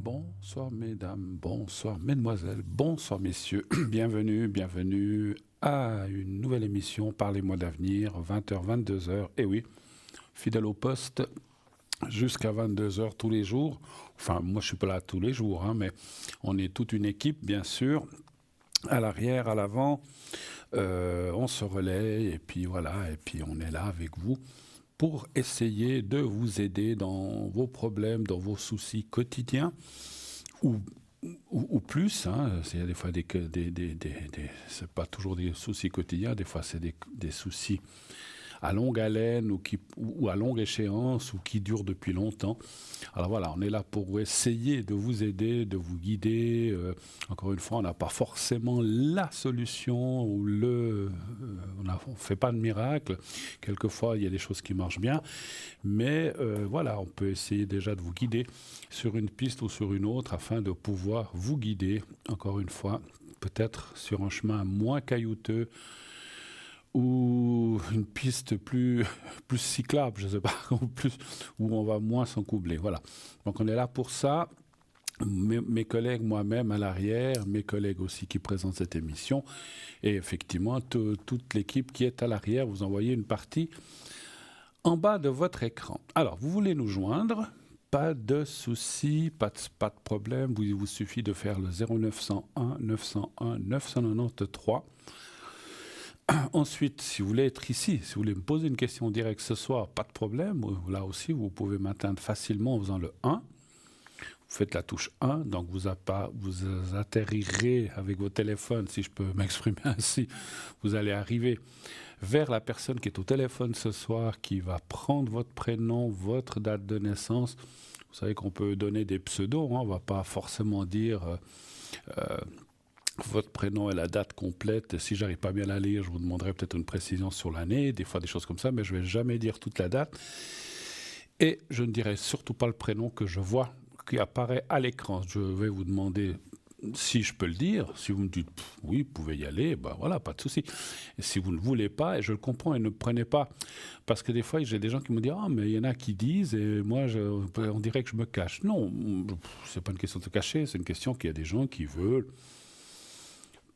Bonsoir mesdames, bonsoir mesdemoiselles, bonsoir messieurs. Bienvenue à une nouvelle émission Parlez-moi d'avenir, 20h, 22h. Et oui, fidèle au poste jusqu'à 22h tous les jours. Enfin, moi je suis pas là tous les jours, mais on est toute une équipe bien sûr. À l'arrière, à l'avant, on se relaie et puis voilà, et puis on est là avec vous pour essayer de vous aider dans vos problèmes, dans vos soucis quotidiens, ou, ou plus. Il y a des fois c'est pas toujours des soucis quotidiens, des fois c'est des soucis à longue haleine ou à longue échéance ou qui durent depuis longtemps. Alors voilà, on est là pour essayer de vous aider, de vous guider. Encore une fois, on n'a pas forcément la solution ou on ne fait pas de miracle. Quelquefois, il y a des choses qui marchent bien. Mais voilà, on peut essayer déjà de vous guider sur une piste ou sur une autre afin de pouvoir vous guider, encore une fois, peut-être sur un chemin moins caillouteux, ou une piste plus cyclable, je ne sais pas, où on va moins s'encoubler. Voilà. Donc on est là pour ça. Mes collègues, moi-même à l'arrière, mes collègues aussi qui présentent cette émission, et effectivement toute l'équipe qui est à l'arrière, vous envoyez une partie en bas de votre écran. Alors, vous voulez nous joindre ? Pas de souci, pas de problème. Il vous suffit de faire le 0901 901 993. Ensuite, si vous voulez être ici, si vous voulez me poser une question directe ce soir, pas de problème. Là aussi, vous pouvez m'atteindre facilement en faisant le 1. Vous faites la touche 1, donc vous atterrirez avec vos téléphones, si je peux m'exprimer ainsi. Vous allez arriver vers la personne qui est au téléphone ce soir, qui va prendre votre prénom, votre date de naissance. Vous savez qu'on peut donner des pseudos, on ne va pas forcément dire... votre prénom et la date complète. Si j'arrive pas bien à la lire, je vous demanderai peut-être une précision sur l'année, des fois des choses comme ça, mais je vais jamais dire toute la date. Et je ne dirai surtout pas le prénom que je vois qui apparaît à l'écran. Je vais vous demander si je peux le dire. Si vous me dites oui, vous pouvez y aller, ben voilà, pas de souci. Et si vous ne voulez pas, et je le comprends, et ne prenez pas, parce que des fois j'ai des gens qui me disent mais il y en a qui disent et moi on dirait que je me cache. Non, c'est pas une question de se cacher, c'est une question qu'il y a des gens qui veulent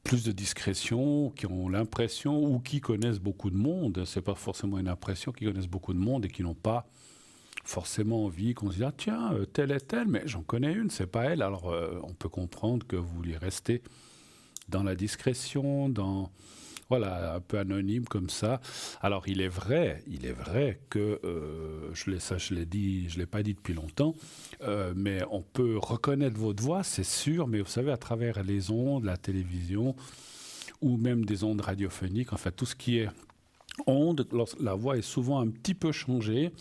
plus de discrétion, qui ont l'impression ou qui connaissent beaucoup de monde. C'est pas forcément une impression, qui connaissent beaucoup de monde et qui n'ont pas forcément envie qu'on se dise tiens, telle est telle, mais j'en connais une, c'est pas elle. Alors on peut comprendre que vous voulez rester dans la discrétion, voilà, un peu anonyme comme ça. Alors il est vrai que je l'ai pas dit depuis longtemps, mais on peut reconnaître votre voix, c'est sûr. Mais vous savez, à travers les ondes, la télévision ou même des ondes radiophoniques, en fait, tout ce qui est ondes, la voix est souvent un petit peu changée.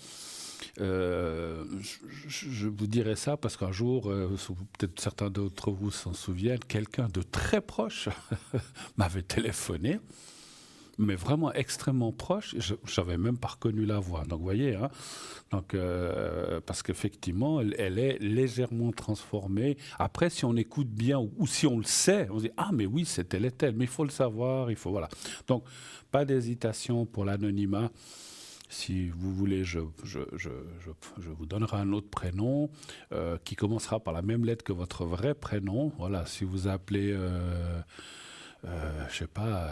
Je vous dirais ça parce qu'un jour, peut-être certains d'entre vous s'en souviennent, quelqu'un de très proche m'avait téléphoné, mais vraiment extrêmement proche. Je n'avais même pas reconnu la voix. Donc, vous voyez, donc, parce qu'effectivement, elle est légèrement transformée. Après, si on écoute bien ou si on le sait, on se dit mais oui, c'est telle et telle. Mais il faut le savoir, voilà. Donc, pas d'hésitation pour l'anonymat. Si vous voulez, je vous donnerai un autre prénom qui commencera par la même lettre que votre vrai prénom. Voilà, si vous appelez, je sais pas,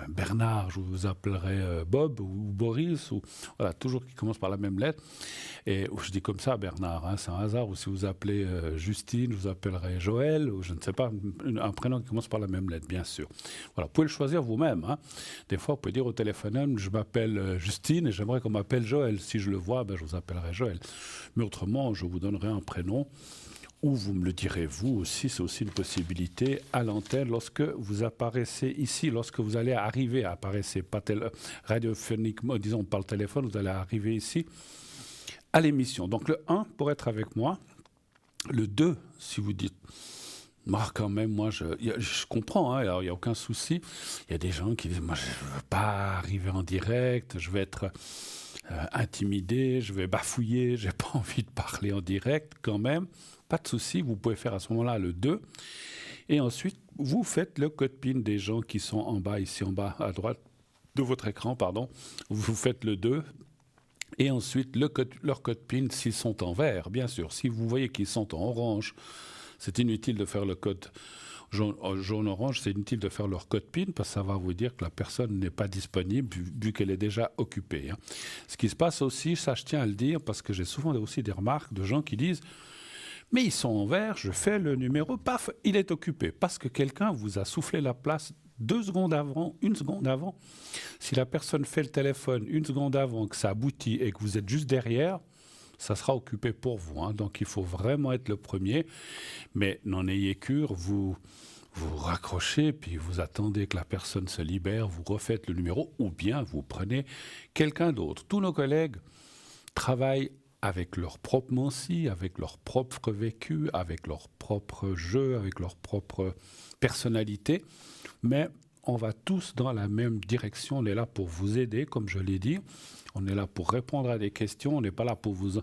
Bernard, je vous appellerai Bob ou Boris, ou voilà, toujours qui commence par la même lettre. Et je dis comme ça, Bernard, c'est un hasard. Ou si vous appelez Justine, je vous appellerai Joël, ou je ne sais pas, un prénom qui commence par la même lettre, bien sûr. Voilà, vous pouvez le choisir vous-même. Des fois, vous pouvez dire au téléphone, je m'appelle Justine et j'aimerais qu'on m'appelle Joël. Si je le vois, je vous appellerai Joël. Mais autrement, je vous donnerai un prénom. Ou vous me le direz vous aussi, c'est aussi une possibilité à l'antenne lorsque vous apparaissez ici, lorsque vous allez arriver à apparaître, pas radiophoniquement, disons par le téléphone, vous allez arriver ici à l'émission. Donc le 1 pour être avec moi, le 2 si vous dites quand même, moi je comprends, alors il n'y a aucun souci. Il y a des gens qui disent moi je ne veux pas arriver en direct, je vais être intimidé, je vais bafouiller, j'ai pas envie de parler en direct quand même. Pas de souci, vous pouvez faire à ce moment-là le 2. Et ensuite, vous faites le code PIN des gens qui sont en bas, ici en bas à droite de votre écran, pardon. Vous faites le 2. Et ensuite, leur code PIN, s'ils sont en vert, bien sûr. Si vous voyez qu'ils sont en orange, c'est inutile de faire le code jaune-orange, c'est inutile de faire leur code PIN parce que ça va vous dire que la personne n'est pas disponible vu qu'elle est déjà occupée. Hein. Ce qui se passe aussi, ça je tiens à le dire parce que j'ai souvent aussi des remarques de gens qui disent « mais ils sont en vert, je fais le numéro, paf, il est occupé » parce que quelqu'un vous a soufflé la place 2 secondes avant, 1 seconde avant. Si la personne fait le téléphone 1 seconde avant, que ça aboutit et que vous êtes juste derrière, ça sera occupé pour vous. Hein. Donc il faut vraiment être le premier. Mais n'en ayez cure, vous raccrochez, puis vous attendez que la personne se libère, vous refaites le numéro, ou bien vous prenez quelqu'un d'autre. Tous nos collègues travaillent avec leur propre mensie, avec leur propre vécu, avec leur propre jeu, avec leur propre personnalité. Mais on va tous dans la même direction. On est là pour vous aider, comme je l'ai dit. On est là pour répondre à des questions. On n'est pas là pour vous...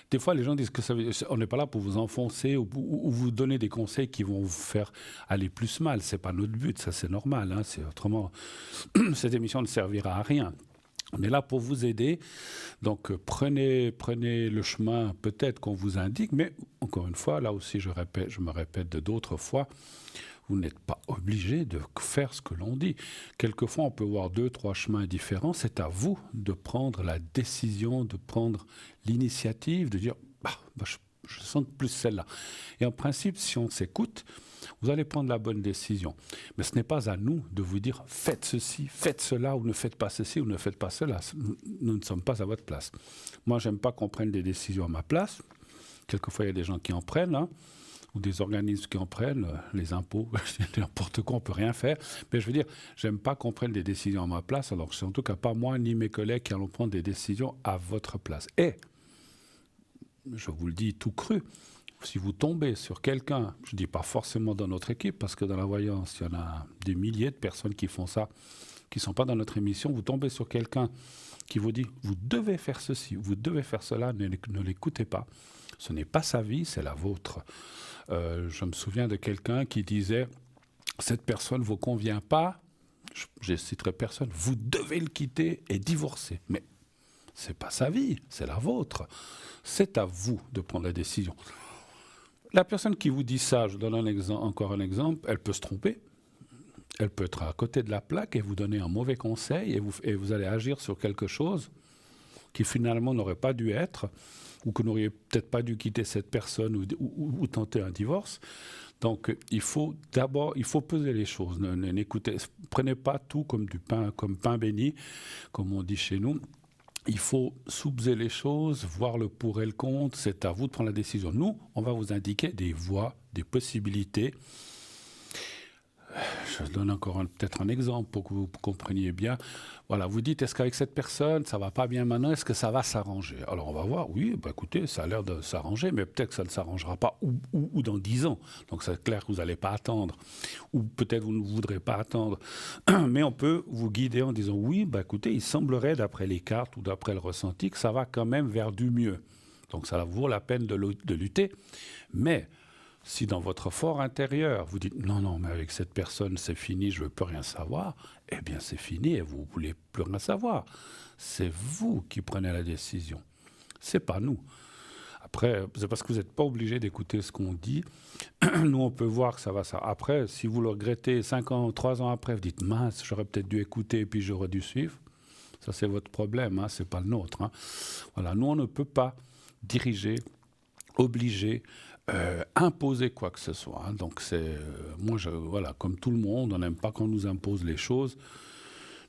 Des fois, les gens disent que on n'est pas là pour vous enfoncer ou vous donner des conseils qui vont vous faire aller plus mal. Ce n'est pas notre but, ça c'est normal. Hein. Autrement, cette émission ne servira à rien. On est là pour vous aider. Donc, prenez le chemin peut-être qu'on vous indique. Mais encore une fois, là aussi, je me répète d'autres fois, vous n'êtes pas obligé de faire ce que l'on dit. Quelquefois, on peut voir 2, 3 chemins différents. C'est à vous de prendre la décision, de prendre l'initiative, de dire je sens plus celle-là. Et en principe, si on s'écoute, vous allez prendre la bonne décision. Mais ce n'est pas à nous de vous dire faites ceci, faites cela, ou ne faites pas ceci, ou ne faites pas cela. Nous ne sommes pas à votre place. Moi, j'aime pas qu'on prenne des décisions à ma place. Quelquefois, il y a des gens qui en prennent, hein, ou des organismes qui en prennent, les impôts, n'importe quoi, on ne peut rien faire. Mais je veux dire, j'aime pas qu'on prenne des décisions à ma place, alors c'est en tout cas pas moi ni mes collègues qui allons prendre des décisions à votre place. Et, je vous le dis tout cru, si vous tombez sur quelqu'un, je ne dis pas forcément dans notre équipe, parce que dans la voyance, il y en a des milliers de personnes qui font ça, qui ne sont pas dans notre émission, vous tombez sur quelqu'un qui vous dit « vous devez faire ceci, vous devez faire cela », ne l'écoutez pas. Ce n'est pas sa vie, c'est la vôtre. Je me souviens de quelqu'un qui disait « cette personne ne vous convient pas, je ne citerai personne, vous devez le quitter et divorcer ». Mais ce n'est pas sa vie, c'est la vôtre. C'est à vous de prendre la décision. La personne qui vous dit ça, je donne encore un exemple, elle peut se tromper. Elle peut être à côté de la plaque et vous donner un mauvais conseil et vous allez agir sur quelque chose qui finalement n'aurait pas dû être ou que n'auriez peut-être pas dû quitter cette personne ou tenter un divorce. Donc il faut peser les choses. Prenez pas tout comme du pain, comme pain béni, comme on dit chez nous. Il faut soupeser les choses, voir le pour et le contre. C'est à vous de prendre la décision. Nous, on va vous indiquer des voies, des possibilités. Je donne encore peut-être un exemple pour que vous compreniez bien. Voilà, vous dites, est-ce qu'avec cette personne, ça ne va pas bien maintenant, est-ce que ça va s'arranger? Alors on va voir, oui, écoutez, ça a l'air de s'arranger, mais peut-être que ça ne s'arrangera pas, ou dans 10 ans. Donc c'est clair que vous n'allez pas attendre, ou peut-être vous ne voudrez pas attendre. Mais on peut vous guider en disant, oui, écoutez, il semblerait, d'après les cartes ou d'après le ressenti, que ça va quand même vers du mieux. Donc ça vaut la peine de lutter. Mais si dans votre fort intérieur, vous dites « non, mais avec cette personne, c'est fini, je ne veux plus rien savoir », eh bien c'est fini et vous ne voulez plus rien savoir. C'est vous qui prenez la décision. Ce n'est pas nous. Après, c'est parce que vous n'êtes pas obligé d'écouter ce qu'on dit. Nous, on peut voir que ça va ça. Après, si vous le regrettez 5 ans, 3 ans après, vous dites « mince, j'aurais peut-être dû écouter et puis j'aurais dû suivre ». Ça, c'est votre problème, hein, ce n'est pas le nôtre. Hein. Voilà, nous, on ne peut pas diriger, obliger, imposer quoi que ce soit. Hein. Donc moi, voilà, comme tout le monde, on n'aime pas qu'on nous impose les choses.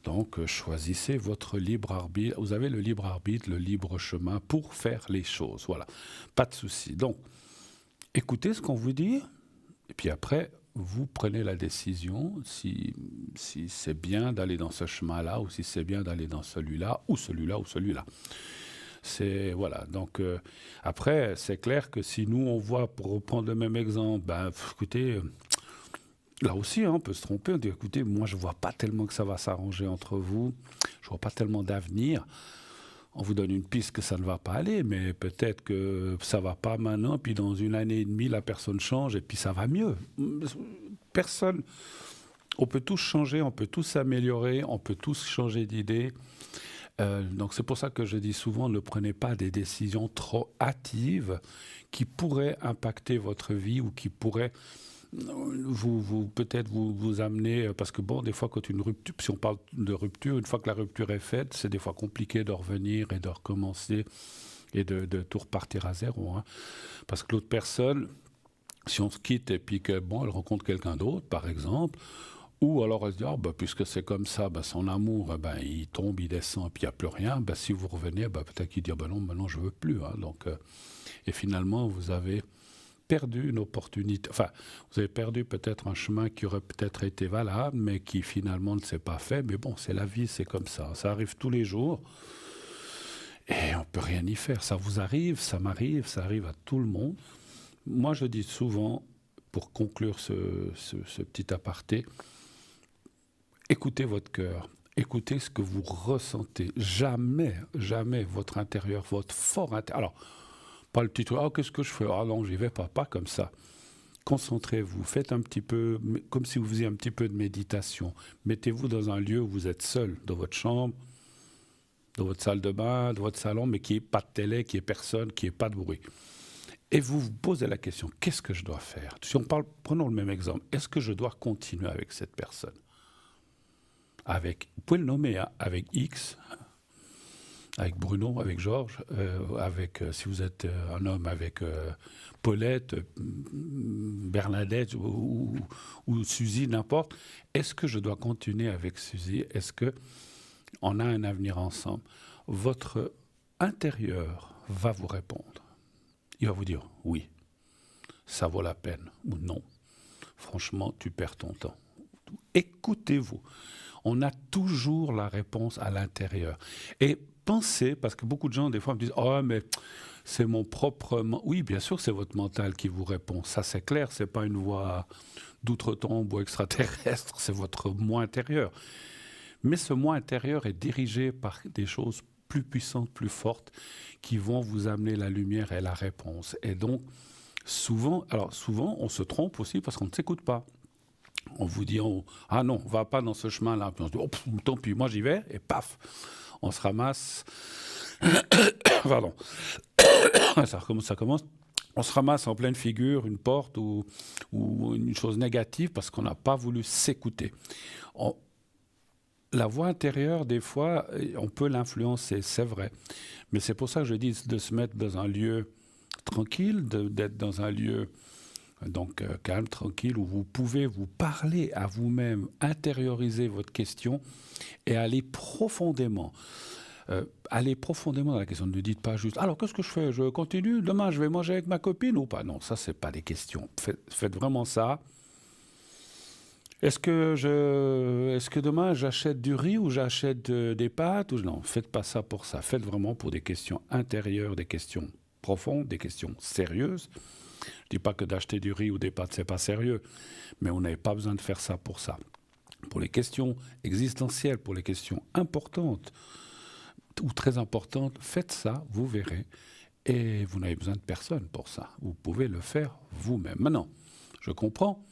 Donc choisissez votre libre arbitre. Vous avez le libre arbitre, le libre chemin pour faire les choses. Voilà, pas de souci. Donc écoutez ce qu'on vous dit, et puis après vous prenez la décision si c'est bien d'aller dans ce chemin-là ou si c'est bien d'aller dans celui-là ou celui-là ou celui-là. Voilà. Donc après, c'est clair que si nous on voit, pour reprendre le même exemple, écoutez, là aussi on peut se tromper, on dit écoutez, moi je vois pas tellement que ça va s'arranger entre vous, je vois pas tellement d'avenir. On vous donne une piste que ça ne va pas aller, mais peut-être que ça va pas maintenant, puis dans 1 année et demie la personne change et puis ça va mieux. Personne. On peut tous changer, on peut tous s'améliorer, on peut tous changer d'idée. Donc c'est pour ça que je dis souvent, ne prenez pas des décisions trop hâtives qui pourraient impacter votre vie ou qui pourraient peut-être vous amener, parce que bon, des fois quand une rupture, si on parle de rupture, une fois que la rupture est faite, c'est des fois compliqué de revenir et de recommencer et de tout repartir à zéro, hein. Parce que l'autre personne, si on se quitte et puis que bon, elle rencontre quelqu'un d'autre, par exemple, ou alors elle se dit, ah, bah, puisque c'est comme ça, bah, son amour, ben, il tombe, il descend, et puis il n'y a plus rien, bah, si vous revenez, bah, peut-être qu'il dit, ah, bah, non, maintenant je ne veux plus, hein. Donc, et finalement, vous avez perdu une opportunité, enfin, vous avez perdu peut-être un chemin qui aurait peut-être été valable, mais qui finalement ne s'est pas fait. Mais bon, c'est la vie, c'est comme ça arrive tous les jours, et on ne peut rien y faire. Ça vous arrive, ça m'arrive, ça arrive à tout le monde. Moi, je dis souvent, pour conclure ce petit aparté, écoutez votre cœur, écoutez ce que vous ressentez. Jamais, jamais votre intérieur, votre fort intérieur. Alors, pas le petit truc, ah, qu'est-ce que je fais? Ah non, j'y vais pas comme ça. Concentrez-vous, faites un petit peu, comme si vous faisiez un petit peu de méditation. Mettez-vous dans un lieu où vous êtes seul, dans votre chambre, dans votre salle de bain, dans votre salon, mais qui n'y ait pas de télé, qui n'y ait personne, qui n'y ait pas de bruit. Et vous vous posez la question, qu'est-ce que je dois faire? Si on parle, prenons le même exemple, est-ce que je dois continuer avec cette personne? Vous pouvez le nommer, hein, avec X, avec Bruno, avec Georges, si vous êtes un homme, avec Paulette, Bernadette ou Suzy, n'importe. Est-ce que je dois continuer avec Suzy? Est-ce qu'on a un avenir ensemble? Votre intérieur va vous répondre. Il va vous dire oui, ça vaut la peine, ou non. Franchement, tu perds ton temps. Écoutez-vous. On a toujours la réponse à l'intérieur. Et pensez, parce que beaucoup de gens, des fois, me disent « Oh, mais c'est mon propre... » Oui, bien sûr, c'est votre mental qui vous répond. Ça, c'est clair, ce n'est pas une voix d'outre-tombe ou extraterrestre, c'est votre moi intérieur. Mais ce moi intérieur est dirigé par des choses plus puissantes, plus fortes, qui vont vous amener la lumière et la réponse. Et donc, souvent, on se trompe aussi parce qu'on ne s'écoute pas. On vous dit, ah non, on ne va pas dans ce chemin-là. Puis on se dit, oh, tant pis, moi j'y vais, et paf, on se ramasse. Pardon. ça commence. On se ramasse en pleine figure, une porte ou une chose négative parce qu'on n'a pas voulu s'écouter. La voix intérieure, des fois, on peut l'influencer, c'est vrai. Mais c'est pour ça que je dis de se mettre dans un lieu tranquille, d'être dans un lieu calme, tranquille, où vous pouvez vous parler à vous-même, intérioriser votre question et aller profondément. Dans la question. Ne dites pas juste « Alors, qu'est-ce que je fais? Je continue? Demain, je vais manger avec ma copine ou pas ?» Non, ça, ce n'est pas des questions. Faites vraiment ça. Est-ce que demain, j'achète du riz ou j'achète des pâtes ou... Non, faites pas ça pour ça. Faites vraiment pour des questions intérieures, des questions profondes, des questions sérieuses. Je ne dis pas que d'acheter du riz ou des pâtes, ce n'est pas sérieux, mais on n'avait pas besoin de faire ça pour ça. Pour les questions existentielles, pour les questions importantes ou très importantes, faites ça, vous verrez, et vous n'avez besoin de personne pour ça. Vous pouvez le faire vous-même. Maintenant, je comprends,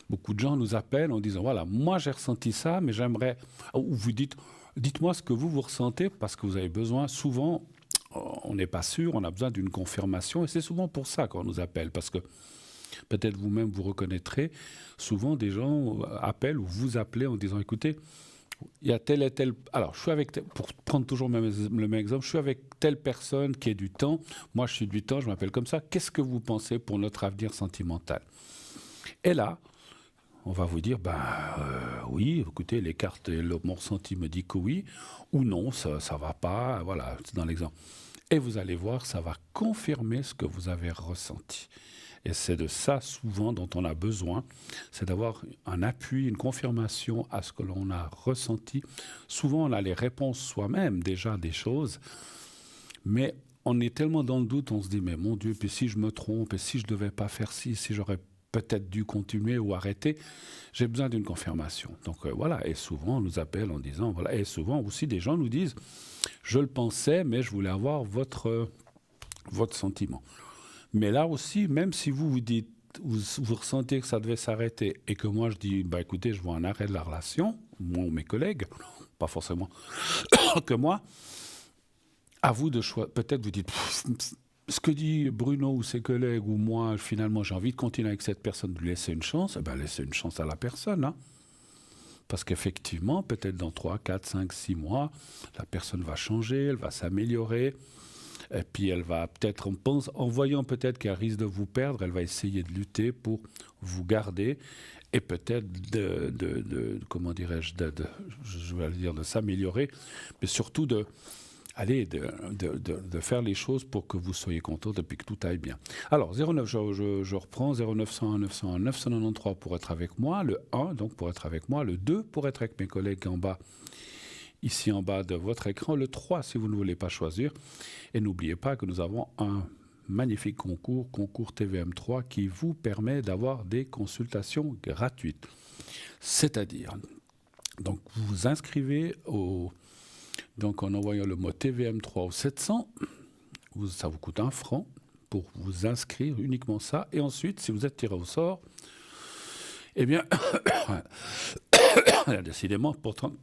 beaucoup de gens nous appellent en disant, voilà, moi j'ai ressenti ça, mais j'aimerais... Ou vous dites-moi ce que vous ressentez, parce que vous avez besoin, souvent... On n'est pas sûr, on a besoin d'une confirmation, et c'est souvent pour ça qu'on nous appelle, parce que peut-être vous-même vous reconnaîtrez, souvent des gens appellent ou vous appelez en disant, écoutez, il y a tel et tel... Alors, pour prendre toujours le même exemple, je suis avec telle personne qui est du temps, moi je suis du temps, je m'appelle comme ça, qu'est-ce que vous pensez pour notre avenir sentimental? Et là, on va vous dire, oui, écoutez, les cartes, mon ressenti me dit que oui, ou non, ça ne va pas, voilà, c'est dans l'exemple. Et vous allez voir, ça va confirmer ce que vous avez ressenti. Et c'est de ça, souvent, dont on a besoin, c'est d'avoir un appui, une confirmation à ce que l'on a ressenti. Souvent, on a les réponses soi-même, déjà, des choses, mais on est tellement dans le doute, on se dit, mais mon Dieu, puis si je me trompe, et si je ne devais pas faire ci, si j'aurais peut-être dû continuer ou arrêter, j'ai besoin d'une confirmation. Donc voilà, et souvent on nous appelle en disant, voilà, et souvent aussi des gens nous disent, je le pensais, mais je voulais avoir votre sentiment. Mais là aussi, même si vous vous dites, vous ressentez que ça devait s'arrêter et que moi je dis, bah écoutez, je vois un arrêt de la relation, moi ou mes collègues, pas forcément que moi, à vous de choisir. Peut-être vous dites, ce que dit Bruno ou ses collègues ou moi, finalement, j'ai envie de continuer avec cette personne, de lui laisser une chance, eh ben, laissez une chance à la personne. Hein. Parce qu'effectivement, peut-être dans 3, 4, 5, 6 mois, la personne va changer, elle va s'améliorer. Et puis elle va peut-être, en voyant peut-être qu'elle risque de vous perdre, elle va essayer de lutter pour vous garder et peut-être comment dirais-je, je vais dire de s'améliorer, mais surtout de faire les choses pour que vous soyez content et puis que tout aille bien. Alors, 09, je reprends, 0901 901 993 pour être avec moi, le 1 donc pour être avec moi, le 2 pour être avec mes collègues en bas, ici en bas de votre écran, le 3 si vous ne voulez pas choisir. Et n'oubliez pas que nous avons un magnifique concours TVM3, qui vous permet d'avoir des consultations gratuites. C'est-à-dire, donc vous vous inscrivez donc en envoyant le mot TVM3 au 700, ça vous coûte 1 franc pour vous inscrire, uniquement ça. Et ensuite, si vous êtes tiré au sort, eh bien, décidément, pourtant,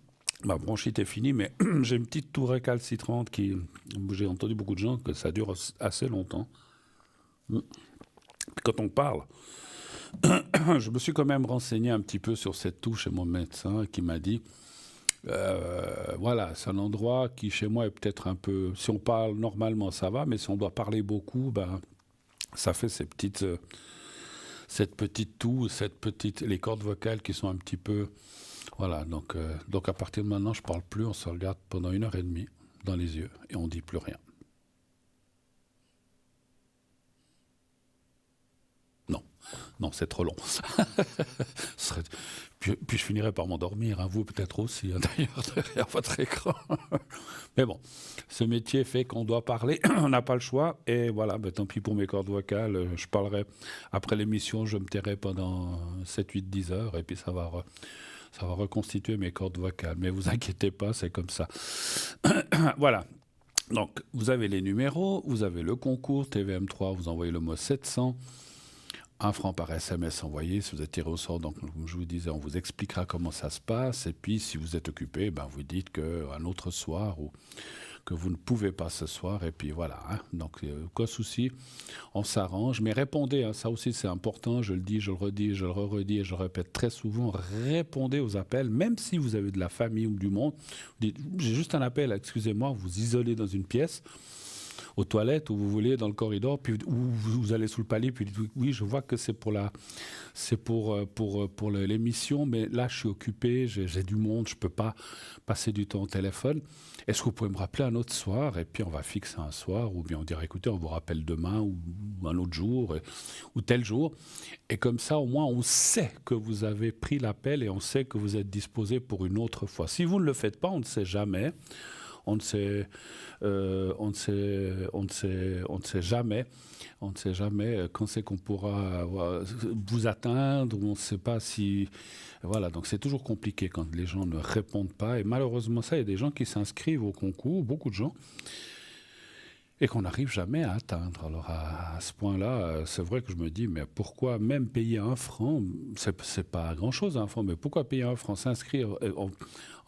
ma bronchite est finie, mais j'ai une petite toux récalcitrante qui, j'ai entendu beaucoup de gens que ça dure assez longtemps. Quand on parle, je me suis quand même renseigné un petit peu sur cette toux chez mon médecin qui m'a dit, voilà, c'est un endroit qui chez moi est peut-être un peu, si on parle normalement ça va, mais si on doit parler beaucoup, ben, ça fait cette petite toux, les cordes vocales qui sont un petit peu... Voilà, donc à partir de maintenant, je ne parle plus, on se regarde pendant 1h30 dans les yeux et on ne dit plus rien. Non, c'est trop long. Puis je finirai par m'endormir, hein, vous peut-être aussi, hein, d'ailleurs, derrière votre écran. Mais bon, ce métier fait qu'on doit parler, on n'a pas le choix, et voilà, ben, tant pis pour mes cordes vocales, je parlerai après l'émission, je me tairai pendant 7, 8, 10 heures, et puis ça va reconstituer mes cordes vocales. Mais vous inquiétez pas, c'est comme ça. Voilà. Donc, vous avez les numéros, vous avez le concours TVM3, vous envoyez le mot 700, 1 franc par SMS envoyé. Si vous êtes tiré au sort, donc, comme je vous disais, on vous expliquera comment ça se passe. Et puis, si vous êtes occupé, ben, vous dites qu'un autre soir ou que vous ne pouvez pas ce soir, et puis voilà. Hein. Donc, aucun souci, on s'arrange. Mais répondez, hein, ça aussi c'est important, je le dis, je le redis, je le redis et je le répète très souvent, répondez aux appels, même si vous avez de la famille ou du monde. Vous dites, j'ai juste un appel, excusez-moi, vous isolez dans une pièce, aux toilettes, où vous voulez, dans le corridor, puis où vous allez sous le palier, puis dites, oui, je vois que c'est pour l'émission, mais là, je suis occupé, j'ai du monde, je ne peux pas passer du temps au téléphone. Est-ce que vous pouvez me rappeler un autre soir? Et puis, on va fixer un soir, ou bien on dira, écoutez, on vous rappelle demain, ou un autre jour, ou tel jour. Et comme ça, au moins, on sait que vous avez pris l'appel et on sait que vous êtes disposé pour une autre fois. Si vous ne le faites pas, on ne sait jamais. On ne sait jamais quand c'est qu'on pourra vous atteindre, ou on ne sait pas si... Voilà, donc c'est toujours compliqué quand les gens ne répondent pas. Et malheureusement, ça, il y a des gens qui s'inscrivent au concours, beaucoup de gens, et qu'on n'arrive jamais à atteindre. Alors à ce point-là, c'est vrai que je me dis, mais pourquoi même payer 1 franc, c'est pas grand-chose 1 franc, mais pourquoi payer 1 franc, s'inscrire en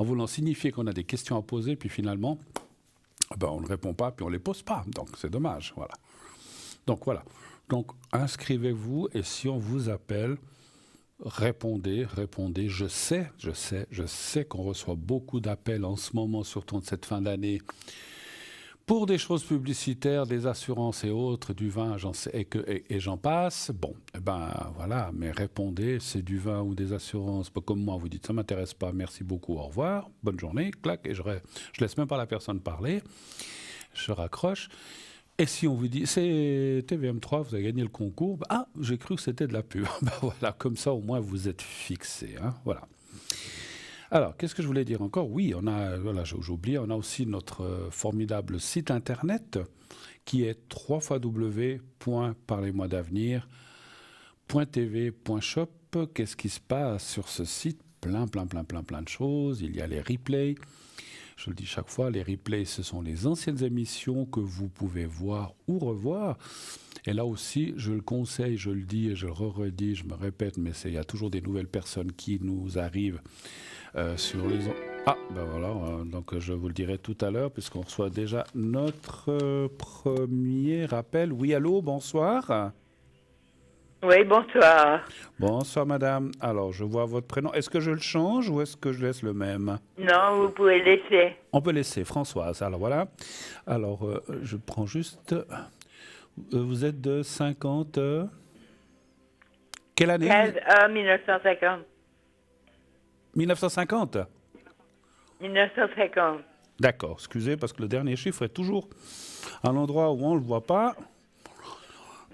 voulant signifier qu'on a des questions à poser, puis finalement, ben, on ne répond pas, puis on ne les pose pas. Donc c'est dommage, voilà. Donc voilà. Donc inscrivez-vous, et si on vous appelle, répondez. Je sais qu'on reçoit beaucoup d'appels en ce moment, surtout de cette fin d'année, pour des choses publicitaires, des assurances et autres, du vin, et j'en passe. Bon, eh ben voilà, mais répondez, c'est du vin ou des assurances. Comme moi, vous dites, ça ne m'intéresse pas, merci beaucoup, au revoir, bonne journée, clac, et je laisse même pas la personne parler, je raccroche. Et si on vous dit, c'est TVM3, vous avez gagné le concours, ah, j'ai cru que c'était de la pub. Ben voilà, comme ça, au moins, vous êtes fixé. Hein, voilà. Alors, qu'est-ce que je voulais dire encore? Oui, j'ai oublié, on a aussi notre formidable site internet qui est www.parlez-moi-d'avenir.tv.shop. Qu'est-ce qui se passe sur ce site? Plein de choses. Il y a les replays. Je le dis chaque fois, les replays, ce sont les anciennes émissions que vous pouvez voir ou revoir. Et là aussi, je le conseille, je le dis et je le redis, je me répète, mais il y a toujours des nouvelles personnes qui nous arrivent sur les... Ah, ben voilà, donc je vous le dirai tout à l'heure, puisqu'on reçoit déjà notre premier appel. Oui, allô, bonsoir. Oui, bonsoir. Bonsoir, madame. Alors, je vois votre prénom. Est-ce que je le change ou est-ce que je laisse le même? Non, vous pouvez laisser. On peut laisser Françoise. Alors, voilà. Alors, je prends juste... vous êtes de 50... quelle année? 15 1950. 1950? 1950. D'accord, excusez, parce que le dernier chiffre est toujours à l'endroit où on ne le voit pas.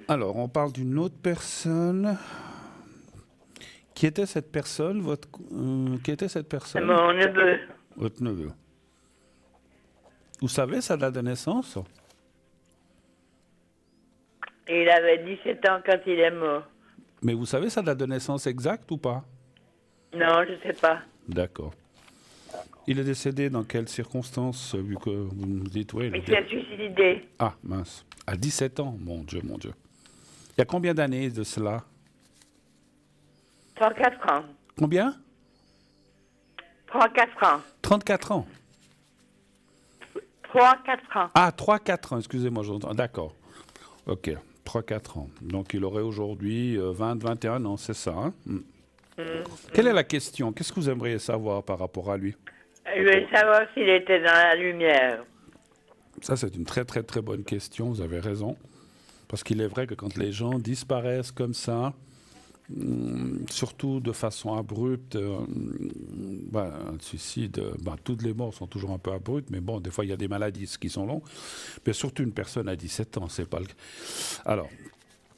Alors, on parle d'une autre personne. Qui était cette personne, qui était cette C'est personne? mon neveu. Votre neveu. Vous savez sa date de naissance? Il avait 17 ans quand il est mort. Mais vous savez sa date de naissance exacte ou pas? Non, je sais pas. D'accord. Il est décédé dans quelles circonstances, vu que vous me dites... Oui, Il s'est suicidé. Ah, mince. À 17 ans, mon Dieu, mon Dieu. Il y a combien d'années de cela? 34 ans. Combien? 34 ans. 34 ans. 3-4 ans. Ah, 3-4 ans, excusez-moi, j'entends. D'accord. Ok, 3-4 ans. Donc il aurait aujourd'hui 20-21 ans, c'est ça, hein? Quelle est la question? Qu'est-ce que vous aimeriez savoir par rapport à lui? Je voulais savoir s'il était dans la lumière. Ça, c'est une très, très, très bonne question, vous avez raison. Parce qu'il est vrai que quand les gens disparaissent comme ça, surtout de façon abrupte, un suicide, toutes les morts sont toujours un peu abruptes, mais bon, des fois, il y a des maladies qui sont longues. Mais surtout une personne à 17 ans, c'est pas le cas. Alors,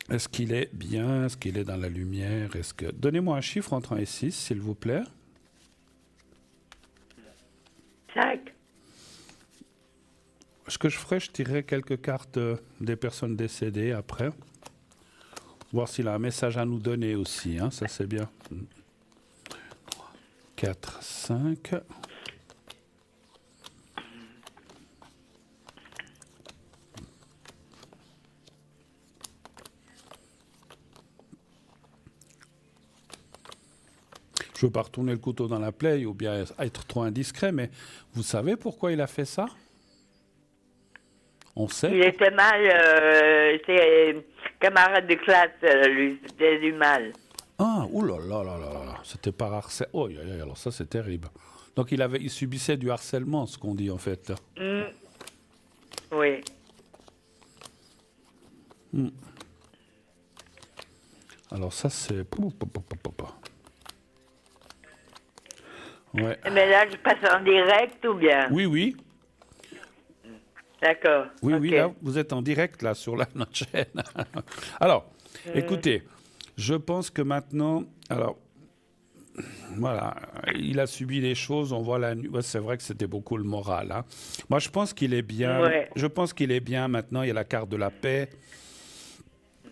est-ce qu'il est bien? Est-ce qu'il est dans la lumière? Donnez-moi un chiffre entre 1 et 6, s'il vous plaît. 5. Ce que je ferai, je tirerai quelques cartes des personnes décédées après. Voir s'il a un message à nous donner aussi, hein, ça c'est bien. 4, 5. Je ne veux pas retourner le couteau dans la plaie ou bien être trop indiscret, mais vous savez pourquoi il a fait ça? On sait. Il était mal, ses camarades de classe, lui, c'était du mal. Ah, oulala, là, là, là, là. C'était par harcèlement. Oh, alors ça c'est terrible. Donc il subissait du harcèlement, ce qu'on dit en fait. Oui. Alors ça c'est... Ouais. Mais là, je passe en direct ou bien? Oui, oui. D'accord. Oui, Ok. oui, là, vous êtes en direct là sur notre chaîne. Alors, écoutez, je pense que maintenant, alors, voilà, il a subi des choses, on voit la nuit. Ouais, c'est vrai que c'était beaucoup le moral, hein. Moi, je pense qu'il est bien. Ouais. Je pense qu'il est bien maintenant. Il y a la carte de la paix,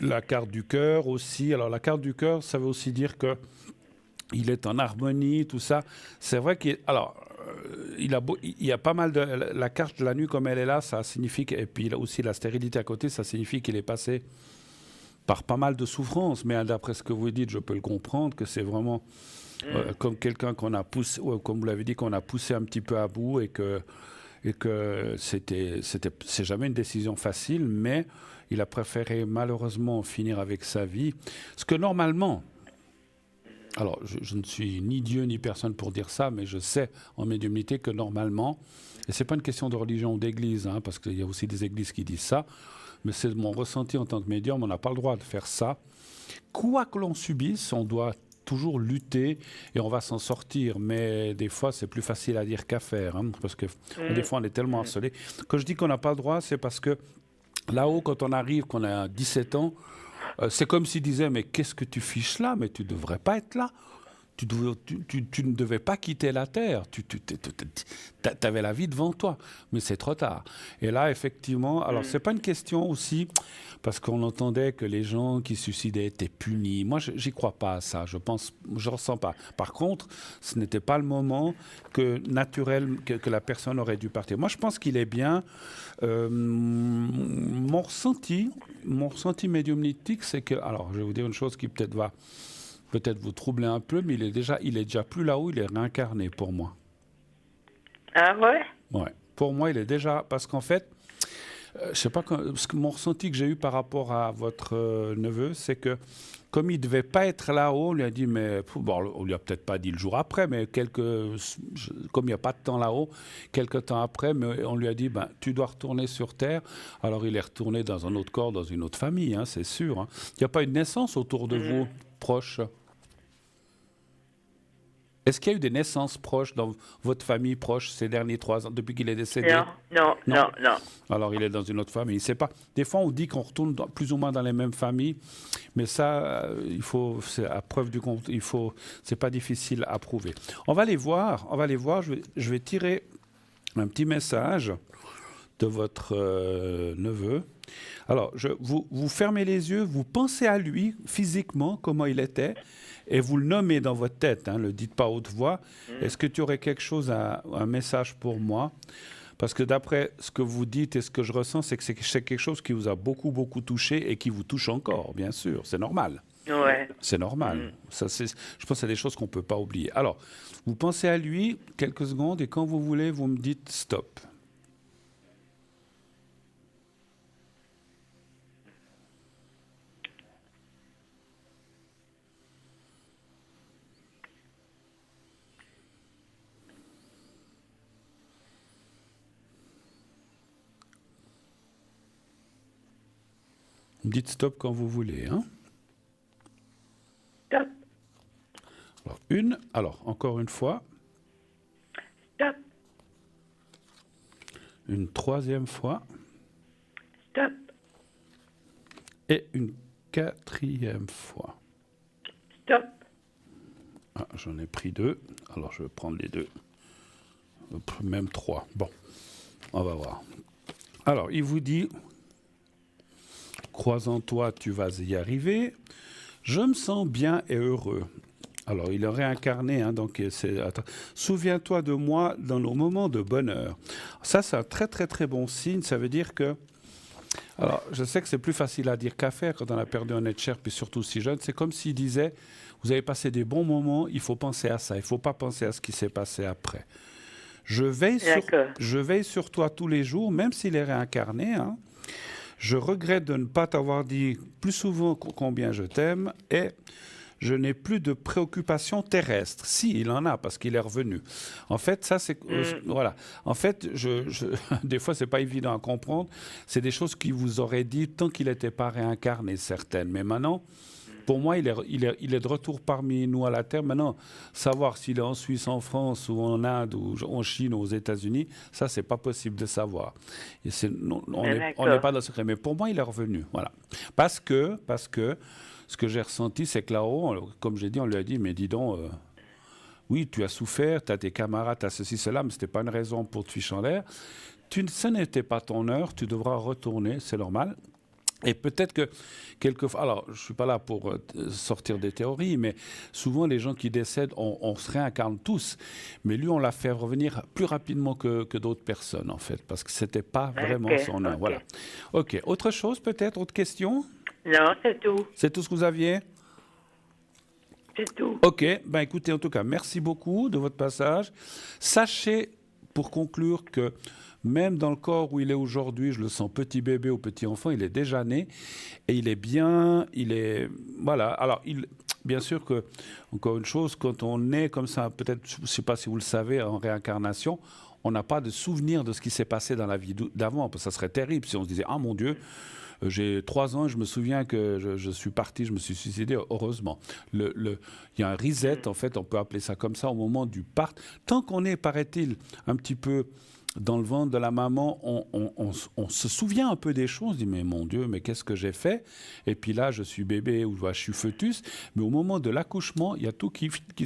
la carte du cœur aussi. Alors, la carte du cœur, ça veut aussi dire que il est en harmonie, tout ça. C'est vrai qu'il... Alors, il y a pas mal de... La carte de la nuit, comme elle est là, ça signifie... Et puis il a aussi la stérilité à côté, ça signifie qu'il est passé par pas mal de souffrances. Mais d'après ce que vous dites, je peux le comprendre, que c'est vraiment comme quelqu'un qu'on a poussé, ou comme vous l'avez dit, qu'on a poussé un petit peu à bout et que c'est jamais une décision facile, mais il a préféré malheureusement finir avec sa vie. Ce que normalement... Alors, je ne suis ni Dieu ni personne pour dire ça, mais je sais en médiumnité que normalement, et ce n'est pas une question de religion ou d'église, hein, parce qu'il y a aussi des églises qui disent ça, mais c'est mon ressenti en tant que médium, on n'a pas le droit de faire ça. Quoi que l'on subisse, on doit toujours lutter et on va s'en sortir, mais des fois c'est plus facile à dire qu'à faire, hein, parce que des fois on est tellement harcelé. Quand je dis qu'on n'a pas le droit, c'est parce que là-haut, quand on arrive, qu'on a 17 ans, c'est comme s'il disait, mais qu'est-ce que tu fiches là? Mais tu ne devrais pas être là. Tu ne devais pas quitter la Terre. Tu avais la vie devant toi. Mais c'est trop tard. Et là, effectivement, alors c'est pas une question aussi, parce qu'on entendait que les gens qui suicidaient étaient punis. Moi, j'y crois pas à ça. Je ressens pas. Par contre, ce n'était pas le moment naturel que la personne aurait dû partir. Moi, je pense qu'il est bien. Mon ressenti médiumnique, c'est que, alors, je vais vous dire une chose qui peut-être va vous troubler un peu, mais il est déjà plus là-haut, il est réincarné pour moi. Ah ouais? Ouais. Pour moi, il est déjà, parce qu'en fait, je sais pas, parce que mon ressenti que j'ai eu par rapport à votre neveu, c'est que comme il devait pas être là-haut, on lui a dit, mais bon, on lui a peut-être pas dit le jour après, mais comme il n'y a pas de temps là-haut, quelques temps après, mais on lui a dit, ben, tu dois retourner sur Terre. Alors il est retourné dans un autre corps, dans une autre famille, hein, c'est sûr. Hein. Il n'y a pas une naissance autour de vous proche. Est-ce qu'il y a eu des naissances proches dans votre famille proche ces derniers 3 ans, depuis qu'il est décédé? Non. Alors, il est dans une autre famille. C'est pas. Des fois, on dit qu'on retourne plus ou moins dans les mêmes familles, mais ça, c'est à preuve du compte. C'est pas difficile à prouver. On va aller voir. Je vais tirer un petit message de votre neveu. Alors, vous fermez les yeux, vous pensez à lui physiquement, comment il était, et vous le nommez dans votre tête, hein, ne le dites pas à haute voix. Est-ce que tu aurais quelque chose, un message pour moi? Parce que d'après ce que vous dites et ce que je ressens, c'est que c'est quelque chose qui vous a beaucoup, beaucoup touché et qui vous touche encore, bien sûr. C'est normal. Ouais. C'est normal. Je pense que c'est des choses qu'on ne peut pas oublier. Alors, vous pensez à lui quelques secondes et quand vous voulez, vous me dites stop. Vous me dites stop quand vous voulez. Hein? Stop. Alors, encore une fois. Stop. Une troisième fois. Stop. Et une quatrième fois. Stop. Ah, j'en ai pris 2. Alors, je vais prendre les 2. Même 3. Bon, on va voir. Alors, il vous dit... Crois en toi, tu vas y arriver. Je me sens bien et heureux. Alors, il est réincarné, hein, donc souviens-toi de moi dans nos moments de bonheur. Ça, c'est un très, très, très bon signe. Ça veut dire que... Alors, je sais que c'est plus facile à dire qu'à faire quand on a perdu un être cher, puis surtout si jeune. C'est comme s'il disait, vous avez passé des bons moments, il faut penser à ça. Il ne faut pas penser à ce qui s'est passé après. Je veille sur toi tous les jours, même s'il est réincarné, hein. Je regrette de ne pas t'avoir dit plus souvent combien je t'aime et je n'ai plus de préoccupations terrestres. Si, il en a parce qu'il est revenu. En fait, ça c'est voilà. En fait, des fois c'est pas évident à comprendre. C'est des choses qu'il vous aurait dit tant qu'il n'était pas réincarné, certaines. Mais maintenant, pour moi, il est de retour parmi nous à la Terre. Maintenant, savoir s'il est en Suisse, en France, ou en Inde, ou en Chine, ou aux États-Unis, ça, c'est pas possible de savoir. Et on n'est pas dans le secret. Mais pour moi, il est revenu. Voilà. Parce que ce que j'ai ressenti, c'est que là-haut, comme j'ai dit, on lui a dit, mais dis donc, oui, tu as souffert, tu as tes camarades, tu as ceci, cela, mais ce n'était pas une raison pour te ficher en l'air. Ce n'était pas ton heure, tu devras retourner, c'est normal. Et peut-être que quelquefois, alors je ne suis pas là pour sortir des théories, mais souvent les gens qui décèdent, on se réincarne tous. Mais lui, on l'a fait revenir plus rapidement que d'autres personnes, en fait, parce que ce n'était pas vraiment son heure. Voilà. OK. Autre chose peut-être, autre question? Non, c'est tout. C'est tout ce que vous aviez? C'est tout. OK. Ben écoutez, en tout cas, merci beaucoup de votre passage. Sachez, pour conclure, que même dans le corps où il est aujourd'hui, je le sens petit bébé ou petit enfant, il est déjà né et il est bien, voilà. Alors, bien sûr que, encore une chose, quand on est comme ça, peut-être, je ne sais pas si vous le savez, en réincarnation, on n'a pas de souvenir de ce qui s'est passé dans la vie d'avant, parce que ça serait terrible si on se disait « Ah mon Dieu !» J'ai 3 ans, je me souviens que je suis parti, je me suis suicidé, heureusement. Il y a un reset, en fait, on peut appeler ça comme ça, au moment du part. Tant qu'on est, paraît-il, un petit peu dans le ventre de la maman, on se souvient un peu des choses, on se dit mais mon Dieu, mais qu'est-ce que j'ai fait? Et puis là, je suis bébé ou je suis fœtus, mais au moment de l'accouchement, il y a tout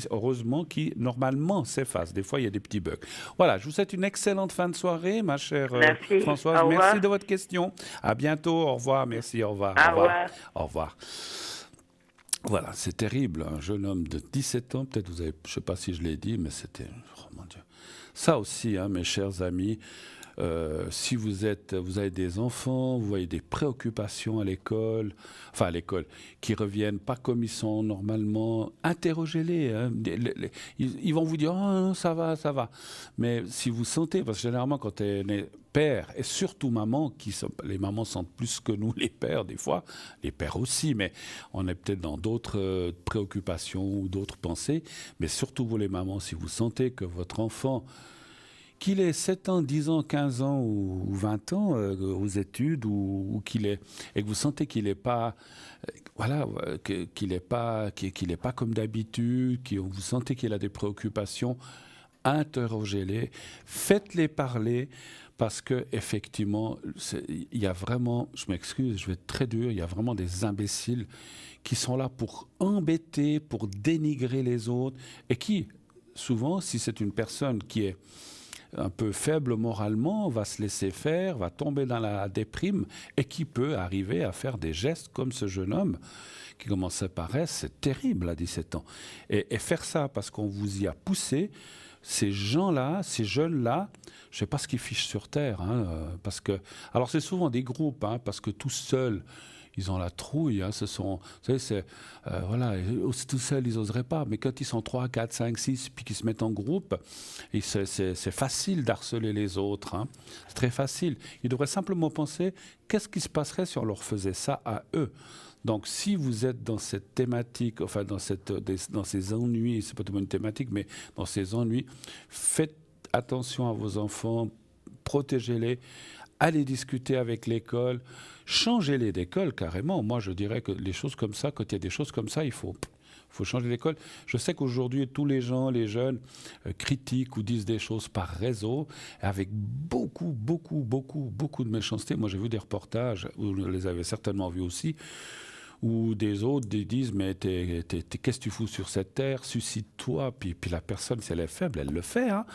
heureusement, qui normalement s'efface. Des fois, il y a des petits bugs. Voilà, je vous souhaite une excellente fin de soirée, ma chère Merci. Françoise. Au revoir. Merci de votre question. À bientôt. Au revoir. Merci. Au revoir. Au revoir. Au revoir. Voilà, c'est terrible. Un jeune homme de 17 ans, peut-être je ne sais pas si je l'ai dit, mais c'était, oh mon Dieu. Ça aussi, hein, mes chers amis, si vous avez des enfants, vous voyez des préoccupations à l'école, qui reviennent pas comme ils sont normalement, interrogez-les. Hein. Ils vont vous dire, oh, non, ça va, ça va. Mais si vous sentez, parce que généralement quand on est père, et surtout maman, les mamans sentent plus que nous les pères des fois, les pères aussi, mais on est peut-être dans d'autres préoccupations ou d'autres pensées, mais surtout vous les mamans, si vous sentez que votre enfant, qu'il ait 7 ans, 10 ans, 15 ans ou 20 ans aux études ou et que vous sentez qu'il n'est pas qu'il n'est pas comme d'habitude, que vous sentez qu'il a des préoccupations, interrogez-les, faites-les parler parce que effectivement il y a vraiment, je m'excuse, je vais être très dur, il y a vraiment des imbéciles qui sont là pour embêter, pour dénigrer les autres et qui souvent, si c'est une personne qui est un peu faible moralement, va se laisser faire, va tomber dans la déprime et qui peut arriver à faire des gestes comme ce jeune homme qui commence à paraître, c'est terrible à 17 ans. Et faire ça parce qu'on vous y a poussé, ces gens-là, ces jeunes-là, je ne sais pas ce qu'ils fichent sur Terre, hein, parce que, alors c'est souvent des groupes, hein, parce que tout seuls, ils ont la trouille, hein, vous savez, voilà, tout seuls, ils n'oseraient pas, mais quand ils sont 3, 4, 5, 6, puis qu'ils se mettent en groupe, et c'est facile d'harceler les autres, hein, c'est très facile. Ils devraient simplement penser, qu'est-ce qui se passerait si on leur faisait ça à eux? Donc, si vous êtes dans cette thématique, enfin, dans ces ennuis, c'est pas tellement une thématique, mais dans ces ennuis, faites attention à vos enfants, protégez-les, allez discuter avec l'école, changez-les d'école carrément. Moi, je dirais que les choses comme ça, quand il y a des choses comme ça, il faut changer d'école. Je sais qu'aujourd'hui, tous les gens, les jeunes, critiquent ou disent des choses par réseau, avec beaucoup de méchanceté. Moi, j'ai vu des reportages, vous les avez certainement vus aussi, où des autres disent mais qu'est-ce que tu fous sur cette terre, suscite-toi, puis la personne, si elle est faible, elle le fait, hein.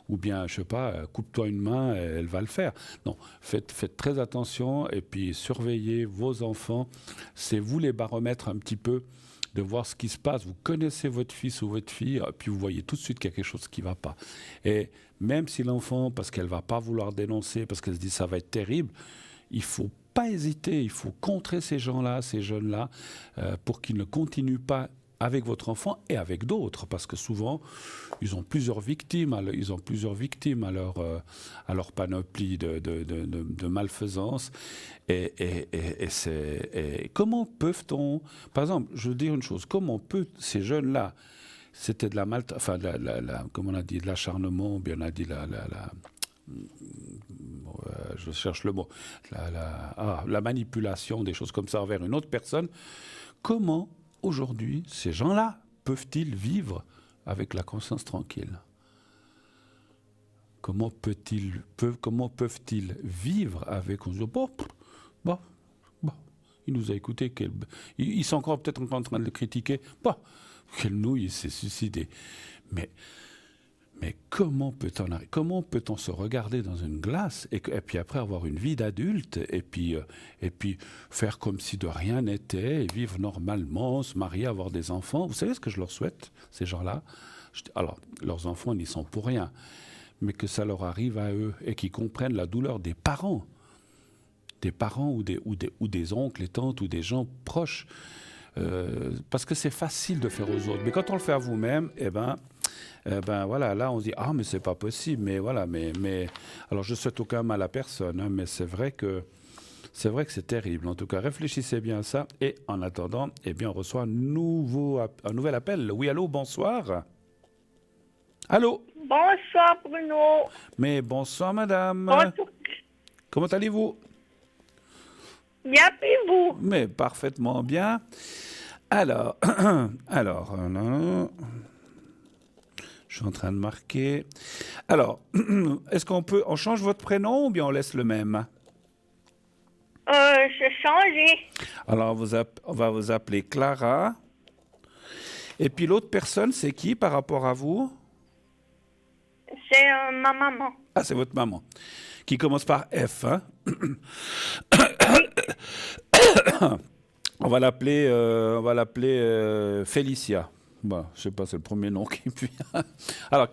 Ou bien, je sais pas, coupe-toi une main, elle va le faire. Non, faites très attention et puis surveillez vos enfants. C'est vous les baromètres un petit peu de voir ce qui se passe. Vous connaissez votre fils ou votre fille, puis vous voyez tout de suite qu'il y a quelque chose qui ne va pas. Et même si l'enfant, parce qu'elle ne va pas vouloir dénoncer, parce qu'elle se dit ça va être terrible, il ne faut pas hésiter, il faut contrer ces gens-là, ces jeunes-là, pour qu'ils ne continuent pas avec votre enfant et avec d'autres, parce que souvent, ils ont plusieurs victimes à leur panoplie de malfaisance. Et comment peuvent-on... Par exemple, je veux dire une chose, comment ces jeunes-là, c'était de la comme on a dit, de l'acharnement, ou bien on a dit je cherche le mot, la manipulation, des choses comme ça envers une autre personne. Comment, aujourd'hui, ces gens-là peuvent-ils vivre avec la conscience tranquille? Comment peuvent-ils vivre avec... On se dit, bon, il nous a écoutés, ils sont encore peut-être en train de le critiquer. Bon, quelle nouille, il s'est suicidé. Mais comment peut-on se regarder dans une glace et puis après avoir une vie d'adulte et puis faire comme si de rien n'était et vivre normalement, se marier, avoir des enfants? Vous savez ce que je leur souhaite, ces gens-là? Alors, leurs enfants n'y sont pour rien, mais que ça leur arrive à eux et qu'ils comprennent la douleur des parents ou des oncles, les tantes ou des gens proches. Parce que c'est facile de faire aux autres. Mais quand on le fait à vous-même, voilà, là on se dit ah mais c'est pas possible, mais voilà, mais alors je souhaite aucun mal à personne, hein, mais c'est vrai que c'est terrible. En tout cas, réfléchissez bien à ça. Et en attendant, on reçoit un nouvel appel. Oui, allô, bonsoir. Allô. Bonsoir, Bruno. Mais bonsoir, madame. Bonsoir. Comment allez-vous? Bien, puis vous? Mais parfaitement bien. Alors, Je suis en train de marquer. Alors, est-ce on change votre prénom ou bien on laisse le même? Je changeais. Alors, on va vous appeler Clara. Et puis l'autre personne, c'est qui par rapport à vous? C'est ma maman. Ah, c'est votre maman. Qui commence par F, hein? On va l'appeler Félicia. Bon, je sais pas, c'est le premier nom qui me vient. Alors,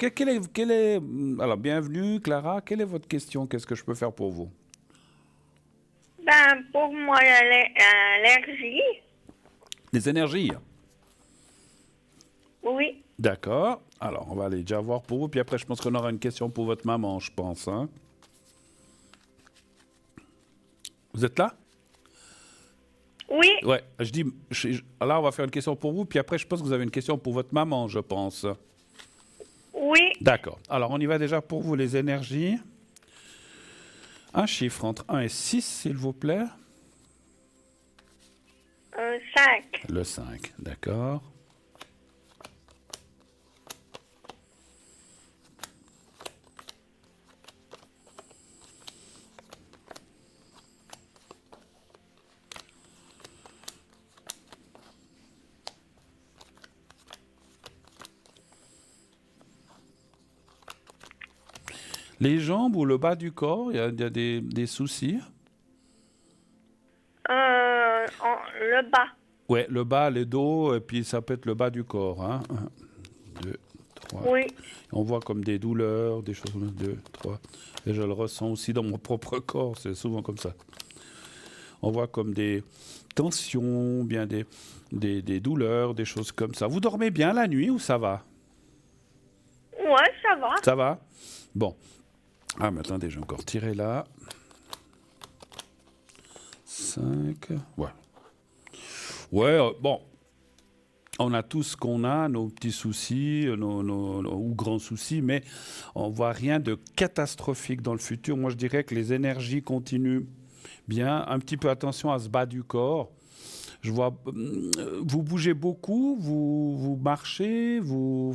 alors, bienvenue, Clara. Quelle est votre question? Qu'est-ce que je peux faire pour vous? Ben, pour moi, l'allergie. Les énergies. Oui. D'accord. Alors, on va aller déjà voir pour vous. Puis après, je pense qu'on aura une question pour votre maman, je pense. Hein? Vous êtes là? Oui. Ouais, là, on va faire une question pour vous. Puis après, je pense que vous avez une question pour votre maman, je pense. Oui. D'accord. Alors, on y va déjà pour vous, les énergies. Un chiffre entre 1 et 6, s'il vous plaît. 5. Le 5, d'accord. Les jambes ou le bas du corps, il y a des soucis? Le bas. Ouais, le bas, le dos, et puis ça peut être le bas du corps. Hein. 1, 2, 3. Oui. On voit comme des douleurs, des choses comme 2, 3. Et je le ressens aussi dans mon propre corps, c'est souvent comme ça. On voit comme des tensions, bien des douleurs, des choses comme ça. Vous dormez bien la nuit ou ça va? Ouais, ça va. Ça va? Bon. Ah, mais attendez, j'ai encore tiré là. 5. Ouais. Ouais, bon. On a tout ce qu'on a, nos petits soucis, ou grands soucis, mais on voit rien de catastrophique dans le futur. Moi, je dirais que les énergies continuent bien. Un petit peu attention à ce bas du corps. Je vois, vous bougez beaucoup, vous marchez, vous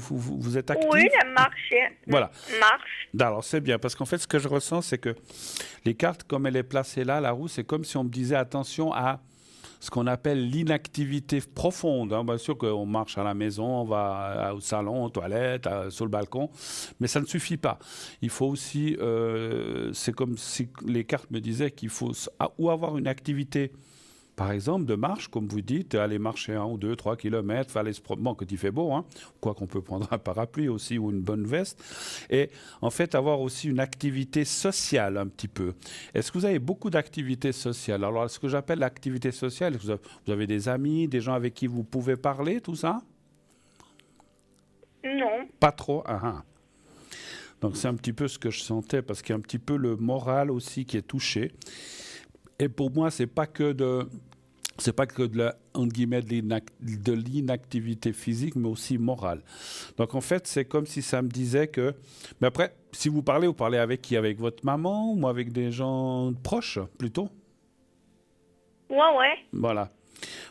êtes actif. Oui, elle marchait. Voilà. Marche. Alors, c'est bien, parce qu'en fait, ce que je ressens, c'est que les cartes, comme elle est placée là, la roue, c'est comme si on me disait attention à ce qu'on appelle l'inactivité profonde. Hein. Bien sûr qu'on marche à la maison, on va au salon, aux toilettes, sur le balcon, mais ça ne suffit pas. Il faut aussi, c'est comme si les cartes me disaient qu'il faut ou avoir une activité, par exemple, de marche, comme vous dites, aller marcher 1 ou 2, 3 kilomètres, aller se promener, bon, quand il fait beau, hein, quoi qu'on peut prendre un parapluie aussi ou une bonne veste, et en fait avoir aussi une activité sociale un petit peu. Est-ce que vous avez beaucoup d'activités sociales? Alors, ce que j'appelle l'activité sociale, est-ce que vous avez des amis, des gens avec qui vous pouvez parler, tout ça? Non. Pas trop? Ah, ah. Donc c'est un petit peu ce que je sentais, parce qu'il y a un petit peu le moral aussi qui est touché. Et pour moi, c'est pas que de la, entre guillemets, de l'inactivité physique, mais aussi morale. Donc, en fait, c'est comme si ça me disait que... Mais après, si vous parlez avec qui? Avec votre maman ou avec des gens proches, plutôt? Ouais. Voilà.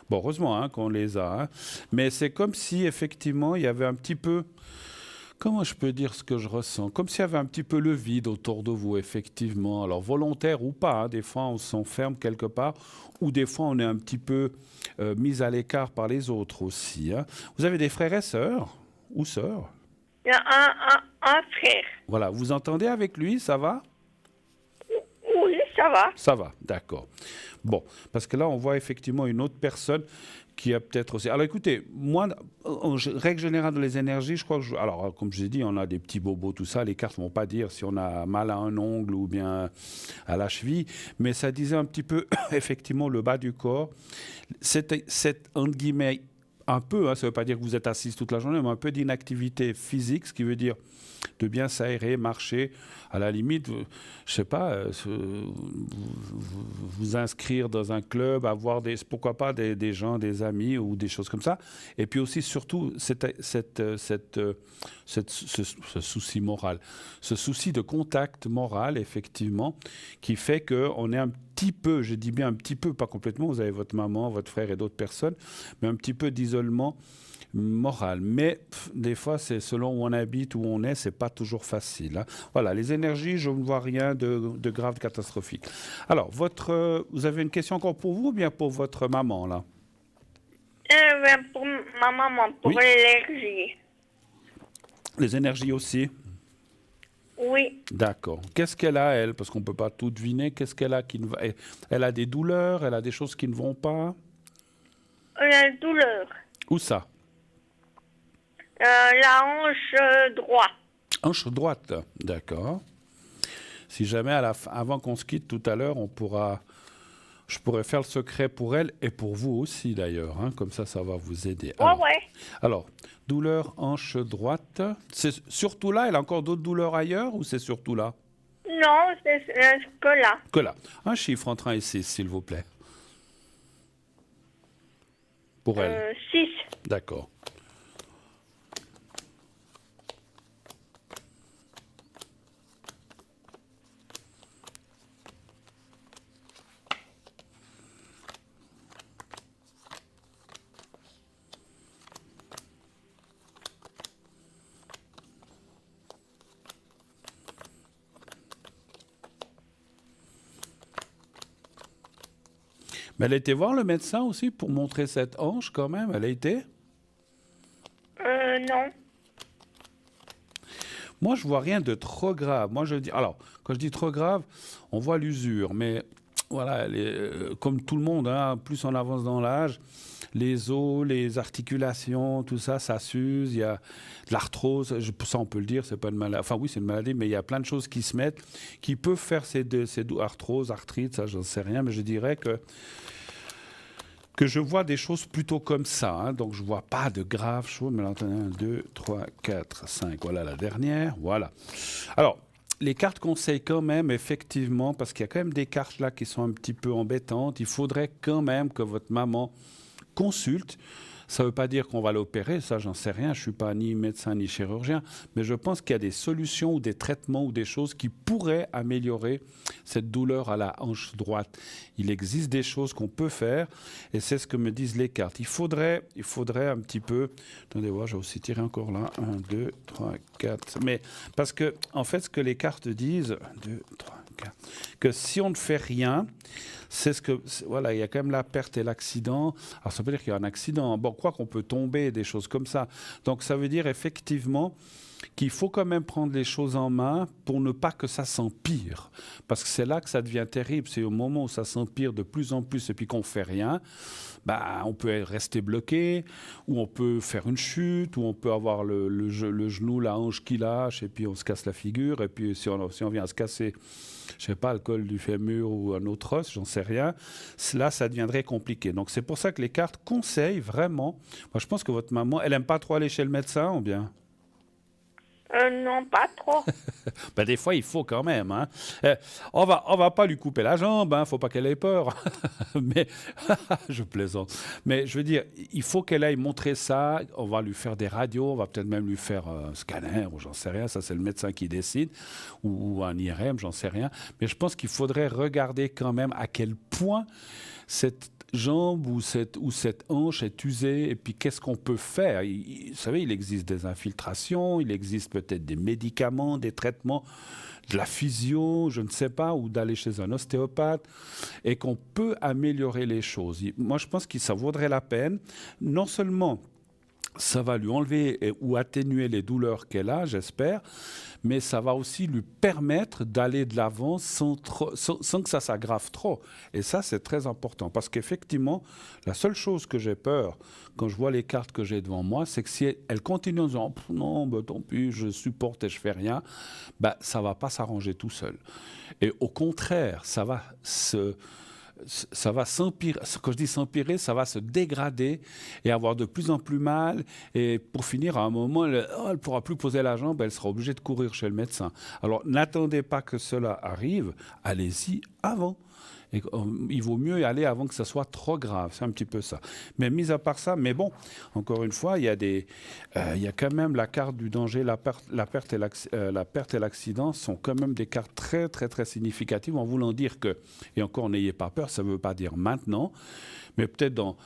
Bon, heureusement hein, qu'on les a. Hein. Mais c'est comme si, effectivement, il y avait un petit peu... Comment je peux dire ce que je ressens? Comme s'il y avait un petit peu le vide autour de vous, effectivement. Alors, volontaire ou pas, hein, des fois on s'enferme quelque part, ou des fois on est un petit peu mis à l'écart par les autres aussi. Hein. Vous avez des frères et sœurs? Ou sœurs? Il y a un frère. Voilà, vous entendez avec lui, ça va? Oui, ça va. Ça va, d'accord. Bon, parce que là, on voit effectivement une autre personne qui a peut-être aussi... Alors écoutez, moi, en règle générale dans les énergies, je crois que... Alors, comme je l'ai dit, on a des petits bobos, tout ça. Les cartes ne vont pas dire si on a mal à un ongle ou bien à la cheville. Mais ça disait un petit peu, effectivement, le bas du corps. Cette entre guillemets, un peu, hein, ça ne veut pas dire que vous êtes assise toute la journée, mais un peu d'inactivité physique, ce qui veut dire de bien s'aérer, marcher, à la limite, je ne sais pas, vous inscrire dans un club, avoir pourquoi pas des gens, des amis ou des choses comme ça. Et puis aussi, surtout, ce souci moral, ce souci de contact moral, effectivement, qui fait qu'on est un petit peu, je dis bien un petit peu, pas complètement, vous avez votre maman, votre frère et d'autres personnes, mais un petit peu d'isolement moral. Mais des fois, c'est selon où on habite, où on est, c'est pas toujours facile, hein. Voilà, les énergies, je ne vois rien de grave, catastrophique. Alors, vous avez une question encore pour vous ou bien pour votre maman, là? Pour ma maman, pour Oui. l'allergie. Les énergies aussi? Oui. D'accord. Qu'est-ce qu'elle a, elle? Parce qu'on ne peut pas tout deviner. Qu'est-ce qu'elle a qui ne va... Elle a des douleurs, elle a des choses qui ne vont pas. La douleur. Où ça? La hanche droite. Hanche droite. D'accord. Si jamais, avant qu'on se quitte tout à l'heure, je pourrais faire le secret pour elle et pour vous aussi d'ailleurs, hein. Comme ça va vous aider. Ouais. Alors, douleur hanche droite. C'est surtout là? Elle a encore d'autres douleurs ailleurs ou c'est surtout là? Non, c'est que là. Que là. Un chiffre entre 1 et 6, s'il vous plaît. Pour elle. 6. D'accord. Mais elle a été voir le médecin aussi pour montrer cette hanche quand même. Elle a été? Non. Moi, je vois rien de trop grave. Moi, je dis. Alors, quand je dis trop grave, on voit l'usure, mais voilà, comme tout le monde, hein, plus on avance dans l'âge, les os, les articulations, tout ça, ça s'use. Il y a de l'arthrose. Ça, on peut le dire, c'est pas une maladie. Enfin, oui, c'est une maladie, mais il y a plein de choses qui se mettent, qui peuvent faire ces arthrose, arthrite, ça, j'en sais rien, mais je dirais que je vois des choses plutôt comme ça, hein. Donc je vois pas de graves choses. Mais là, 1, 2, 3, 4, 5. Voilà la dernière. Voilà. Alors, les cartes conseillent quand même, effectivement, parce qu'il y a quand même des cartes là qui sont un petit peu embêtantes. Il faudrait quand même que votre maman consulte. Ça ne veut pas dire qu'on va l'opérer, ça j'en sais rien, je ne suis pas ni médecin ni chirurgien, mais je pense qu'il y a des solutions ou des traitements ou des choses qui pourraient améliorer cette douleur à la hanche droite. Il existe des choses qu'on peut faire et c'est ce que me disent les cartes. Il faudrait un petit peu... Attendez voir, je vais aussi tirer encore là. 1, 2, 3, 4... Mais parce que, en fait, ce que les cartes disent... 1, 2, 3, 4... Que si on ne fait rien... C'est ce que, voilà, il y a quand même la perte et l'accident. Alors, ça veut dire qu'il y a un accident. Bon, quoi qu'on peut tomber, des choses comme ça. Donc, ça veut dire effectivement qu'il faut quand même prendre les choses en main pour ne pas que ça s'empire. Parce que c'est là que ça devient terrible. C'est au moment où ça s'empire de plus en plus et puis qu'on ne fait rien, bah, on peut rester bloqué, ou on peut faire une chute, ou on peut avoir le genou, la hanche qui lâche, et puis on se casse la figure. Et puis si on vient à se casser, je sais pas, le col du fémur ou un autre os, j'en sais rien, là, ça deviendrait compliqué. Donc c'est pour ça que les cartes conseillent vraiment. Moi, je pense que votre maman, elle aime pas trop aller chez le médecin, ou bien? Non, pas trop. Ben, des fois, il faut quand même, hein. On va pas lui couper la jambe, hein, faut pas qu'elle ait peur. Mais je plaisante. Mais je veux dire, il faut qu'elle aille montrer ça. On va lui faire des radios, on va peut-être même lui faire un scanner, ou j'en sais rien. Ça, c'est le médecin qui décide, ou un IRM, j'en sais rien. Mais je pense qu'il faudrait regarder quand même à quel point cette jambe ou cette hanche est usée, et puis qu'est-ce qu'on peut faire. Vous savez, il existe des infiltrations, il existe peut-être des médicaments, des traitements, de la physio, je ne sais pas, ou d'aller chez un ostéopathe, et qu'on peut améliorer les choses. Moi, je pense que ça vaudrait la peine, non seulement ça va lui enlever ou atténuer les douleurs qu'elle a, j'espère, mais ça va aussi lui permettre d'aller de l'avant sans que ça s'aggrave trop. Et ça, c'est très important, parce qu'effectivement, la seule chose que j'ai peur, quand je vois les cartes que j'ai devant moi, c'est que si elle continue en disant « non, bah, tant pis, je supporte et je fais rien », bah, ça ne va pas s'arranger tout seul. Et au contraire, ça va s'empirer. Quand je dis s'empirer, ça va se dégrader et avoir de plus en plus mal. Et pour finir, à un moment, elle ne pourra plus poser la jambe, elle sera obligée de courir chez le médecin. Alors, n'attendez pas que cela arrive, allez-y avant. Et il vaut mieux y aller avant que ça soit trop grave. C'est un petit peu ça. Mais mis à part ça, mais bon, encore une fois, il y a quand même la carte du danger, la perte et l'accident sont quand même des cartes très, très, très significatives en voulant dire que, et encore n'ayez pas peur, ça ne veut pas dire maintenant, mais peut-être dans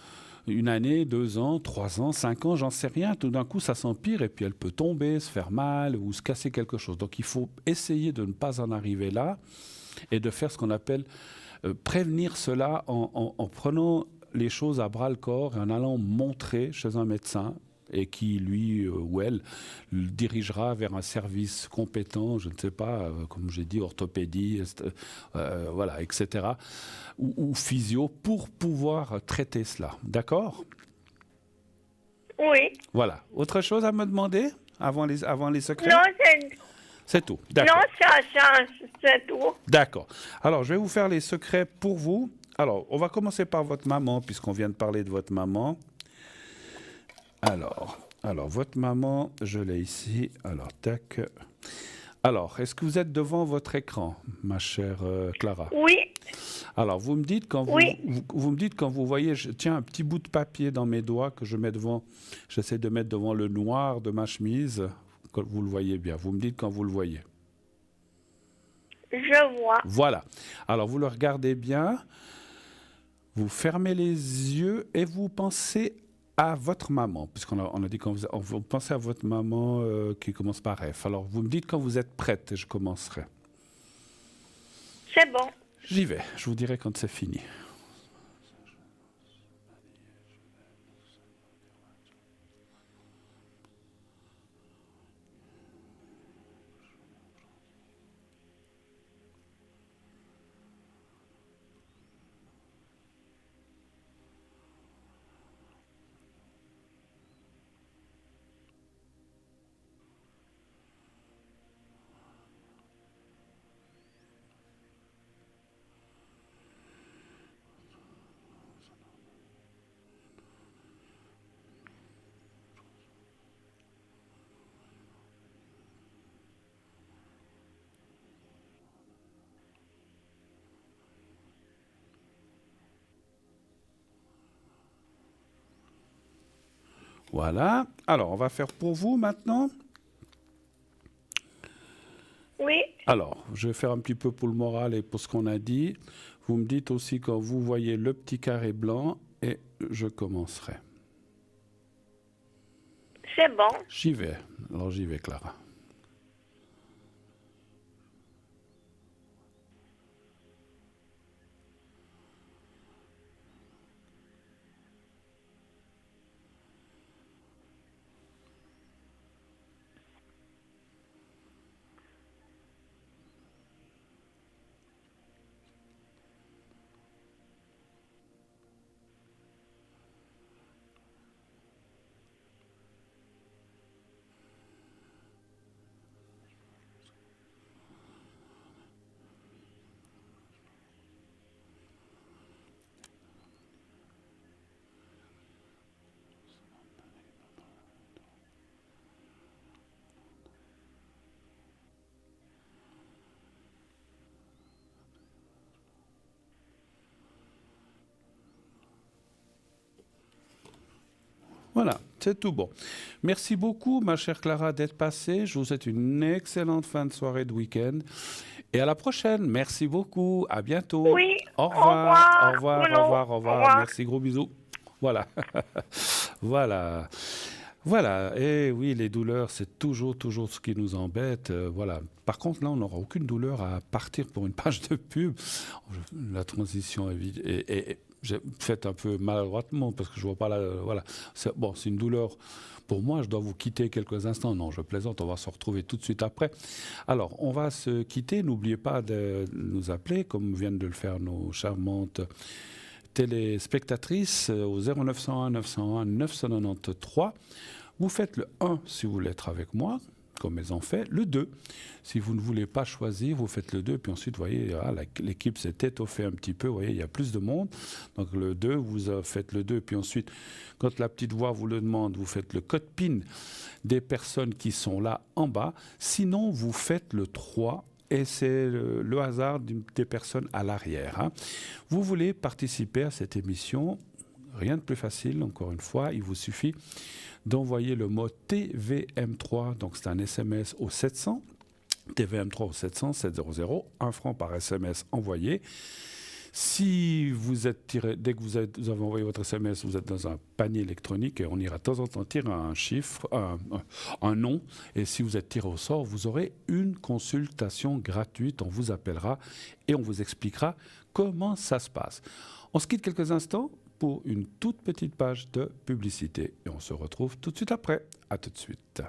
une année, 2 ans, 3 ans, 5 ans, j'en sais rien. Tout d'un coup, ça s'empire et puis elle peut tomber, se faire mal ou se casser quelque chose. Donc il faut essayer de ne pas en arriver là et de faire ce qu'on appelle prévenir cela en prenant les choses à bras le corps et en allant montrer chez un médecin et qui, lui ou elle, le dirigera vers un service compétent, je ne sais pas, comme j'ai dit, orthopédie, voilà, etc., ou physio, pour pouvoir traiter cela. D'accord ? Oui. Voilà. Autre chose à me demander avant les secrets ? Non, C'est tout. D'accord. non, c'est tout. D'accord. Alors, je vais vous faire les secrets pour vous. Alors, on va commencer par votre maman, puisqu'on vient de parler de votre maman. Alors, votre maman, je l'ai ici. Alors, tac. Alors, est-ce que vous êtes devant votre écran, ma chère Clara ? Oui. Alors, vous me dites quand vous me dites quand vous voyez, je tiens un petit bout de papier dans mes doigts que je mets devant, j'essaie de mettre devant le noir de ma chemise, que vous le voyez bien. Vous me dites quand vous le voyez. Je vois. Voilà. Alors, vous le regardez bien, vous fermez les yeux et vous pensez à votre maman, puisqu'on a dit quand vous pensez à votre maman qui commence par F. Alors, vous me dites quand vous êtes prête et je commencerai. C'est bon. J'y vais. Je vous dirai quand c'est fini. Voilà. Alors, on va faire pour vous maintenant. Oui. Alors, je vais faire un petit peu pour le moral et pour ce qu'on a dit. Vous me dites aussi quand vous voyez le petit carré blanc et je commencerai. C'est bon. J'y vais. Alors, j'y vais, Clara. Voilà, c'est tout bon. Merci beaucoup, ma chère Clara, d'être passée. Je vous souhaite une excellente fin de soirée de week-end. Et à la prochaine. Merci beaucoup. À bientôt. Oui. Au revoir. Au revoir. Bruno. Au revoir. Au Au revoir. revoir. Merci. Gros bisous. Voilà. Voilà. Voilà. Et oui, les douleurs, c'est toujours ce qui nous embête. Voilà. Par contre, là, on n'aura aucune douleur à partir pour une page de pub. La transition est j'ai fait un peu maladroitement parce que je vois pas là. Voilà. C'est une douleur. Pour moi, je dois vous quitter quelques instants. Non, je plaisante, on va se retrouver tout de suite après. Alors, on va se quitter. N'oubliez pas de nous appeler, comme viennent de le faire nos charmantes téléspectatrices, au 0901 901 993. Vous faites le 1 si vous voulez être avec moi, comme elles ont fait. Le 2, si vous ne voulez pas choisir, vous faites le 2. Puis ensuite, vous voyez, l'équipe s'est étoffée un petit peu. Vous voyez, il y a plus de monde. Donc le 2, vous faites le 2. Puis ensuite, quand la petite voix vous le demande, vous faites le code PIN des personnes qui sont là en bas. Sinon, vous faites le 3 et c'est le hasard des personnes à l'arrière. Hein. Vous voulez participer à cette émission, rien de plus facile, encore une fois, il vous suffit d'envoyer le mot TVM3, donc c'est un SMS au 700, TVM3 au 700, 700, 1 franc par SMS envoyé. Si vous êtes tiré, dès que vous avez envoyé votre SMS, vous êtes dans un panier électronique et on ira de temps en temps tirer un chiffre, un nom. Et si vous êtes tiré au sort, vous aurez une consultation gratuite. On vous appellera et on vous expliquera comment ça se passe. On se quitte quelques instants pour une toute petite page de publicité. Et on se retrouve tout de suite après. À tout de suite.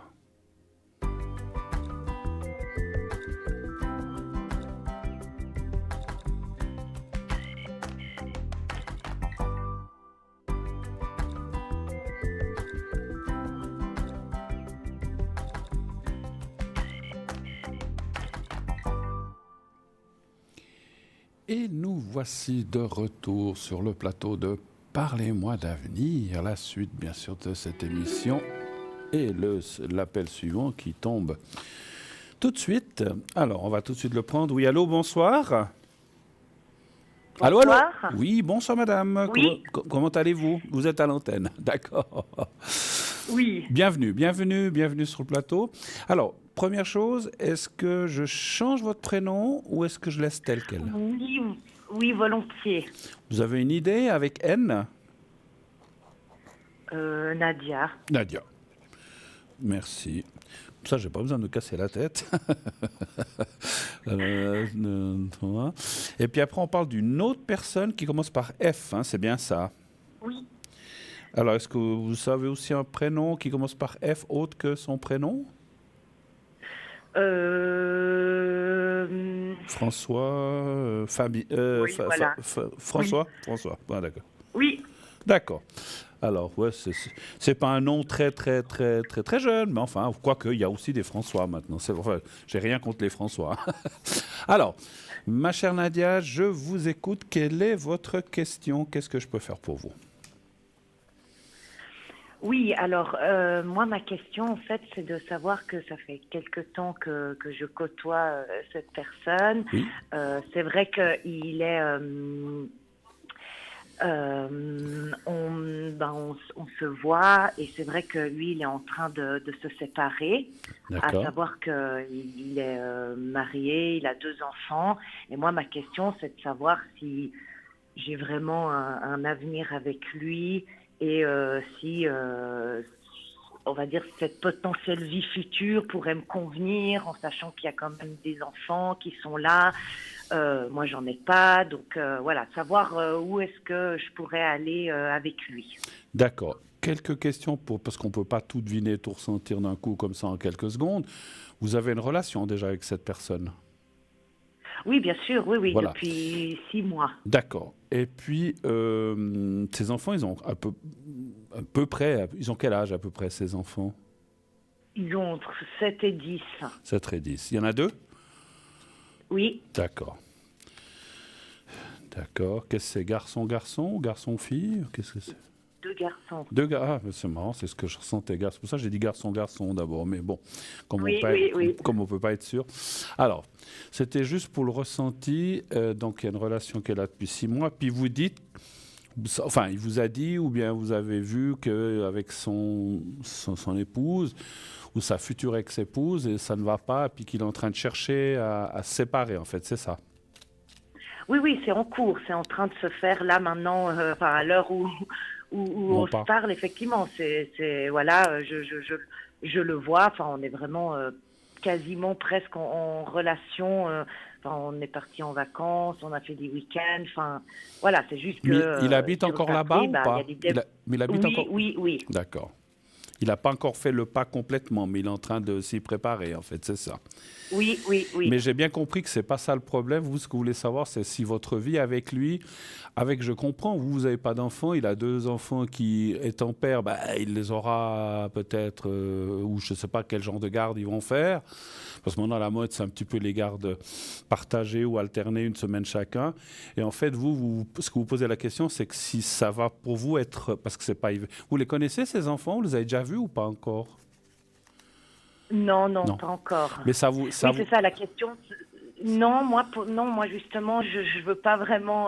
Et nous voici de retour sur le plateau de Parlez-moi d'avenir, la suite bien sûr de cette émission et l'appel suivant qui tombe tout de suite. Alors, on va tout de suite le prendre. Oui, allô, bonsoir. Allô, allô. Bonsoir. Oui, bonsoir madame. Oui. Comment allez-vous? Vous êtes à l'antenne, d'accord. Oui. Bienvenue sur le plateau. Alors, première chose, est-ce que je change votre prénom ou est-ce que je laisse tel quel? Oui, volontiers. Vous avez une idée avec N? Nadia. Nadia. Merci. Ça, j'ai pas besoin de me casser la tête. Et puis après, on parle d'une autre personne qui commence par F, hein, c'est bien ça? Oui. Alors, est-ce que vous savez aussi un prénom qui commence par F autre que son prénom? François, Oui, voilà. François? François, ah, d'accord. Oui. D'accord. Alors, ouais, c'est pas un nom très jeune, mais enfin, quoique, il y a aussi des François maintenant. Enfin, j'ai rien contre les François. Alors, ma chère Nadia, je vous écoute. Quelle est votre question? Qu'est-ce que je peux faire pour vous? Oui, alors, moi, ma question, en fait, c'est de savoir que ça fait quelque temps que je côtoie cette personne. Oui. C'est vrai qu'il est... on se voit et c'est vrai que lui, il est en train de se séparer. À savoir qu'il est marié, il a 2 enfants. Et moi, ma question, c'est de savoir si j'ai vraiment un avenir avec lui et si, on va dire, cette potentielle vie future pourrait me convenir en sachant qu'il y a quand même des enfants qui sont là. Moi, j'en ai pas. Donc, voilà, savoir où est-ce que je pourrais aller avec lui. D'accord. Quelques questions, parce qu'on ne peut pas tout deviner, tout ressentir d'un coup comme ça en quelques secondes. Vous avez une relation déjà avec cette personne? Oui, bien sûr, oui, Voilà. Depuis 6 mois. D'accord. Et puis, ces enfants, ils ont à peu près, ils ont quel âge à peu près, ces enfants? Ils ont entre 7 et 10. 7 et 10. Il y en a 2? Oui. D'accord. D'accord. Qu'est-ce que c'est? Garçon ou garçon-fille? Qu'est-ce que c'est? 2 garçons. 2 gars. Ah, c'est marrant, c'est ce que je ressentais. C'est pour ça que j'ai dit garçon d'abord. Mais bon, comme Oui. on ne peut pas être sûr. Alors, c'était juste pour le ressenti. Donc, il y a une relation qu'elle a depuis 6 mois. Puis vous dites, enfin, il vous a dit, ou bien vous avez vu qu'avec son épouse, ou sa future ex-épouse, et ça ne va pas, puis qu'il est en train de chercher à se séparer, en fait, c'est ça? Oui, c'est en cours. C'est en train de se faire là maintenant, à l'heure où on se parle, effectivement. Voilà, je le vois. Enfin, on est vraiment quasiment presque en relation. On est parti en vacances, on a fait des week-ends. Enfin, voilà, c'est juste que. Mais il habite encore là-bas ou pas? Il habite encore. Oui. D'accord. Il n'a pas encore fait le pas complètement, mais il est en train de s'y préparer, en fait, c'est ça. Oui. Mais j'ai bien compris que ce n'est pas ça le problème. Vous, ce que vous voulez savoir, c'est si votre vie avec lui, je comprends, vous n'avez pas d'enfants, il a 2 enfants qui, étant père, il les aura peut-être, ou je ne sais pas quel genre de garde ils vont faire. Parce que maintenant, la mode, c'est un petit peu les gardes partagées ou alternées, une semaine chacun. Et en fait, ce que vous posez la question, c'est que si ça va pour vous être... Parce que c'est pas... Vous les connaissez, ces enfants? Vous les avez déjà vus ou pas encore? Non, pas encore. Mais ça vous... c'est ça, la question, Non, moi justement, je ne veux pas vraiment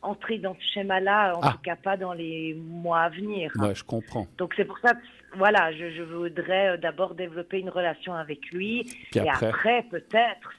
entrer dans ce schéma-là, en tout cas pas dans les mois à venir. Ouais, je comprends. Donc c'est pour ça que voilà, je voudrais d'abord développer une relation avec lui, Puis et après peut-être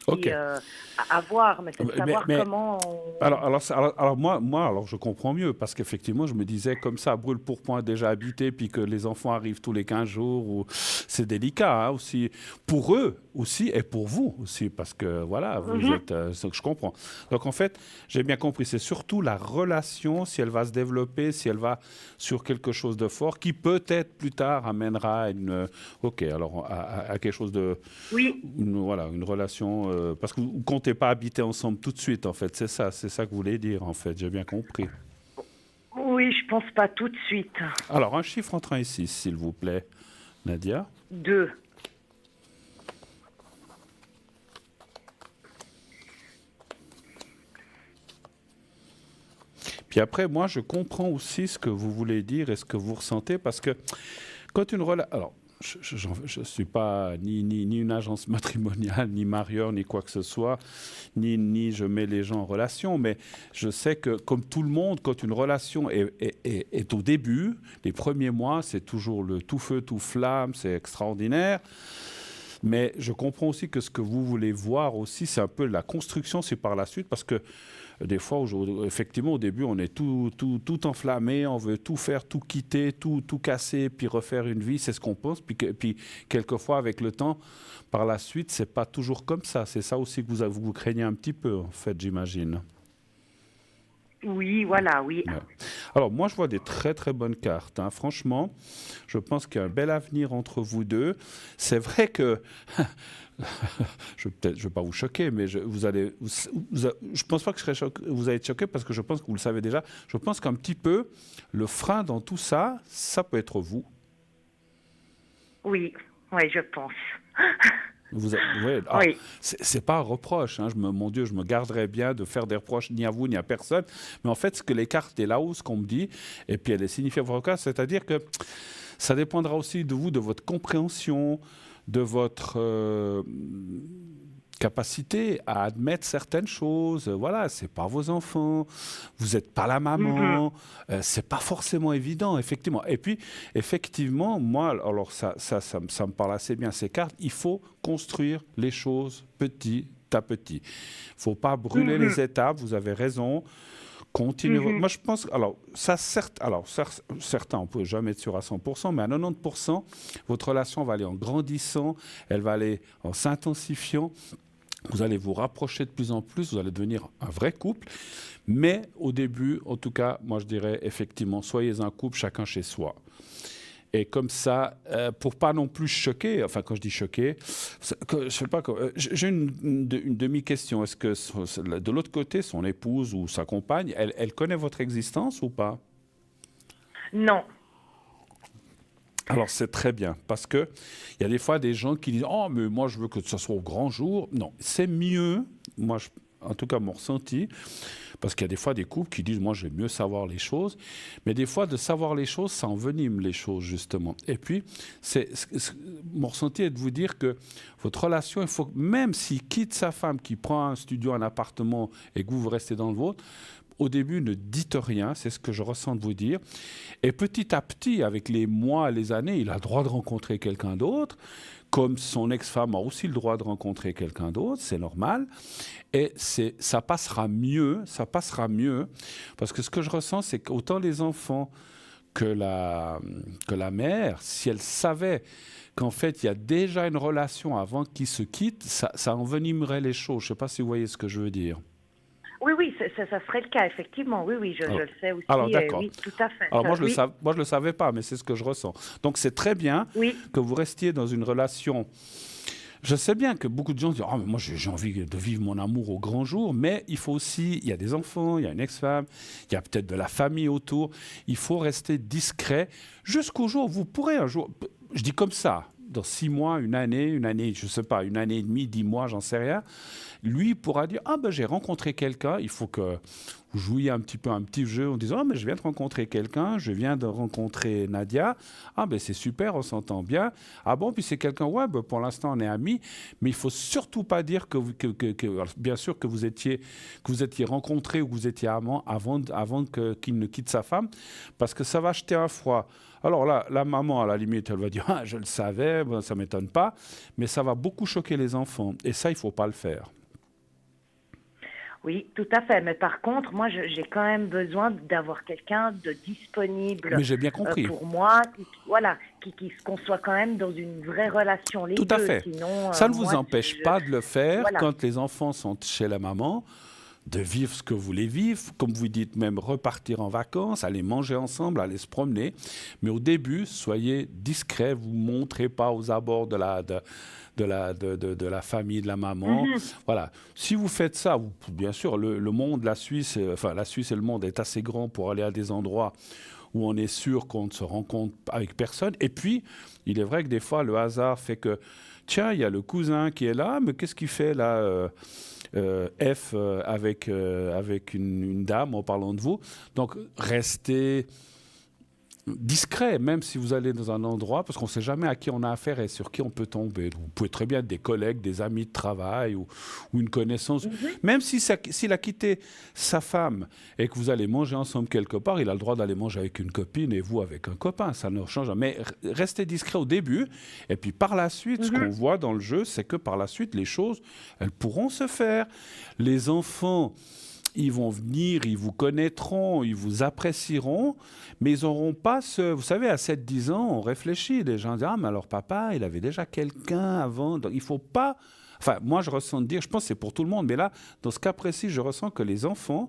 à voir, mais c'est de savoir comment. Alors moi, je comprends mieux parce qu'effectivement, je me disais comme ça, brûle-pourpoint déjà habité, puis que les enfants arrivent tous les 15 jours, c'est délicat hein, aussi pour eux aussi et pour vous aussi parce que voilà, vous êtes, je comprends. Donc en fait, j'ai bien compris, c'est surtout la relation, si elle va se développer, si elle va sur quelque chose de fort, qui peut-être plus tard amènera à quelque chose de... Oui. Une relation... parce que vous ne comptez pas habiter ensemble tout de suite, en fait. C'est ça que vous voulez dire, en fait. J'ai bien compris. Oui, je pense pas tout de suite. Alors, un chiffre entre 1 et 6, s'il vous plaît, Nadia. 2. Puis après, moi, je comprends aussi ce que vous voulez dire et ce que vous ressentez, parce que quand une relation... Alors, je ne suis pas ni une agence matrimoniale, ni marieur, ni quoi que ce soit, ni je mets les gens en relation, mais je sais que, comme tout le monde, quand une relation est au début, les premiers mois, c'est toujours le tout feu, tout flamme, c'est extraordinaire. Mais je comprends aussi que ce que vous voulez voir aussi, c'est un peu la construction, c'est par la suite, parce que des fois, effectivement, au début, on est tout enflammé, on veut tout faire, tout quitter, tout casser, puis refaire une vie, c'est ce qu'on pense. Puis quelquefois, avec le temps, par la suite, c'est pas toujours comme ça. C'est ça aussi que vous craignez un petit peu, en fait, j'imagine. Oui, voilà, oui. Ouais. Alors, moi, je vois des très, très bonnes cartes. Hein. Franchement, je pense qu'il y a un bel avenir entre vous deux. C'est vrai que... je ne vais pas vous choquer, mais je pense pas que vous allez être choqué parce que je pense que vous le savez déjà. Je pense qu'un petit peu, le frein dans tout ça, ça peut être vous. Oui, je pense. Oui. C'est pas un reproche. Hein. Mon Dieu, je me garderais bien de faire des reproches ni à vous ni à personne. Mais en fait, ce que les cartes est là-haut, ce qu'on me dit, et puis elle est signifiée pour le cas, c'est-à-dire que ça dépendra aussi de vous, de votre compréhension, de votre capacité à admettre certaines choses. Voilà, c'est pas vos enfants, vous n'êtes pas la maman, c'est pas forcément évident, effectivement. Et puis, effectivement, moi, alors ça me parle assez bien ces cartes. Il faut construire les choses petit à petit. Il faut pas brûler les étapes. Vous avez raison. Continuez. Moi, je pense. Alors, certains, on ne peut jamais être sûr à 100%, mais à 90%, votre relation va aller en grandissant, elle va aller en s'intensifiant. Vous allez vous rapprocher de plus en plus, vous allez devenir un vrai couple. Mais au début, en tout cas, moi, je dirais effectivement, soyez un couple, chacun chez soi. Et comme ça, pour pas non plus choquer, enfin quand je dis choquer, je sais pas, j'ai une demi-question. Est-ce que de l'autre côté, son épouse ou sa compagne, elle connaît votre existence ou pas? Non. Alors c'est très bien, parce qu'il y a des fois des gens qui disent « Oh, mais moi je veux que ce soit au grand jour ». Non, c'est mieux, moi en tout cas mon ressenti, parce qu'il y a des fois des couples qui disent « Moi, je vais mieux savoir les choses ». Mais des fois, de savoir les choses, ça envenime les choses, justement. Et puis, mon ressenti est de vous dire que votre relation, il faut que, même s'il quitte sa femme, qui prend un studio, un appartement, et que vous restez dans le vôtre, au début, ne dites rien, c'est ce que je ressens de vous dire. Et petit à petit, avec les mois, les années, il a le droit de rencontrer quelqu'un d'autre, comme son ex-femme a aussi le droit de rencontrer quelqu'un d'autre, c'est normal. Et ça passera mieux, parce que ce que je ressens, c'est qu'autant les enfants que la mère, si elle savait qu'en fait, il y a déjà une relation avant qu'ils se quittent, ça envenimerait les choses. Je ne sais pas si vous voyez ce que je veux dire. Oui, ça serait le cas, effectivement. Oui, je le sais aussi. Alors, d'accord. Oui, tout à fait. Alors, moi, je ne le savais pas, mais c'est ce que je ressens. Donc, c'est très bien que vous restiez dans une relation. Je sais bien que beaucoup de gens disent « Oh, mais moi, j'ai envie de vivre mon amour au grand jour », mais il faut aussi, il y a des enfants, il y a une ex-femme, il y a peut-être de la famille autour. Il faut rester discret jusqu'au jour où vous pourrez un jour, je dis comme ça, dans 6 mois, une année, je ne sais pas, 1 année et demie, 10 mois, j'en sais rien, lui pourra dire « Ah ben j'ai rencontré quelqu'un, il faut que vous jouiez un petit jeu en disant « Ah, mais je viens de rencontrer quelqu'un, je viens de rencontrer Nadia. Ah, ben c'est super, on s'entend bien. Ah bon, puis c'est quelqu'un, ouais, ben, pour l'instant, on est amis. Mais il ne faut surtout pas dire alors, bien sûr que vous étiez rencontrés ou que vous étiez amants avant qu'il ne quitte sa femme, parce que ça va jeter un froid. Alors là, la maman, à la limite, elle va dire « Ah, je le savais, ben, ça ne m'étonne pas. » Mais ça va beaucoup choquer les enfants. Et ça, il ne faut pas le faire. Oui, tout à fait. Mais par contre, moi, j'ai quand même besoin d'avoir quelqu'un de disponible. Mais j'ai bien compris. Pour moi, qu'on soit quand même dans une vraie relation les deux. Tout à fait. Sinon, ça ne vous empêche pas de le faire quand les enfants sont chez la maman, de vivre ce que vous voulez vivre, comme vous dites, même repartir en vacances, aller manger ensemble, aller se promener. Mais au début, soyez discret, vous ne montrez pas aux abords de la famille, de la maman. Voilà. Si vous faites ça, bien sûr, le monde, la Suisse et le monde est assez grand pour aller à des endroits où on est sûr qu'on ne se rencontre avec personne. Et puis, il est vrai que des fois, le hasard fait que, tiens, il y a le cousin qui est là, mais qu'est-ce qu'il fait là F avec une dame en parlant de vous. Donc, restez discret, même si vous allez dans un endroit, parce qu'on ne sait jamais à qui on a affaire et sur qui on peut tomber. Vous pouvez très bien être des collègues, des amis de travail ou une connaissance. Même s'il a quitté sa femme et que vous allez manger ensemble quelque part, il a le droit d'aller manger avec une copine et vous avec un copain. Ça ne change jamais. Mais restez discret au début. Et puis par la suite, ce qu'on voit dans le jeu, c'est que par la suite, les choses, elles pourront se faire. Les enfants... ils vont venir, ils vous connaîtront, ils vous apprécieront, mais ils n'auront pas ce... Vous savez, à 7-10 ans, on réfléchit. Les gens disent « Ah, mais alors papa, il avait déjà quelqu'un avant. » Donc, il ne faut pas... Enfin, moi, je ressens de dire, je pense que c'est pour tout le monde, mais là, dans ce cas précis, je ressens que les enfants,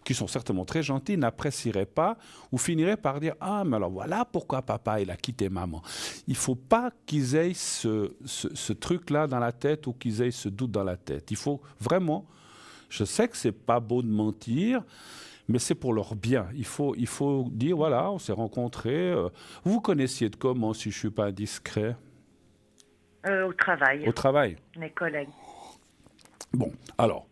qui sont certainement très gentils, n'apprécieraient pas ou finiraient par dire « Ah, mais alors voilà pourquoi papa, il a quitté maman. » Il ne faut pas qu'ils aient ce truc-là dans la tête ou qu'ils aient ce doute dans la tête. Il faut vraiment... Je sais que c'est pas beau de mentir, mais c'est pour leur bien. Il faut dire, voilà, on s'est rencontrés. Vous connaissiez de comment, si je ne suis pas indiscret? Au travail. Au travail. Mes collègues. Bon, alors,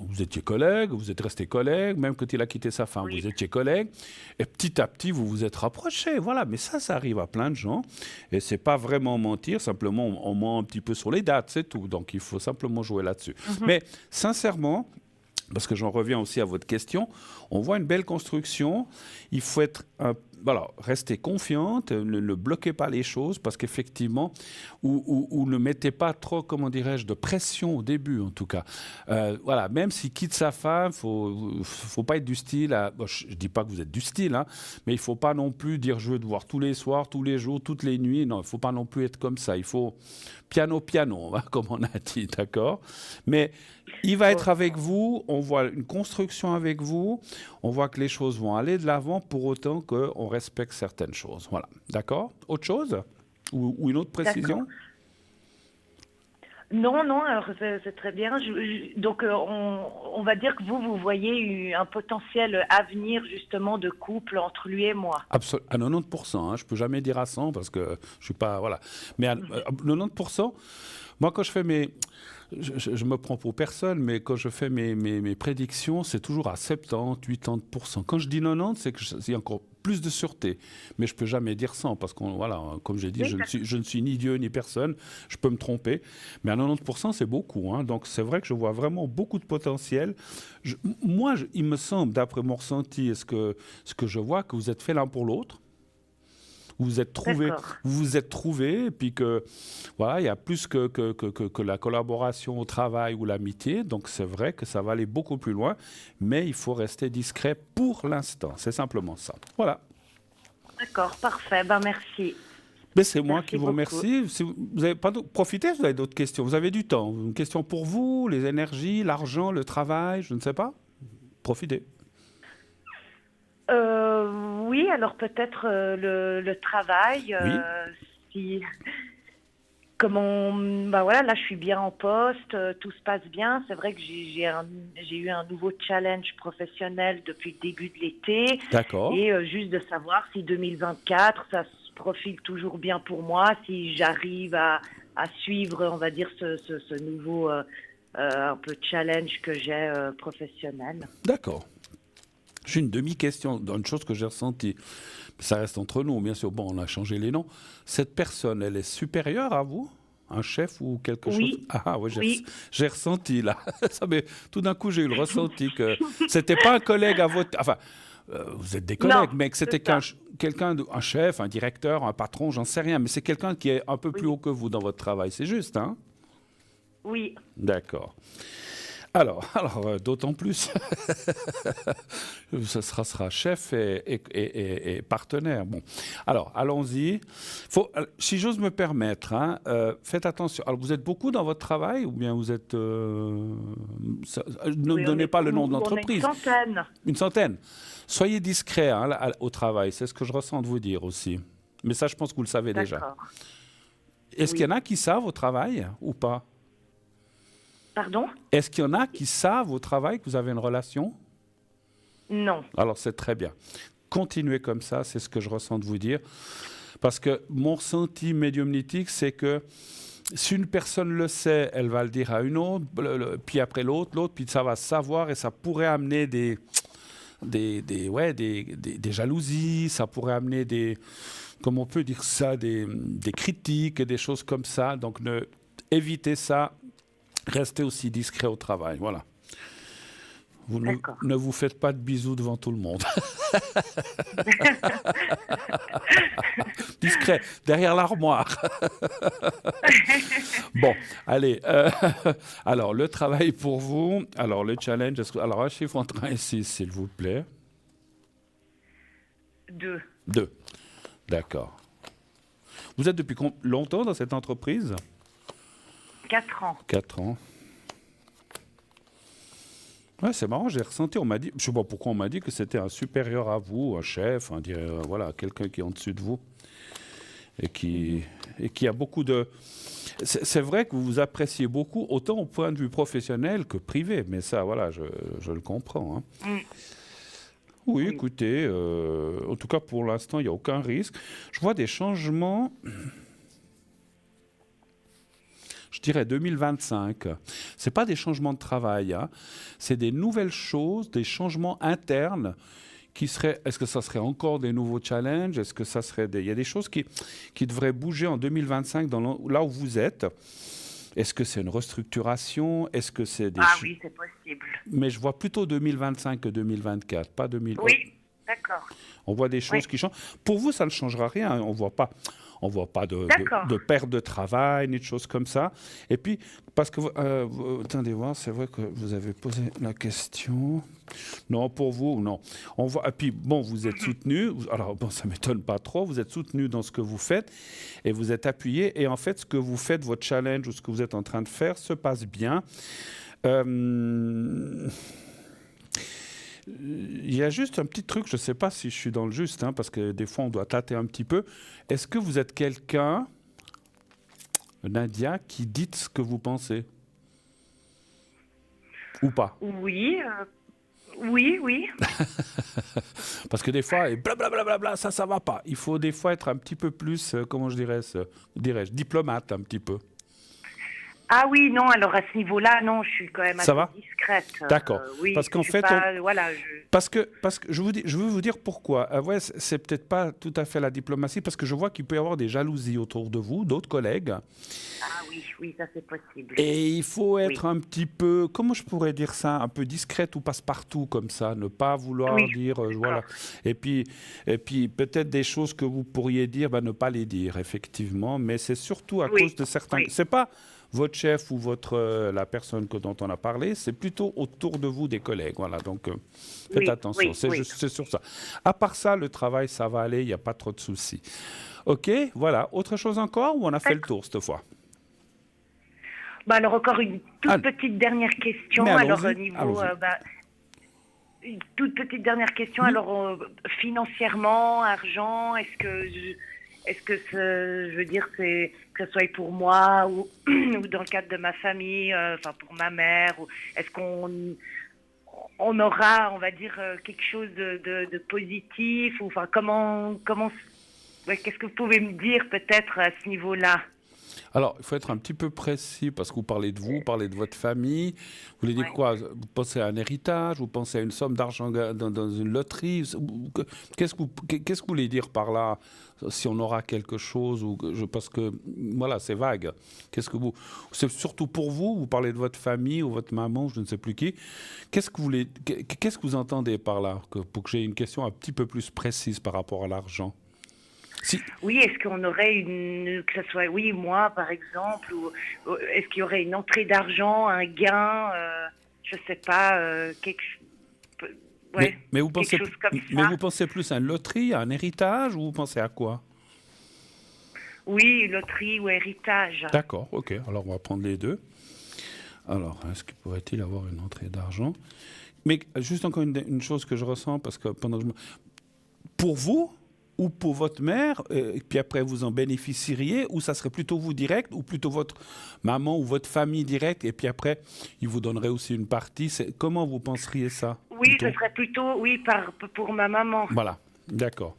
vous étiez collègues, vous êtes restés collègues, même quand il a quitté sa femme, vous étiez collègues, et petit à petit, vous vous êtes rapprochés, voilà. Mais ça arrive à plein de gens, et c'est pas vraiment mentir, simplement on ment un petit peu sur les dates, c'est tout. Donc il faut simplement jouer là-dessus. Mais sincèrement, parce que j'en reviens aussi à votre question, on voit une belle construction, il faut être restez confiante, ne bloquez pas les choses, parce qu'effectivement, ou ne mettez pas trop, comment dirais-je, de pression au début, en tout cas. Voilà, même s'il quitte sa femme, faut pas être du style, je ne dis pas que vous êtes du style, hein, mais il ne faut pas non plus dire je veux te voir tous les soirs, tous les jours, toutes les nuits. Non, il ne faut pas non plus être comme ça. Il faut piano, comme on a dit, d'accord? Mais il va être avec vous, on voit une construction avec vous, on voit que les choses vont aller de l'avant pour autant qu'on respecte certaines choses. Voilà, d'accord? Autre chose? Ou une autre précision? Non, alors c'est très bien. Donc on va dire que vous voyez un potentiel avenir justement de couple entre lui et moi. Absolument, à 90%. Hein, je ne peux jamais dire à 100 parce que je ne suis pas... Voilà. Mais à 90%, moi quand je fais je me prends pour personne, mais quand je fais mes prédictions, c'est toujours à 70, 80%. Quand je dis 90, c'est qu'il y a encore plus de sûreté. Mais je ne peux jamais dire 100, parce que, voilà, comme j'ai dit, je ne suis ni Dieu ni personne. Je peux me tromper. Mais à 90%, c'est beaucoup. Hein. Donc, c'est vrai que je vois vraiment beaucoup de potentiel. Il me semble, d'après mon ressenti et ce que je vois, que vous êtes faits l'un pour l'autre. Vous vous êtes trouvés, et puis que voilà, il y a plus que la collaboration au travail ou l'amitié. Donc c'est vrai que ça va aller beaucoup plus loin, mais il faut rester discret pour l'instant. C'est simplement ça. Voilà. D'accord, parfait. Merci. Mais c'est moi qui vous remercie. Si vous avez profitez, vous avez d'autres questions. Vous avez du temps. Une question pour vous, les énergies, l'argent, le travail, je ne sais pas. Profitez. Oui, alors peut-être le travail. Là je suis bien en poste, tout se passe bien. C'est vrai que j'ai eu un nouveau challenge professionnel depuis le début de l'été. D'accord. Et juste de savoir si 2024, ça se profile toujours bien pour moi, si j'arrive à suivre, on va dire, ce nouveau un peu challenge que j'ai professionnel. D'accord. J'ai une demi-question d'une chose que j'ai ressentie. Ça reste entre nous, bien sûr. Bon, on a changé les noms. Cette personne, elle est supérieure à vous? Un chef ou quelque chose? Ah oui, j'ai ressenti là. Tout d'un coup, j'ai eu le ressenti que c'était pas un collègue à votre... Enfin, vous êtes des collègues, mais que c'était quelqu'un, un chef, un directeur, un patron, j'en sais rien. Mais c'est quelqu'un qui est un peu plus haut que vous dans votre travail. C'est juste, hein? Oui. D'accord. Alors d'autant plus, ce sera chef et partenaire. Bon, alors allons-y. Si j'ose me permettre, hein, faites attention. Alors vous êtes beaucoup dans votre travail ou bien vous êtes... ne donnez pas le nom de l'entreprise. On est une centaine. Une centaine. Soyez discret hein, au travail, c'est ce que je ressens de vous dire aussi. Mais ça, je pense que vous le savez déjà. Est-ce qu'il y en a qui savent au travail ou pas? Pardon? Est-ce qu'il y en a qui savent au travail que vous avez une relation? Non. Alors c'est très bien. Continuez comme ça, c'est ce que je ressens de vous dire. Parce que mon ressenti médiumnitique, c'est que si une personne le sait, elle va le dire à une autre, puis après l'autre, puis ça va se savoir et ça pourrait amener des jalousies, ça pourrait amener comment on peut dire ça, des critiques, des choses comme ça. Donc évitez ça. Restez aussi discret au travail, voilà. Vous ne vous faites pas de bisous devant tout le monde. Discret, derrière l'armoire. Bon, allez. Alors, le travail pour vous. Alors, le challenge. Alors, un chiffre entre 1 et 6, s'il vous plaît. 2. 2. D'accord. Vous êtes depuis longtemps dans cette entreprise? 4 ans. 4 ans. Ouais, c'est marrant, j'ai ressenti, on m'a dit, je ne sais pas pourquoi on m'a dit que c'était un supérieur à vous, un chef, voilà, quelqu'un qui est en dessus de vous et qui a beaucoup de... C'est vrai que vous vous appréciez beaucoup, autant au point de vue professionnel que privé, mais ça, voilà, je le comprends. Hein. Oui, écoutez, en tout cas pour l'instant, il n'y a aucun risque. Je vois des changements... Je dirais 2025. Ce n'est pas des changements de travail, hein. C'est des nouvelles choses, des changements internes qui seraient... Est-ce que ça serait encore des nouveaux challenges? Est-ce que ça serait Il y a des choses qui devraient bouger en 2025 là où vous êtes. Est-ce que c'est une restructuration? Est-ce que c'est des... Ah oui, c'est possible. Mais je vois plutôt 2025 que 2024, pas 2000. Oui, d'accord. On voit des choses qui changent. Pour vous, ça ne changera rien. On ne voit pas de perte de travail, ni de choses comme ça. Et puis, parce que, attendez voir, c'est vrai que vous avez posé la question. Non, pour vous, non. Et puis, bon, vous êtes soutenu. Alors, bon, ça ne m'étonne pas trop. Vous êtes soutenu dans ce que vous faites et vous êtes appuyé. Et en fait, ce que vous faites, votre challenge ou ce que vous êtes en train de faire se passe bien. Il y a juste un petit truc, je ne sais pas si je suis dans le juste, hein, parce que des fois on doit tâter un petit peu. Est-ce que vous êtes quelqu'un, Nadia, qui dit ce que vous pensez? Ou pas? Oui, oui. Parce que des fois, blablabla, ça va pas. Il faut des fois être un petit peu plus, comment je dirais-je, diplomate un petit peu. Ah oui, non, alors à ce niveau-là, non, je suis quand même assez discrète. D'accord. Oui, parce qu'en fait, parce que je veux vous dire pourquoi. Ouais, c'est peut-être pas tout à fait la diplomatie, parce que je vois qu'il peut y avoir des jalousies autour de vous, d'autres collègues. Ah oui, ça c'est possible. Et il faut être un petit peu, comment je pourrais dire ça, un peu discrète ou passe-partout comme ça, ne pas vouloir dire, voilà. Et puis peut-être des choses que vous pourriez dire, ne pas les dire, effectivement, mais c'est surtout à cause de certains... C'est pas votre chef ou la personne dont on a parlé, c'est plutôt autour de vous des collègues. Voilà, donc faites attention, c'est sur ça. À part ça, le travail, ça va aller, il n'y a pas trop de soucis. OK, voilà. Autre chose encore ou on a fait le tour cette fois? Alors encore une toute petite dernière question. Alors niveau... une toute petite dernière question. Alors financièrement, argent, est-ce que je veux dire, que ce soit pour moi ou dans le cadre de ma famille, pour ma mère, est-ce qu'on aura, on va dire, quelque chose de positif, ou qu'est-ce que vous pouvez me dire peut-être à ce niveau-là? Alors, il faut être un petit peu précis parce que vous parlez de vous, vous parlez de votre famille. Vous voulez dire quoi? Vous pensez à un héritage? Vous pensez à une somme d'argent dans une loterie? Qu'est-ce que vous voulez dire par là? Si on aura quelque chose parce que voilà, c'est vague. C'est surtout pour vous? Vous parlez de votre famille ou votre maman, je ne sais plus qui. Qu'est-ce que vous entendez par là pour que j'ai une question un petit peu plus précise par rapport à l'argent? Si. Oui, est-ce qu'on aurait que ce soit, moi par exemple, ou est-ce qu'il y aurait une entrée d'argent, un gain, je sais pas, mais vous pensez, quelque chose comme ça. Mais vous pensez plus à une loterie, à un héritage, ou vous pensez à quoi? Oui, loterie ou héritage. D'accord, ok. Alors on va prendre les deux. Alors, est-ce qu'il pourrait-il avoir une entrée d'argent? Mais juste encore une chose que je ressens, parce que pour vous ou pour votre mère, et puis après vous en bénéficieriez, ou ça serait plutôt vous direct, ou plutôt votre maman ou votre famille direct, et puis après, ils vous donneraient aussi une partie. Comment vous penseriez ça? Oui, ce serait plutôt, pour ma maman. Voilà, d'accord.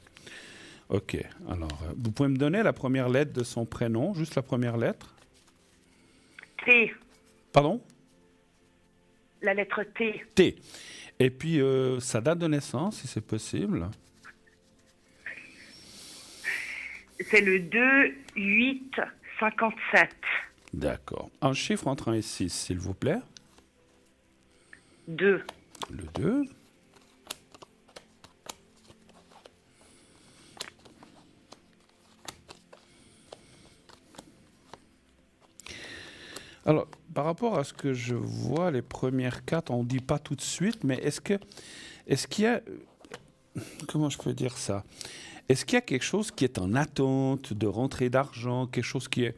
Ok, alors, vous pouvez me donner la première lettre de son prénom, juste la première lettre? T. Pardon? La lettre T. T. Et puis, sa date de naissance, si c'est possible? C'est le 2-8-57. D'accord. Un chiffre entre 1 et 6, s'il vous plaît. 2. Le 2. Alors, par rapport à ce que je vois, les premières 4, on ne dit pas tout de suite, mais est-ce qu'il y a... Comment je peux dire ça? Est-ce qu'il y a quelque chose qui est en attente de rentrée d'argent, quelque chose qui est...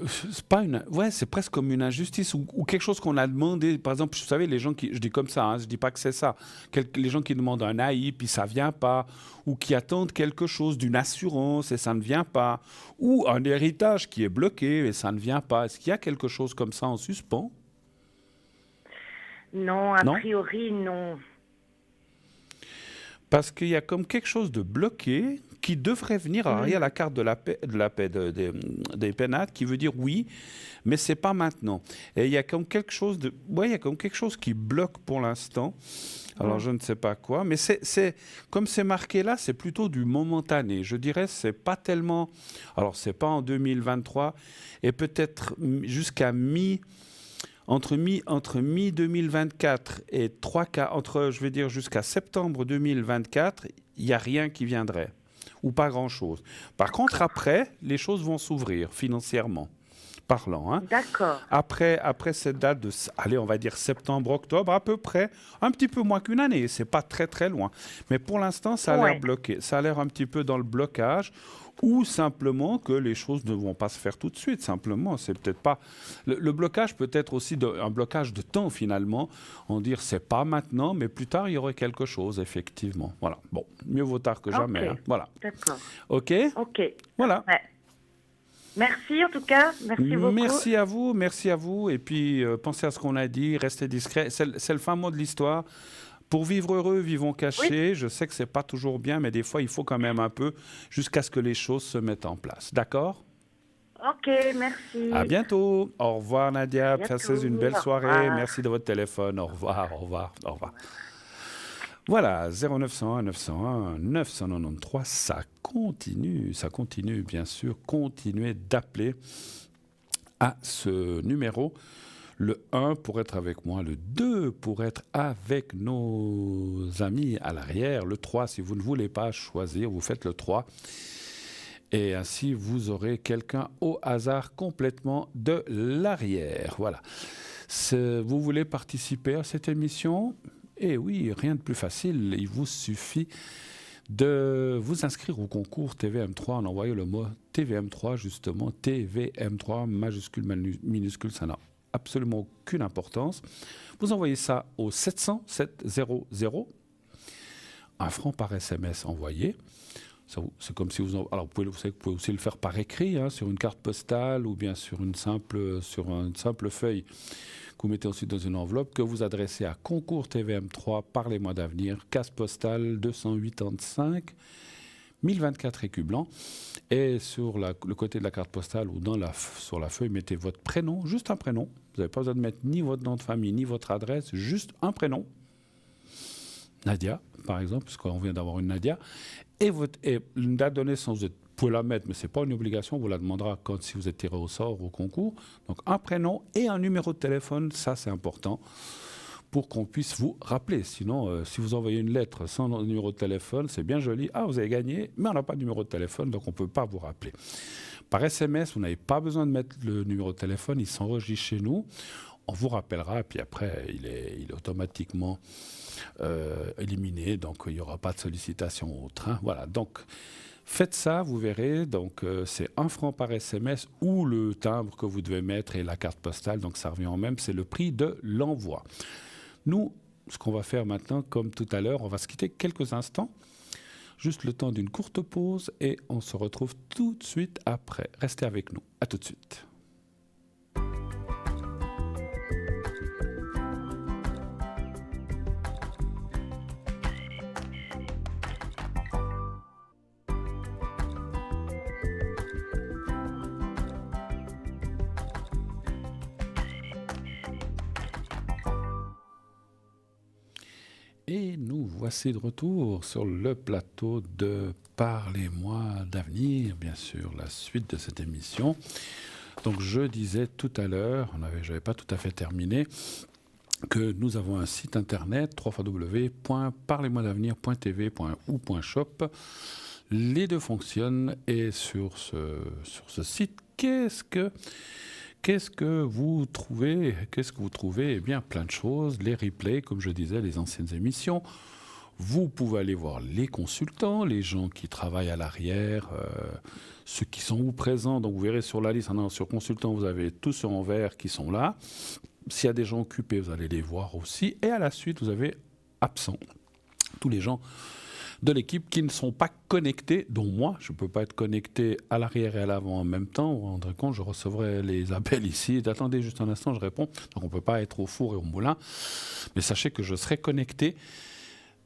c'est presque comme une injustice ou quelque chose qu'on a demandé. Par exemple, vous savez, les gens qui... Je dis comme ça, je ne dis pas que c'est ça. Les gens qui demandent un AI, puis ça ne vient pas. Ou qui attendent quelque chose d'une assurance et ça ne vient pas. Ou un héritage qui est bloqué et ça ne vient pas. Est-ce qu'il y a quelque chose comme ça en suspens? Non, a priori, non. Parce qu'il y a comme quelque chose de bloqué qui devrait venir. Alors, il y a la carte des pénates qui veut dire oui, mais c'est pas maintenant. Et il y a comme quelque chose qui bloque pour l'instant. Alors, je ne sais pas quoi, mais comme c'est marqué là, c'est plutôt du momentané. Je dirais, c'est pas tellement. Alors, c'est pas en 2023 et peut-être jusqu'à entre mi-2024 et jusqu'à septembre 2024, il n'y a rien qui viendrait, ou pas grand-chose. Par contre, après, les choses vont s'ouvrir financièrement parlant. D'accord. Après cette date de, on va dire septembre-octobre, à peu près, un petit peu moins qu'une année, c'est pas très très loin. Mais pour l'instant, ça a l'air bloqué. Ça a l'air un petit peu dans le blocage. Ou simplement que les choses ne vont pas se faire tout de suite. Simplement, c'est peut-être pas... Le blocage peut être aussi un blocage de temps, finalement. On dire, c'est pas maintenant, mais plus tard, il y aurait quelque chose, effectivement. Voilà. Bon, mieux vaut tard que jamais. Voilà. D'accord. OK? Voilà. Ouais. Merci, en tout cas. Merci beaucoup. Merci à vous. Et puis, pensez à ce qu'on a dit, restez discret. C'est le fin mot de l'histoire. Pour vivre heureux, vivons cachés. Oui. Je sais que ce n'est pas toujours bien, mais des fois, il faut quand même un peu jusqu'à ce que les choses se mettent en place. D'accord? OK, merci. À bientôt. Au revoir, Nadia. Passez une belle soirée. Merci de votre téléphone. Au revoir. Voilà, 0901 901 993, ça continue, bien sûr. Continuez d'appeler à ce numéro. Le 1 pour être avec moi, le 2 pour être avec nos amis à l'arrière, le 3 si vous ne voulez pas choisir, vous faites le 3. Et ainsi, vous aurez quelqu'un au hasard complètement de l'arrière. Voilà. Vous voulez participer à cette émission? Eh oui, rien de plus facile. Il vous suffit de vous inscrire au concours TVM3 en envoyant le mot TVM3, justement. TVM3, majuscule, minuscule, ça n'a absolument aucune importance. Vous envoyez ça au 700 700, 1 franc par SMS envoyé. C'est comme si alors vous pouvez aussi le faire par écrit, sur une carte postale ou bien sur une simple feuille que vous mettez ensuite dans une enveloppe, que vous adressez à Concours TVM3 par les mois d'avenir, case postale 285 1024 écus blancs. Et sur le côté de la carte postale ou sur la feuille, mettez votre prénom, juste un prénom. Vous n'avez pas besoin de mettre ni votre nom de famille, ni votre adresse, juste un prénom. Nadia, par exemple, puisqu'on vient d'avoir une Nadia. Et une date de naissance, vous pouvez la mettre, mais ce n'est pas une obligation, on vous la demandera si vous êtes tiré au sort au concours. Donc un prénom et un numéro de téléphone, ça c'est important, pour qu'on puisse vous rappeler. Sinon, si vous envoyez une lettre sans numéro de téléphone, c'est bien joli. Ah, vous avez gagné, mais on n'a pas de numéro de téléphone, donc on ne peut pas vous rappeler. Par SMS, vous n'avez pas besoin de mettre le numéro de téléphone, il s'enregistre chez nous. On vous rappellera, et puis après, il est automatiquement éliminé, donc il n'y aura pas de sollicitation au train. Voilà, donc faites ça, vous verrez. Donc c'est 1 franc par SMS ou le timbre que vous devez mettre et la carte postale, donc ça revient en même, c'est le prix de l'envoi. Nous, ce qu'on va faire maintenant, comme tout à l'heure, on va se quitter quelques instants, juste le temps d'une courte pause et on se retrouve tout de suite après. Restez avec nous, à tout de suite. Et nous voici de retour sur le plateau de Parlez-moi d'avenir, bien sûr, la suite de cette émission. Donc je disais tout à l'heure, je n'avais pas tout à fait terminé, que nous avons un site internet, www.parlez-moi-d'avenir.tv.ou.shop. Les deux fonctionnent et sur ce site, qu'est-ce que vous trouvez? Eh bien, plein de choses. Les replays, comme je disais, les anciennes émissions. Vous pouvez aller voir les consultants, les gens qui travaillent à l'arrière, ceux qui sont présents. Donc, vous verrez sur la liste, sur consultants, vous avez tous ceux en vert qui sont là. S'il y a des gens occupés, vous allez les voir aussi. Et à la suite, vous avez absents. Tous les gens de l'équipe qui ne sont pas connectés, dont moi, je ne peux pas être connecté à l'arrière et à l'avant en même temps. Vous vous rendrez compte, je recevrai les appels ici. Attendez juste un instant, je réponds. Donc on ne peut pas être au four et au moulin. Mais sachez que je serai connecté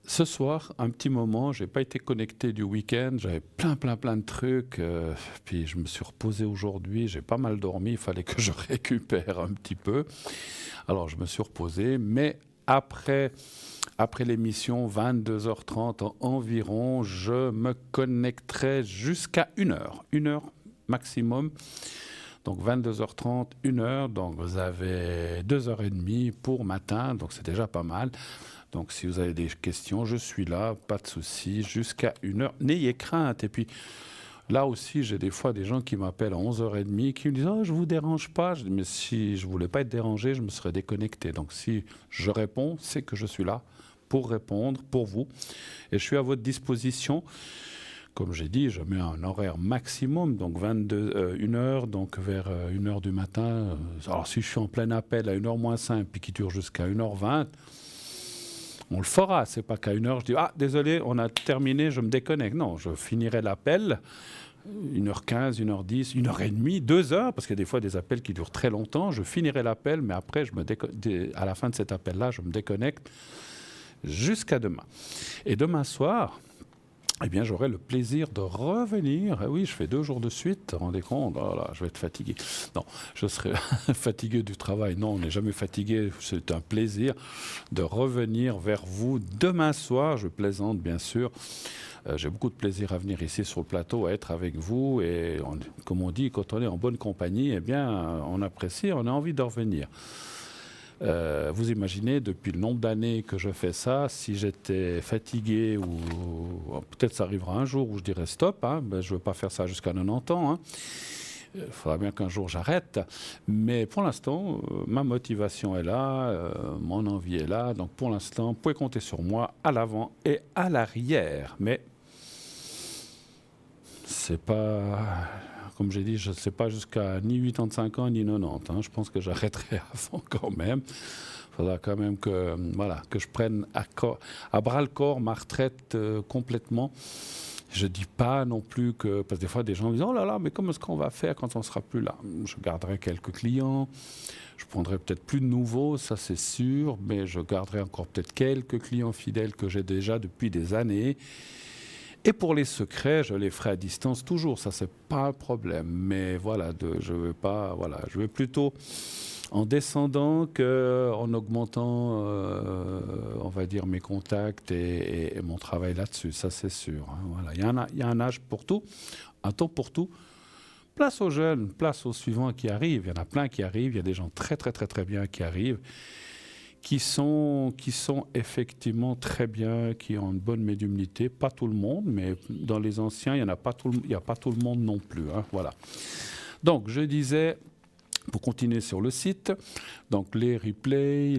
ce soir, un petit moment. Je n'ai pas été connecté du week-end. J'avais plein de trucs. Puis je me suis reposé aujourd'hui. J'ai pas mal dormi. Il fallait que je récupère un petit peu. Alors je me suis reposé. Mais après l'émission, 22h30 environ, je me connecterai jusqu'à 1h maximum. Donc 22h30, 1h, donc vous avez 2h30 pour matin, donc c'est déjà pas mal. Donc si vous avez des questions, je suis là, pas de souci, jusqu'à 1h. N'ayez crainte. Et puis là aussi, j'ai des fois des gens qui m'appellent à 11h30, qui me disent « Oh, je ne vous dérange pas ». Je dis « Mais si je ne voulais pas être dérangé, je me serais déconnecté. » Donc si je réponds, c'est que je suis là pour répondre, pour vous. Et je suis à votre disposition. Comme j'ai dit, je mets un horaire maximum, donc 1h, donc vers 1h du matin. Alors si je suis en plein appel à 1h moins 5, puis qui dure jusqu'à 1h20, on le fera. C'est pas qu'à 1h, je dis « Ah, désolé, on a terminé, je me déconnecte ». Non, je finirai l'appel. 1h15, 1h10, 1h30, 2h, parce qu'il y a des fois des appels qui durent très longtemps. Je finirai l'appel, mais après, à la fin de cet appel-là, je me déconnecte jusqu'à demain. Et demain soir, eh bien, j'aurai le plaisir de revenir. Ah oui, je fais 2 jours de suite, rendez compte, oh là, je vais être fatigué. Non, je serai fatigué du travail. Non, on n'est jamais fatigué. C'est un plaisir de revenir vers vous demain soir. Je plaisante, bien sûr. J'ai beaucoup de plaisir à venir ici sur le plateau, à être avec vous. Et comme on dit, quand on est en bonne compagnie, eh bien, on apprécie, on a envie de revenir. Vous imaginez, depuis le nombre d'années que je fais ça, si j'étais fatigué, ou peut-être ça arrivera un jour où je dirais stop, je ne veux pas faire ça jusqu'à 90 ans. Il faudra bien qu'un jour j'arrête. Mais pour l'instant, ma motivation est là, mon envie est là. Donc pour l'instant, vous pouvez compter sur moi à l'avant et à l'arrière. Mais c'est pas... Comme j'ai dit, je ne sais pas jusqu'à ni 85 ans ni 90. Je pense que j'arrêterai avant quand même. Il faudra quand même que je prenne à bras le corps ma retraite complètement. Je ne dis pas non plus que... Parce que des fois, des gens disent « Oh là là, mais comment est-ce qu'on va faire quand on ne sera plus là ?» Je garderai quelques clients. Je prendrai peut-être plus de nouveaux, ça c'est sûr. Mais je garderai encore peut-être quelques clients fidèles que j'ai déjà depuis des années. Et pour les secrets, je les ferai à distance toujours, ça c'est pas un problème. Mais voilà, je vais plutôt en descendant qu'en augmentant, on va dire, mes contacts et mon travail là-dessus, ça c'est sûr. Hein, voilà. Il y a un âge pour tout, un temps pour tout. Place aux jeunes, place aux suivants qui arrivent. Il y en a plein qui arrivent, il y a des gens très très très très bien qui arrivent, qui sont effectivement très bien, qui ont une bonne médiumnité. Pas tout le monde, mais dans les anciens, il n'y a pas tout le monde non plus. Hein, voilà. Donc, je disais, pour continuer sur le site, donc les replays,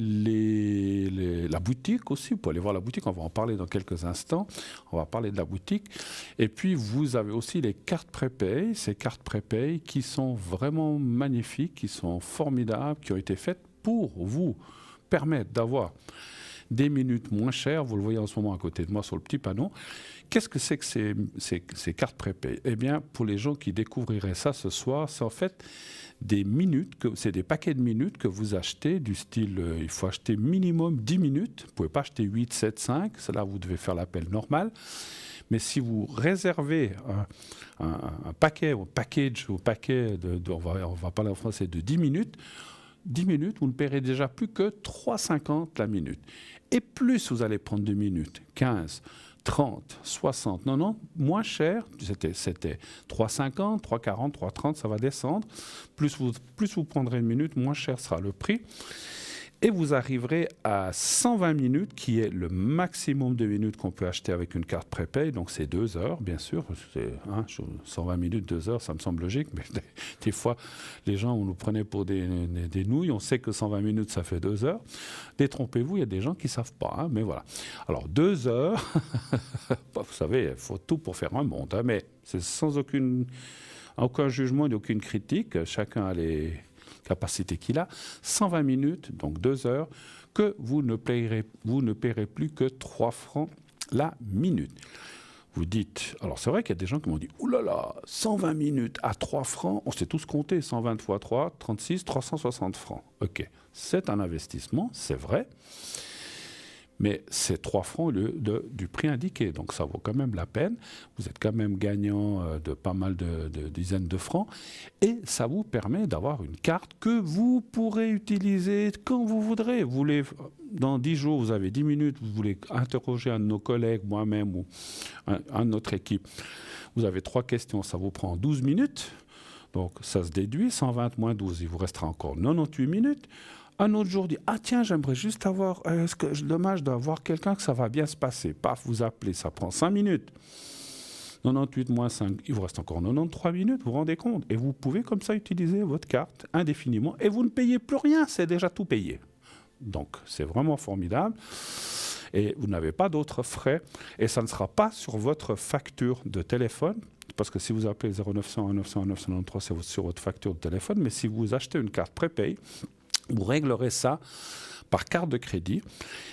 la boutique aussi, vous pouvez aller voir la boutique, on va en parler dans quelques instants, on va parler de la boutique. Et puis vous avez aussi les cartes prépay, ces cartes prépay qui sont vraiment magnifiques, qui sont formidables, qui ont été faites pour vous permettre d'avoir des minutes moins chères. Vous le voyez en ce moment à côté de moi sur le petit panneau. Qu'est-ce que c'est que ces cartes prépay? Eh bien, pour les gens qui découvriraient ça ce soir, c'est en fait des minutes, c'est des paquets de minutes que vous achetez du style, il faut acheter minimum 10 minutes. Vous ne pouvez pas acheter 8, 7, 5. C'est là où vous devez faire l'appel normal. Mais si vous réservez un paquet, ou package, ou paquet on va parler en français, de 10 minutes, vous ne paierez déjà plus que 3,50 la minute. Et plus vous allez prendre de minutes, 15, 30, 60, 90, moins cher, c'était 3,50, 3,40, 3,30, ça va descendre. Plus vous prendrez une minute, moins cher sera le prix. Et vous arriverez à 120 minutes, qui est le maximum de minutes qu'on peut acheter avec une carte prépay. Donc c'est 2 heures, bien sûr. 120 minutes, 2 heures, ça me semble logique. Mais des fois, les gens, on nous prenait pour des nouilles. On sait que 120 minutes, ça fait 2 heures. Détrompez-vous, il y a des gens qui ne savent pas. Hein, mais voilà. Alors 2 heures, vous savez, il faut tout pour faire un monde. Hein, mais c'est sans aucun jugement et aucune critique. Chacun a les capacité qu'il a, 120 minutes, donc 2 heures, que vous ne paierez plus que 3 francs la minute. Vous dites, alors c'est vrai qu'il y a des gens qui m'ont dit, oulala, 120 minutes à 3 francs, on s'est tous compté, 120 fois 3, 36, 360 francs. Ok, c'est un investissement, c'est vrai, mais c'est 3 francs du prix indiqué, donc ça vaut quand même la peine. Vous êtes quand même gagnant de pas mal de dizaines de francs, et ça vous permet d'avoir une carte que vous pourrez utiliser quand vous voudrez. Dans 10 jours, vous avez 10 minutes, vous voulez interroger un de nos collègues, moi-même ou un de notre équipe. Vous avez 3 questions, ça vous prend 12 minutes, donc ça se déduit, 120 moins 12, il vous restera encore 98 minutes. Un autre jour dit, ah tiens, j'aimerais juste avoir, dommage d'avoir quelqu'un que ça va bien se passer. Paf, vous appelez, ça prend 5 minutes. 98 moins 5, il vous reste encore 93 minutes, vous vous rendez compte? Et vous pouvez comme ça utiliser votre carte indéfiniment et vous ne payez plus rien, c'est déjà tout payé. Donc c'est vraiment formidable. Et vous n'avez pas d'autres frais et ça ne sera pas sur votre facture de téléphone. Parce que si vous appelez 0900 900 993, c'est sur votre facture de téléphone. Mais si vous achetez une carte prépay, vous réglerez ça par carte de crédit.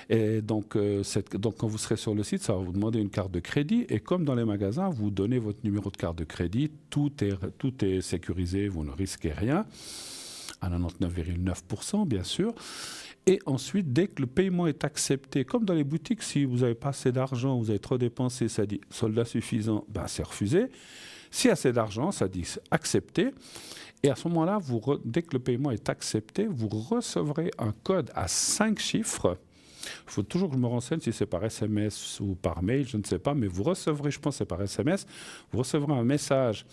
Et donc, quand vous serez sur le site, ça va vous demander une carte de crédit. Et comme dans les magasins, vous donnez votre numéro de carte de crédit. Tout est sécurisé, vous ne risquez rien. À 99,9%, bien sûr. Et ensuite, dès que le paiement est accepté, comme dans les boutiques, si vous n'avez pas assez d'argent, vous avez trop dépensé, ça dit soldat suffisant, ben c'est refusé. Si assez d'argent, ça dit accepté. Et à ce moment-là, dès que le paiement est accepté, vous recevrez un code à 5 chiffres. Il faut toujours que je me renseigne si c'est par SMS ou par mail, je ne sais pas, mais vous recevrez, je pense que c'est par SMS, vous recevrez un message,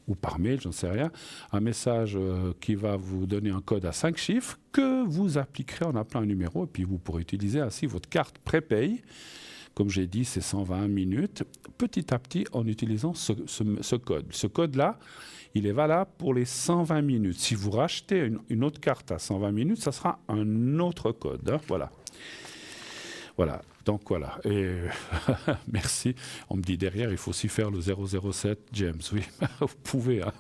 ou par mail, je ne sais rien, un message qui va vous donner un code à 5 chiffres que vous appliquerez en appelant un numéro, et puis vous pourrez utiliser ainsi votre carte prépay. Comme j'ai dit, c'est 120 minutes, petit à petit en utilisant ce code. Ce code-là, il est valable pour les 120 minutes. Si vous rachetez une autre carte à 120 minutes, ça sera un autre code. Hein, voilà. Voilà. Donc voilà. Et merci. On me dit derrière, il faut aussi faire le 007 James. Oui, vous pouvez. Hein.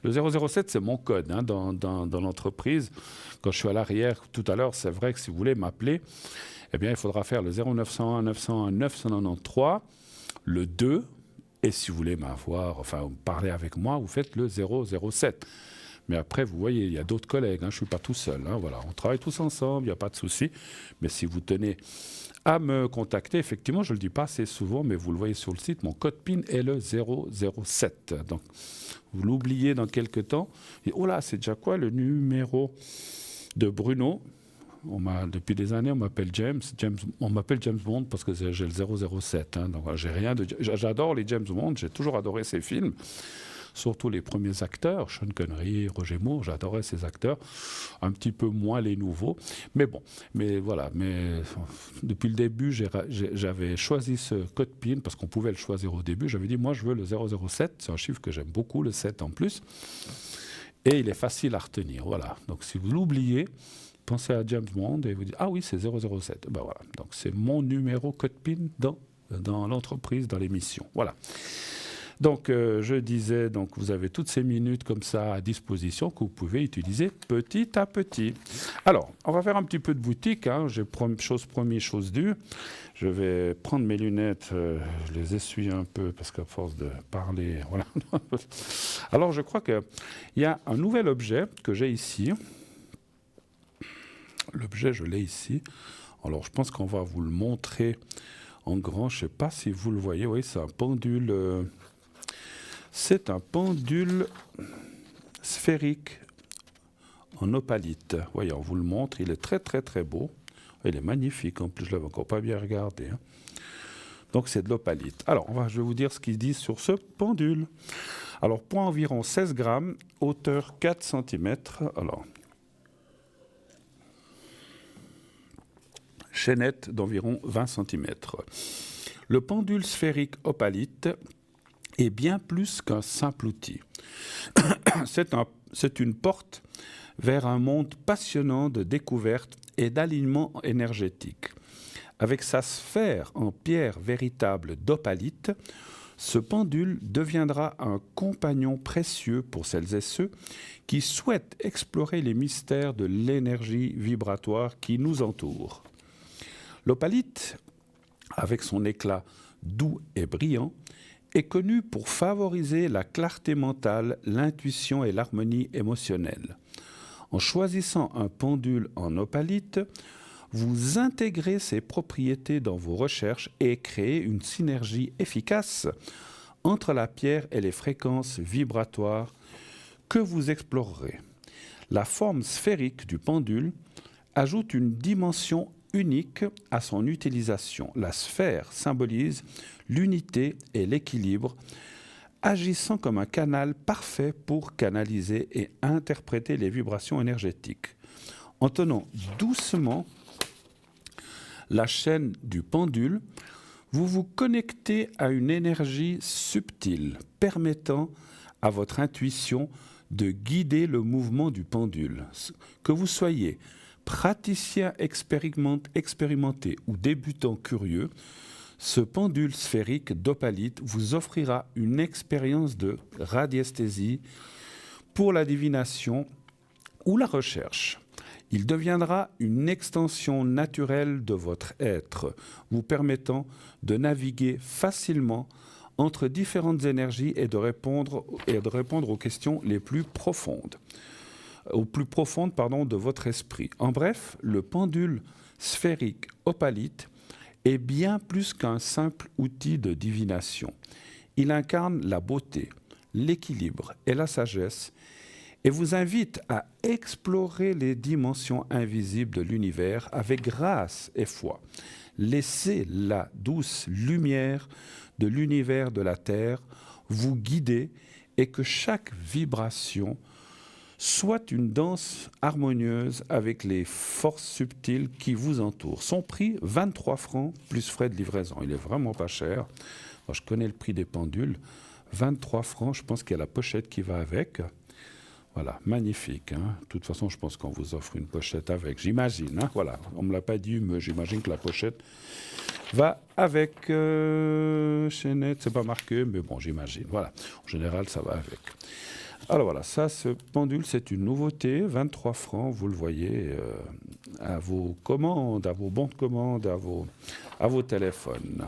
Le 007, c'est mon code hein, dans l'entreprise. Quand je suis à l'arrière, tout à l'heure, c'est vrai que si vous voulez m'appeler, eh bien, il faudra faire le 0901 901 993, le 2, et si vous voulez m'avoir, enfin, parler avec moi, vous faites le 007. Mais après, vous voyez, il y a d'autres collègues, je ne suis pas tout seul. Voilà. On travaille tous ensemble, il n'y a pas de souci. Mais si vous tenez à me contacter, effectivement, je ne le dis pas assez souvent, mais vous le voyez sur le site, mon code PIN est le 007. Donc, vous l'oubliez dans quelques temps. Et oh là, c'est déjà quoi le numéro de Bruno? Depuis des années, on m'appelle James. On m'appelle James Bond parce que j'ai le 007. Donc, j'adore les James Bond, j'ai toujours adoré ces films. Surtout les premiers acteurs, Sean Connery, Roger Moore, j'adorais ces acteurs, un petit peu moins les nouveaux. Mais bon, depuis le début, j'avais choisi ce code PIN parce qu'on pouvait le choisir au début. J'avais dit, moi, je veux le 007, c'est un chiffre que j'aime beaucoup, le 7 en plus. Et il est facile à retenir, voilà. Donc si vous l'oubliez, pensez à James Bond et vous dites, ah oui, c'est 007. Ben voilà, donc c'est mon numéro code PIN dans l'entreprise, dans l'émission. Voilà. Donc, je disais, donc, vous avez toutes ces minutes comme ça à disposition que vous pouvez utiliser petit à petit. Alors, on va faire un petit peu de boutique. J'ai chose promis, chose due. Je vais prendre mes lunettes, je les essuie un peu parce qu'à force de parler, voilà. Alors, je crois qu'il y a un nouvel objet que j'ai ici. L'objet, je l'ai ici. Alors, je pense qu'on va vous le montrer en grand. Je ne sais pas si vous le voyez. Oui, c'est un pendule... C'est un pendule sphérique en opalite. Voyez, on vous le montre, il est très très très beau. Il est magnifique, en plus je ne l'avais encore pas bien regardé. Donc c'est de l'opalite. Alors, je vais vous dire ce qu'ils disent sur ce pendule. Alors, poids environ 16 grammes, hauteur 4 cm. Alors, chaînette d'environ 20 cm. Le pendule sphérique opalite est bien plus qu'un simple outil. C'est une porte vers un monde passionnant de découverte et d'alignement énergétique. Avec sa sphère en pierre véritable d'opalite, ce pendule deviendra un compagnon précieux pour celles et ceux qui souhaitent explorer les mystères de l'énergie vibratoire qui nous entoure. L'opalite, avec son éclat doux et brillant, est connu pour favoriser la clarté mentale, l'intuition et l'harmonie émotionnelle. En choisissant un pendule en opalite, vous intégrez ces propriétés dans vos recherches et créez une synergie efficace entre la pierre et les fréquences vibratoires que vous explorerez. La forme sphérique du pendule ajoute une dimension unique à son utilisation. La sphère symbolise l'unité et l'équilibre, agissant comme un canal parfait pour canaliser et interpréter les vibrations énergétiques. En tenant doucement la chaîne du pendule, vous vous connectez à une énergie subtile, permettant à votre intuition de guider le mouvement du pendule. Que vous soyez praticien expérimenté ou débutant curieux, ce pendule sphérique d'opalite vous offrira une expérience de radiesthésie pour la divination ou la recherche. Il deviendra une extension naturelle de votre être, vous permettant de naviguer facilement entre différentes énergies et de répondre aux questions les plus profondes. De votre esprit. En bref, le pendule sphérique opalite est bien plus qu'un simple outil de divination. Il incarne la beauté, l'équilibre et la sagesse et vous invite à explorer les dimensions invisibles de l'univers avec grâce et foi. Laissez la douce lumière de l'univers de la Terre vous guider et que chaque vibration soit une danse harmonieuse avec les forces subtiles qui vous entourent. Son prix, 23 francs plus frais de livraison. Il est vraiment pas cher. Moi, je connais le prix des pendules. 23 francs, je pense qu'il y a la pochette qui va avec. Voilà, magnifique. De toute façon, je pense qu'on vous offre une pochette avec, j'imagine. Voilà, on ne me l'a pas dit, mais j'imagine que la pochette va avec. Chaînette, c'est pas marqué, mais bon, j'imagine. Voilà, en général, ça va avec. Alors voilà, ça, ce pendule, c'est une nouveauté, 23 francs, vous le voyez, à vos commandes, à vos bons de commande, à vos téléphones.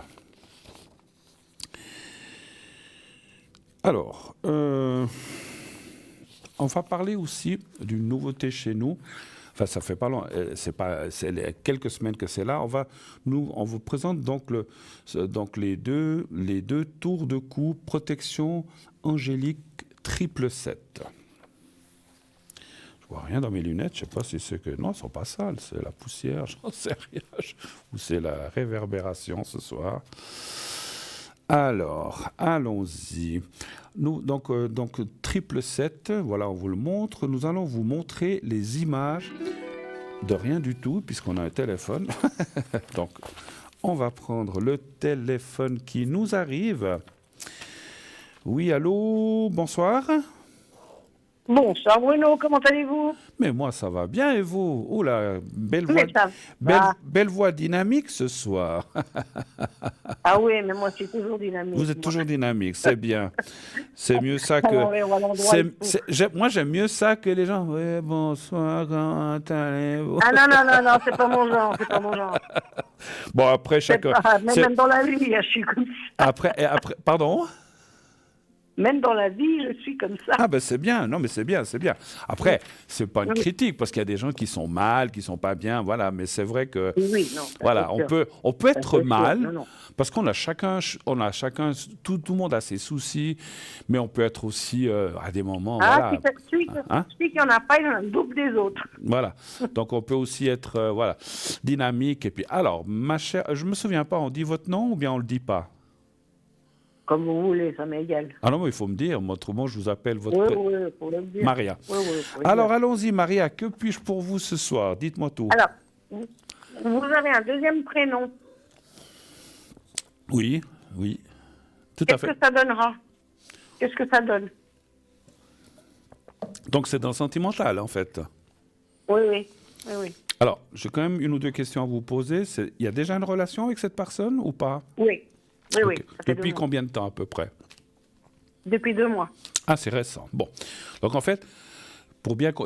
Alors, on va parler aussi d'une nouveauté chez nous. Enfin, ça fait pas long, c'est quelques semaines que c'est là. On vous présente donc, les deux tours de cou protection angélique 777. Je vois rien dans mes lunettes, je sais pas si c'est que... Non, elles sont pas sales, c'est la poussière, j'en sais rien. Ou c'est la réverbération ce soir. Alors, allons-y. Nous, donc 777, voilà, on vous le montre. Nous allons vous montrer les images de rien du tout, puisqu'on a un téléphone. Donc, on va prendre le téléphone qui nous arrive. Oui, allô, bonsoir. Bonsoir Bruno, comment allez-vous? Mais moi, ça va bien, et vous? Oula, belle voix dynamique ce soir. Ah oui, mais moi, je suis toujours dynamique. Vous êtes toujours dynamique, c'est bien. C'est mieux ça que... Moi, j'aime mieux ça que les gens... Oui, bonsoir, comment allez-vous? Ah non, c'est pas mon genre, c'est pas mon genre. Bon, après, chacun... Même dans la vie, je suis comme ça. Après, pardon? Même dans la vie, je suis comme ça. Ah ben c'est bien, non mais c'est bien. Après, c'est pas une critique, parce qu'il y a des gens qui sont mal, qui sont pas bien, voilà, mais c'est vrai que... Oui, non. Voilà, on peut être mal, parce qu'on a chacun, tout le monde a ses soucis, mais on peut être aussi, à des moments... Ah, voilà. Celui qui n'en a pas, il en a le double des autres. Voilà, donc on peut aussi être, dynamique, et puis... Alors, ma chère, je me souviens pas, on dit votre nom ou bien on le dit pas? Comme vous voulez, ça m'est égal. Ah non, mais il faut me dire, autrement je vous appelle votre... Oui, pour le dire. Maria. Oui, alors allons-y, Maria, que puis-je pour vous ce soir? Dites-moi tout. Alors, vous avez un deuxième prénom. Oui, tout à fait. Qu'est-ce que ça donnera? Qu'est-ce que ça donne? Donc c'est dans le sentimental, en fait. Oui. Alors, j'ai quand même une ou deux questions à vous poser. Il y a déjà une relation avec cette personne ou pas? Oui. Okay. Depuis combien de temps à peu près? Depuis 2 mois. Ah, c'est récent. Bon. Donc en fait,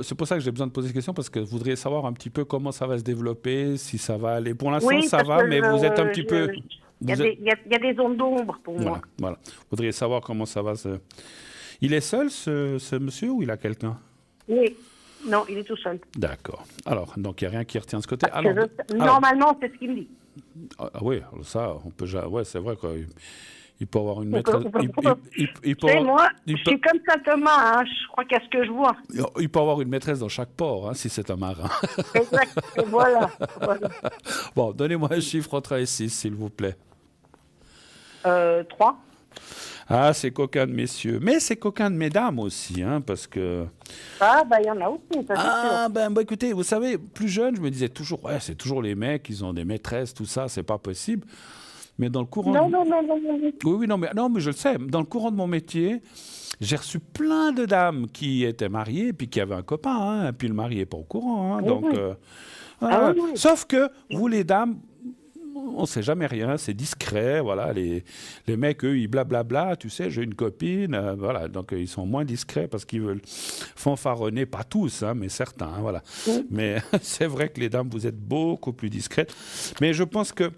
c'est pour ça que j'ai besoin de poser cette question, parce que vous voudriez savoir un petit peu comment ça va se développer, si ça va aller. Pour l'instant, ça va, mais vous êtes un petit peu... Il y a des zones d'ombre pour moi. Voilà. Vous voudriez savoir comment ça va se... Il est seul, ce monsieur, ou il a quelqu'un? Oui. Non, il est tout seul. D'accord. Alors, donc il n'y a rien qui retient de ce côté. Normalement, c'est ce qu'il me dit. Ah oui, ça, on peut... Ouais, c'est vrai qu'il peut avoir une maîtresse... Moi, je suis comme Saint-Thomas, je crois qu'à ce que je vois. Il peut avoir une maîtresse dans chaque port, si c'est un marin. Exact, voilà. Bon, donnez-moi un chiffre entre 1 et 6, s'il vous plaît. 3. Ah, c'est coquin de messieurs. Mais c'est coquin de mesdames aussi, parce que... Ah, il y en a aussi, ça écoutez, vous savez, plus jeune, je me disais toujours, c'est toujours les mecs, ils ont des maîtresses, tout ça, c'est pas possible. Mais dans le courant... Non. Oui, non, mais je le sais. Dans le courant de mon métier, j'ai reçu plein de dames qui étaient mariées, puis qui avaient un copain, puis le mari n'est pas au courant. Donc, Sauf que, vous les dames... On ne sait jamais rien, c'est discret, voilà. Les mecs, eux, ils blablabla, tu sais, j'ai une copine, voilà. Donc, ils sont moins discrets parce qu'ils veulent fanfaronner, pas tous, mais certains, voilà. Mais c'est vrai que les dames, vous êtes beaucoup plus discrètes. Mais je pense que,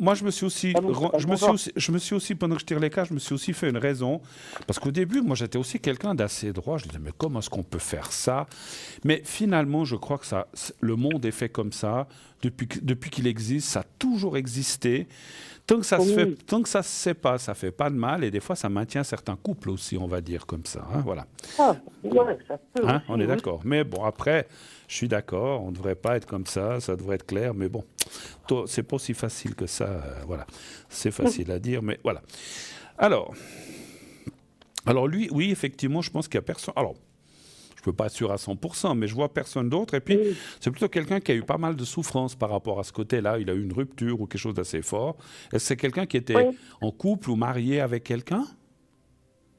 moi je me suis aussi, pendant que je tire les cartes, je me suis aussi fait une raison. Parce qu'au début, moi, j'étais aussi quelqu'un d'assez droit. Je disais, mais comment est-ce qu'on peut faire ça? Mais finalement, je crois que le monde est fait comme ça. Depuis qu'il existe, ça a toujours existé. Tant que ça se sait pas, ça fait pas de mal, et des fois ça maintient certains couples aussi, on va dire comme ça. Voilà. Ça peut aussi, on est d'accord. Mais bon, après, je suis d'accord, on ne devrait pas être comme ça devrait être clair. Mais bon, c'est pas aussi facile que ça. Voilà, c'est facile à dire, mais voilà. Alors lui, oui, effectivement, je pense qu'il y a personne. Alors. Je ne peux pas être sûr à 100%, mais je vois personne d'autre. Et puis, c'est plutôt quelqu'un qui a eu pas mal de souffrance par rapport à ce côté-là. Il a eu une rupture ou quelque chose d'assez fort. Est-ce que c'est quelqu'un qui était en couple ou marié avec quelqu'un?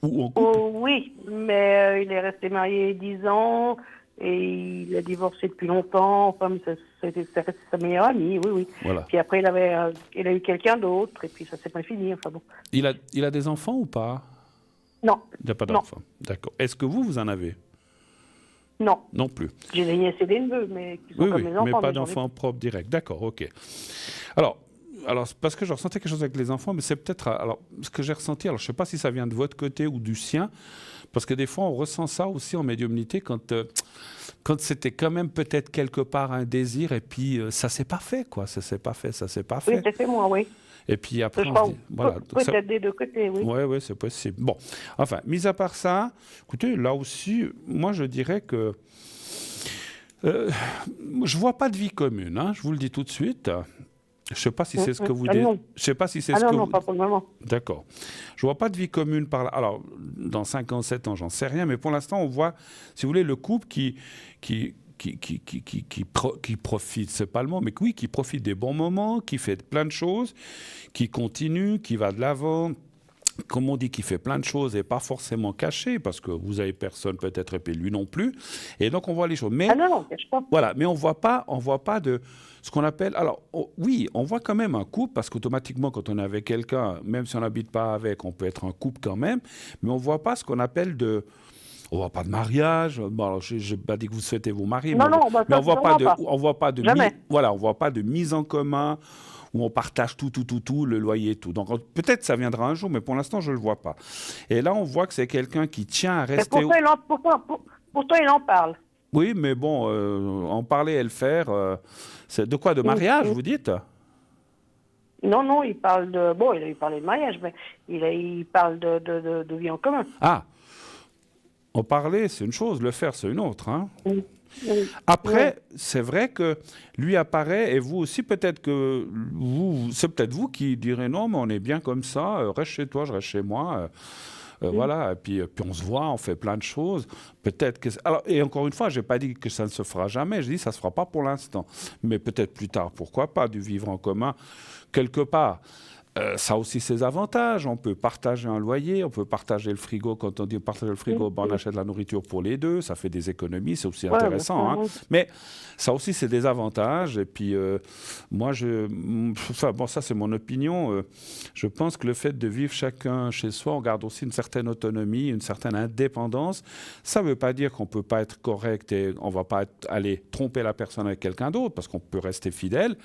Ou en couple? Oui, mais il est resté marié 10 ans et il a divorcé depuis longtemps. Enfin, c'était sa meilleure amie, oui. Voilà. Puis après, il a eu quelqu'un d'autre et puis ça s'est pas fini. Enfin bon. Il a des enfants ou pas? Non. Il n'a pas d'enfants. D'accord. Est-ce que vous en avez? Non. Non plus. J'ai des nièces et des neveux, mais qui sont comme mes enfants. Mais pas d'enfants propres directs. D'accord, ok. Alors, alors, parce que je ressentais quelque chose avec les enfants, mais c'est peut-être... Alors, ce que j'ai ressenti, alors je ne sais pas si ça vient de votre côté ou du sien, parce que des fois, on ressent ça aussi en médiumnité quand c'était quand même peut-être quelque part un désir, et puis ça ne s'est pas fait, quoi. Ça s'est pas fait. Oui, c'est moi, oui. Et puis après, je crois, voilà, peut-être des deux côtés, oui. Oui, c'est possible. Bon, enfin, mis à part ça, écoutez, là aussi, moi, je dirais que je vois pas de vie commune, hein, je vous le dis tout de suite. Je sais pas si c'est ce que vous dites. Je sais pas si c'est ce que non, pas pour le moment. D'accord. Je vois pas de vie commune par là. Alors, dans 5 ans, 7 ans, j'en sais rien, mais pour l'instant, on voit, si vous voulez, le couple qui profite, c'est pas le mot, mais oui, qui profite des bons moments, qui fait plein de choses, qui continue, qui va de l'avant. Comme on dit, qui fait plein de choses et pas forcément caché, parce que vous avez personne peut-être et puis lui non plus. Et donc on voit les choses. Mais non, cache pas. Voilà, mais on voit pas de ce qu'on appelle. Alors oui, on voit quand même un couple, parce qu'automatiquement quand on est avec quelqu'un, même si on n'habite pas avec, on peut être un couple quand même. Mais on voit pas ce qu'on appelle de. On voit pas de mariage. Bon, alors, je n'ai pas dit que vous souhaitez vous marier, mais on voit pas de voilà, on voit pas de mise en commun où on partage tout, le loyer et tout. Donc peut-être ça viendra un jour, mais pour l'instant je le vois pas. Et là on voit que c'est quelqu'un qui tient à rester. Pourtant il en parle. Oui, mais bon, en parler et le faire, c'est de quoi, de mariage, vous dites? Non, il parle de... Bon, il parlait de mariage, mais il parle de vie en commun. Ah, en parler, c'est une chose, le faire, c'est une autre. Hein. Après, c'est vrai que lui apparaît, et vous aussi, peut-être que c'est peut-être vous qui direz non, mais on est bien comme ça, reste chez toi, je reste chez moi. Voilà, et puis on se voit, on fait plein de choses. Peut-être que... Alors, et encore une fois, je n'ai pas dit que ça ne se fera jamais, je dis que ça ne se fera pas pour l'instant. Mais peut-être plus tard, pourquoi pas, du vivre en commun, quelque part. Ça a aussi ses avantages. On peut partager un loyer, on peut partager le frigo. Quand on dit partager le frigo, on achète de la nourriture pour les deux. Ça fait des économies, c'est aussi intéressant. Hein. Mais ça aussi, c'est des avantages. Et puis, moi, ça, c'est mon opinion. Je pense que le fait de vivre chacun chez soi, on garde aussi une certaine autonomie, une certaine indépendance. Ça ne veut pas dire qu'on ne peut pas être correct et on ne va pas aller tromper la personne avec quelqu'un d'autre, parce qu'on peut rester fidèle.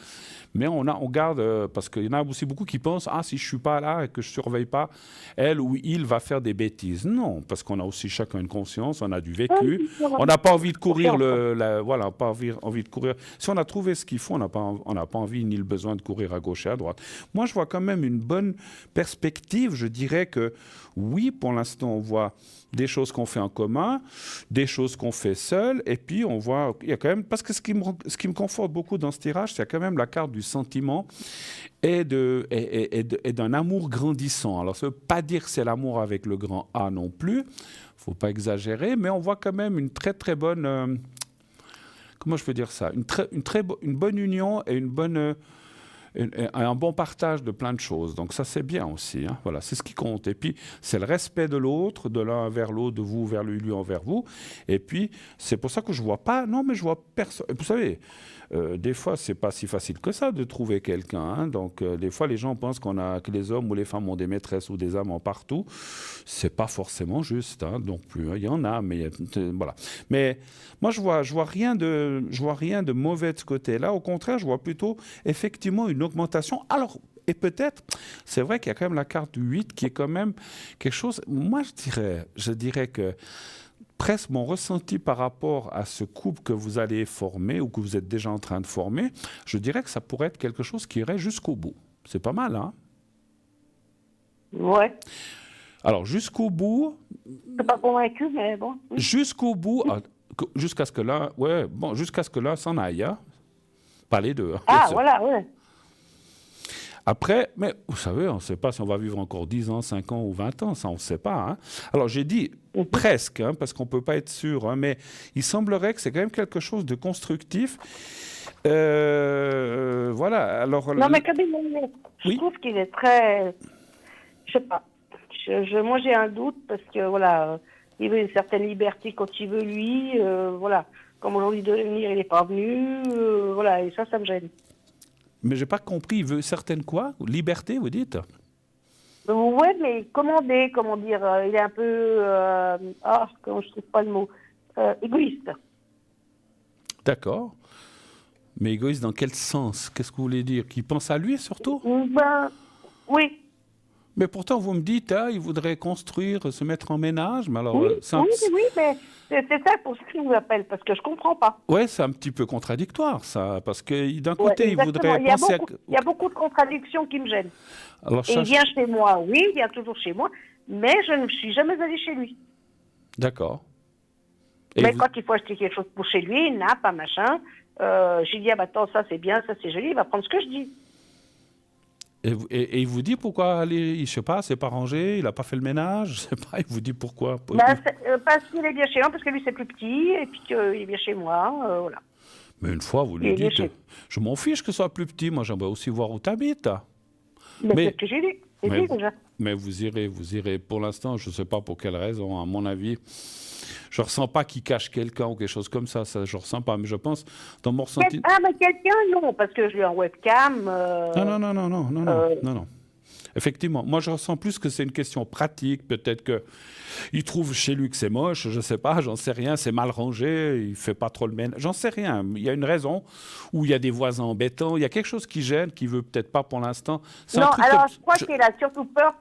Mais on garde, parce qu'il y en a aussi beaucoup qui pensent, si je ne suis pas là et que je ne surveille pas, elle ou il va faire des bêtises. Non, parce qu'on a aussi chacun une conscience, on a du vécu. On n'a pas envie de courir voilà, pas envie de courir. Si on a trouvé ce qu'il faut, on n'a pas envie ni le besoin de courir à gauche et à droite. Moi, je vois quand même une bonne perspective. Je dirais que oui, pour l'instant, on voit des choses qu'on fait en commun, des choses qu'on fait seul, et puis on voit, il y a quand même, parce que ce qui me conforte beaucoup dans ce tirage, c'est quand même la carte du sentiment et d'un amour grandissant. Alors ça ne veut pas dire que c'est l'amour avec le grand A non plus, il ne faut pas exagérer, mais on voit quand même une très très bonne, comment je peux dire ça, une bonne union et un bon partage de plein de choses. Donc ça, c'est bien aussi. Hein. Voilà, c'est ce qui compte. Et puis, c'est le respect de l'autre, de l'un vers l'autre, de vous vers lui, lui envers vous. Et puis, c'est pour ça que je ne vois pas... Non, mais je vois personne... Vous savez, des fois, ce n'est pas si facile que ça de trouver quelqu'un. Hein. Donc, des fois, les gens pensent que les hommes ou les femmes ont des maîtresses ou des amants partout. Ce n'est pas forcément juste, hein, non plus. Il y en a, mais... voilà. Mais moi, je vois rien de mauvais de ce côté-là. Au contraire, je vois plutôt, effectivement, une augmentation. Alors, et peut-être, c'est vrai qu'il y a quand même la carte du 8 qui est quand même quelque chose... Moi, je dirais que presque mon ressenti par rapport à ce couple que vous allez former ou que vous êtes déjà en train de former, je dirais que ça pourrait être quelque chose qui irait jusqu'au bout. C'est pas mal, hein? Ouais. Alors, jusqu'au bout... Je ne suis pas convaincu, mais bon. Jusqu'au bout... jusqu'à ce que là s'en aille, hein? Pas les deux. Hein, voilà, ouais. Après, mais vous savez, on ne sait pas si on va vivre encore 10 ans, 5 ans ou 20 ans, ça on ne sait pas. Hein. Alors j'ai dit presque, hein, parce qu'on ne peut pas être sûr, hein, mais il semblerait que c'est quand même quelque chose de constructif. Voilà, alors... Non, mais quand même, je trouve qu'il est très... Je sais pas. Moi j'ai un doute, parce que voilà, il veut une certaine liberté quand il veut lui, voilà. Comme aujourd'hui de venir, il n'est pas venu, voilà, et ça me gêne. Mais j'ai pas compris, il veut certaines quoi? Liberté, vous dites? Oui, mais comment dire, il est un peu, je trouve pas le mot, égoïste. D'accord. Mais égoïste dans quel sens? Qu'est-ce que vous voulez dire? Qu'il pense à lui surtout? Oui. Mais pourtant, vous me dites, il voudrait construire, se mettre en ménage. Mais alors, Oui, mais c'est ça pour ce que je vous appelle, parce que je ne comprends pas. Oui, c'est un petit peu contradictoire, ça. Parce que d'un côté, il voudrait il y a beaucoup de contradictions qui me gênent. Alors, il vient chez moi, oui, il vient toujours chez moi, mais je ne suis jamais allée chez lui. D'accord. Mais quand il faut acheter quelque chose pour chez lui, il n'a pas machin. J'ai dit, attends, ça c'est bien, ça c'est joli, il va prendre ce que je dis. Et il vous dit pourquoi aller, je sais pas, c'est pas rangé, il n'a pas fait le ménage, je sais pas, il vous dit pourquoi. Parce qu'il est bien chez moi, parce que lui c'est plus petit, et puis qu'il est bien chez moi, voilà. Mais une fois, vous lui dites, je m'en fiche que ce soit plus petit, moi j'aimerais aussi voir où tu habites. Mais c'est ce que j'ai dit, déjà. Mais vous irez. Pour l'instant, je ne sais pas pour quelle raison, à mon avis. Je ne ressens pas qu'il cache quelqu'un ou quelque chose comme ça, je ne ressens pas. Mais je pense, dans mon ressenti... mais quelqu'un, non, parce que je l'ai en webcam. Non. Effectivement, moi je ressens plus que c'est une question pratique. Peut-être qu'il trouve chez lui que c'est moche, je ne sais pas, j'en sais rien, c'est mal rangé, il ne fait pas trop le ménage, j'en sais rien. Il y a une raison, ou il y a des voisins embêtants, il y a quelque chose qui gêne, qui ne veut peut-être pas pour l'instant. Je crois qu'il a surtout peur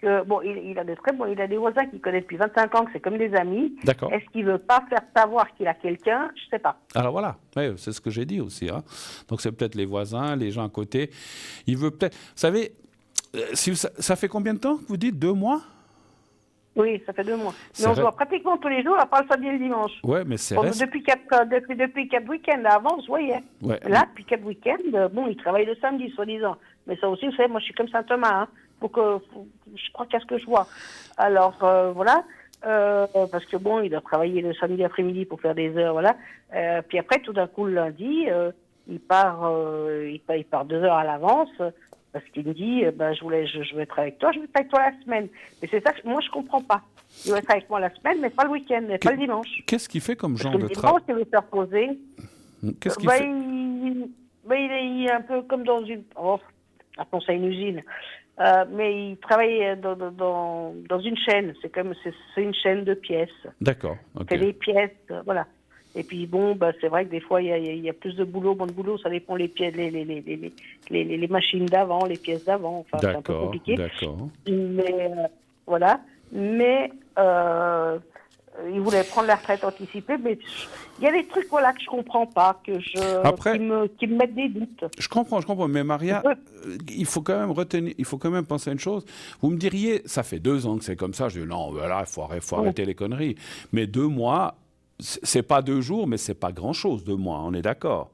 il a des voisins qu'il connaît depuis 25 ans, que c'est comme des amis. D'accord. Est-ce qu'il ne veut pas faire savoir qu'il a quelqu'un? Je ne sais pas. Alors voilà, c'est ce que j'ai dit aussi. Donc c'est peut-être les voisins, les gens à côté. Il veut peut-être... Vous savez, ça fait combien de temps que vous dites? 2 mois? Oui, ça fait 2 mois. Mais on se voit pratiquement tous les jours, à part le samedi et le dimanche. Oui, mais c'est depuis 4 week-ends avant, on se voyait. Ouais. Là, depuis 4 week-ends, il travaille le samedi, soi-disant. Mais ça aussi, vous savez, moi, je suis comme Saint-Thomas. Je crois qu'à ce que je vois. Alors, voilà. Parce que il doit travailler le samedi après-midi pour faire des heures, voilà. Puis après, tout d'un coup, le lundi, il part 2 heures à l'avance. Parce qu'il me dit, je vais être avec toi, je vais être avec toi la semaine. Mais c'est ça que moi, je ne comprends pas. Il va être avec moi la semaine, mais pas le week-end, mais pas le dimanche. Qu'est-ce qu'il fait comme genre de travail? Le dimanche, il veut se reposer. Qu'est-ce qu'il fait? Il est un peu comme dans une... appelons ça une usine. Mais il travaille dans une chaîne. C'est une chaîne de pièces. D'accord. Okay. C'est des pièces, voilà. Et puis c'est vrai que des fois il y a plus de boulot, moins de boulot, ça dépend les pièces, les machines d'avant, les pièces d'avant. Enfin, c'est un peu compliqué. D'accord. Mais voilà. Mais il voulait prendre la retraite anticipée, mais il y a des trucs que je comprends pas, qui me mettent des doutes. Je comprends. Mais Maria, il faut quand même penser à une chose. Vous me diriez, ça fait 2 ans que c'est comme ça. Je dis non, voilà, il faut arrêter les conneries. Mais 2 mois. C'est pas 2 jours, mais c'est pas grand-chose, 2 mois, on est d'accord.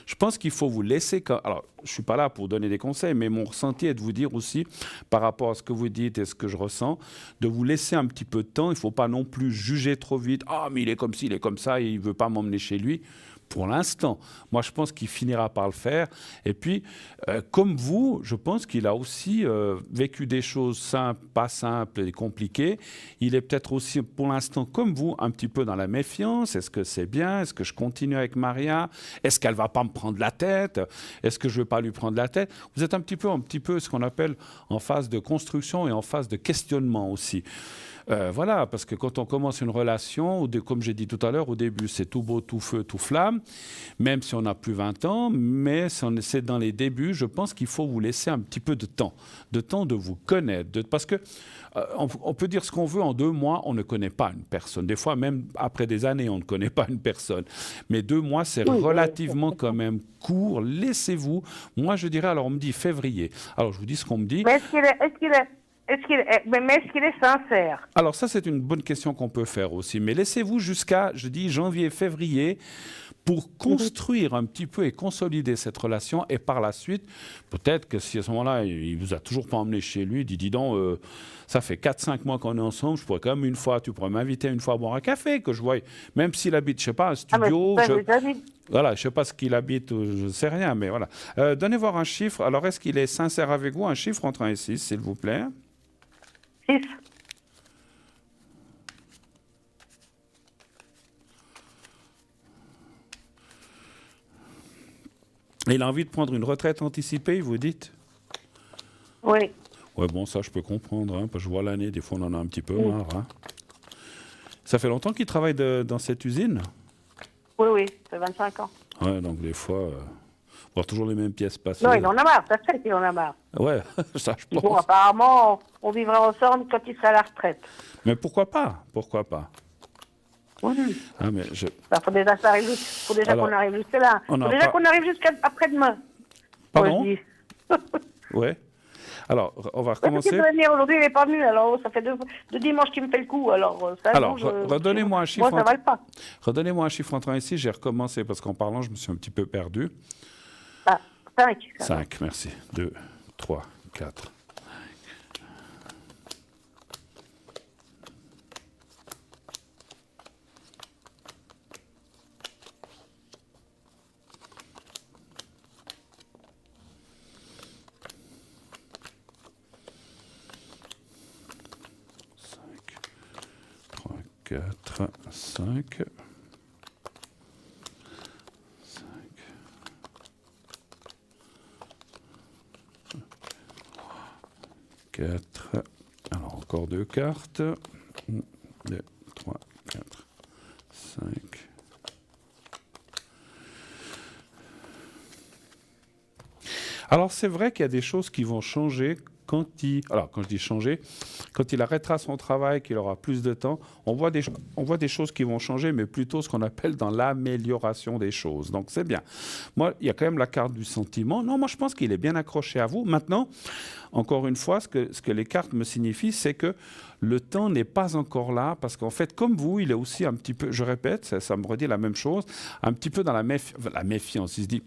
Je pense qu'il faut vous laisser... Alors, je suis pas là pour donner des conseils, mais mon ressenti est de vous dire aussi, par rapport à ce que vous dites et ce que je ressens, de vous laisser un petit peu de temps. Il faut pas non plus juger trop vite. « Ah, mais il est comme ci, il est comme ça, et il veut pas m'emmener chez lui. » Pour l'instant, moi je pense qu'il finira par le faire. Et puis, comme vous, je pense qu'il a aussi vécu des choses simples, pas simples et compliquées. Il est peut-être aussi, pour l'instant, comme vous, un petit peu dans la méfiance. Est-ce que c'est bien? Est-ce que je continue avec Maria? Est-ce qu'elle va pas me prendre la tête? Est-ce que je vais pas lui prendre la tête? Vous êtes un petit peu ce qu'on appelle en phase de construction et en phase de questionnement aussi. Voilà, parce que quand on commence une relation, comme j'ai dit tout à l'heure, au début, c'est tout beau, tout feu, tout flamme, même si on n'a plus 20 ans, mais c'est dans les débuts, je pense qu'il faut vous laisser un petit peu de temps de vous connaître, parce que on peut dire ce qu'on veut, en 2 mois, on ne connaît pas une personne. Des fois, même après des années, on ne connaît pas une personne. Mais 2 mois, c'est relativement quand même court. Laissez-vous. Moi, je dirais, alors on me dit février. Alors, je vous dis ce qu'on me dit. Mais est-ce qu'il est sincère? Alors ça, c'est une bonne question qu'on peut faire aussi. Mais laissez-vous jusqu'à, je dis, janvier, février, pour construire un petit peu et consolider cette relation. Et par la suite, peut-être que si à ce moment-là, il vous a toujours pas emmené chez lui, dis donc, ça fait 4-5 mois qu'on est ensemble, je pourrais quand même tu pourrais m'inviter une fois à boire un café, que je voie, même s'il habite, je sais pas, un studio. Voilà, je sais pas ce qu'il habite, je sais rien, mais voilà. Donnez voir un chiffre. Alors, est-ce qu'il est sincère avec vous? Un chiffre entre 1 et 6, s'il vous plaît. 6. Il a envie de prendre une retraite anticipée, vous dites? Oui. Ouais, bon, ça, je peux comprendre, parce que je vois l'année, des fois, on en a un petit peu marre. Ça fait longtemps qu'il travaille dans cette usine? Oui, ça fait 25 ans. Ouais, donc des fois, voir toujours les mêmes pièces passer. Non, il en a marre, ça fait qu'il en a marre. Ouais, ça je pense. Bon, apparemment, on vivra ensemble quand il sera à la retraite. Mais pourquoi pas? Pourquoi pas? Oui. Ah, mais Faut déjà qu'on arrive jusque là. Faut déjà qu'on arrive jusqu'à après-demain. Pardon? Ouais. Alors, on va recommencer. Parce qu'il venir aujourd'hui, il n'est pas venu. Alors, ça fait deux dimanches qu'il me fait le coup. Alors, ça redonnez-moi un chiffre. Moi, ça va pas. Redonnez-moi un chiffre entrant ici. J'ai recommencé parce qu'en parlant, je me suis un petit peu perdu. Ah, 5. 5, merci. 2, 3, 4. 4, 5. 4. Alors, encore 2 cartes. 1, 2, 3, 4, 5. Alors, c'est vrai qu'il y a des choses qui vont changer quand je dis changer, quand il arrêtera son travail, qu'il aura plus de temps, on voit des choses qui vont changer, mais plutôt ce qu'on appelle dans l'amélioration des choses. Donc, c'est bien. Moi, il y a quand même la carte du sentiment. Non, moi, je pense qu'il est bien accroché à vous. Maintenant, encore une fois, ce que les cartes me signifient, c'est que le temps n'est pas encore là, parce qu'en fait, comme vous, il est aussi un petit peu, je répète, ça me redit la même chose, un petit peu dans la méfiance. Il se dit,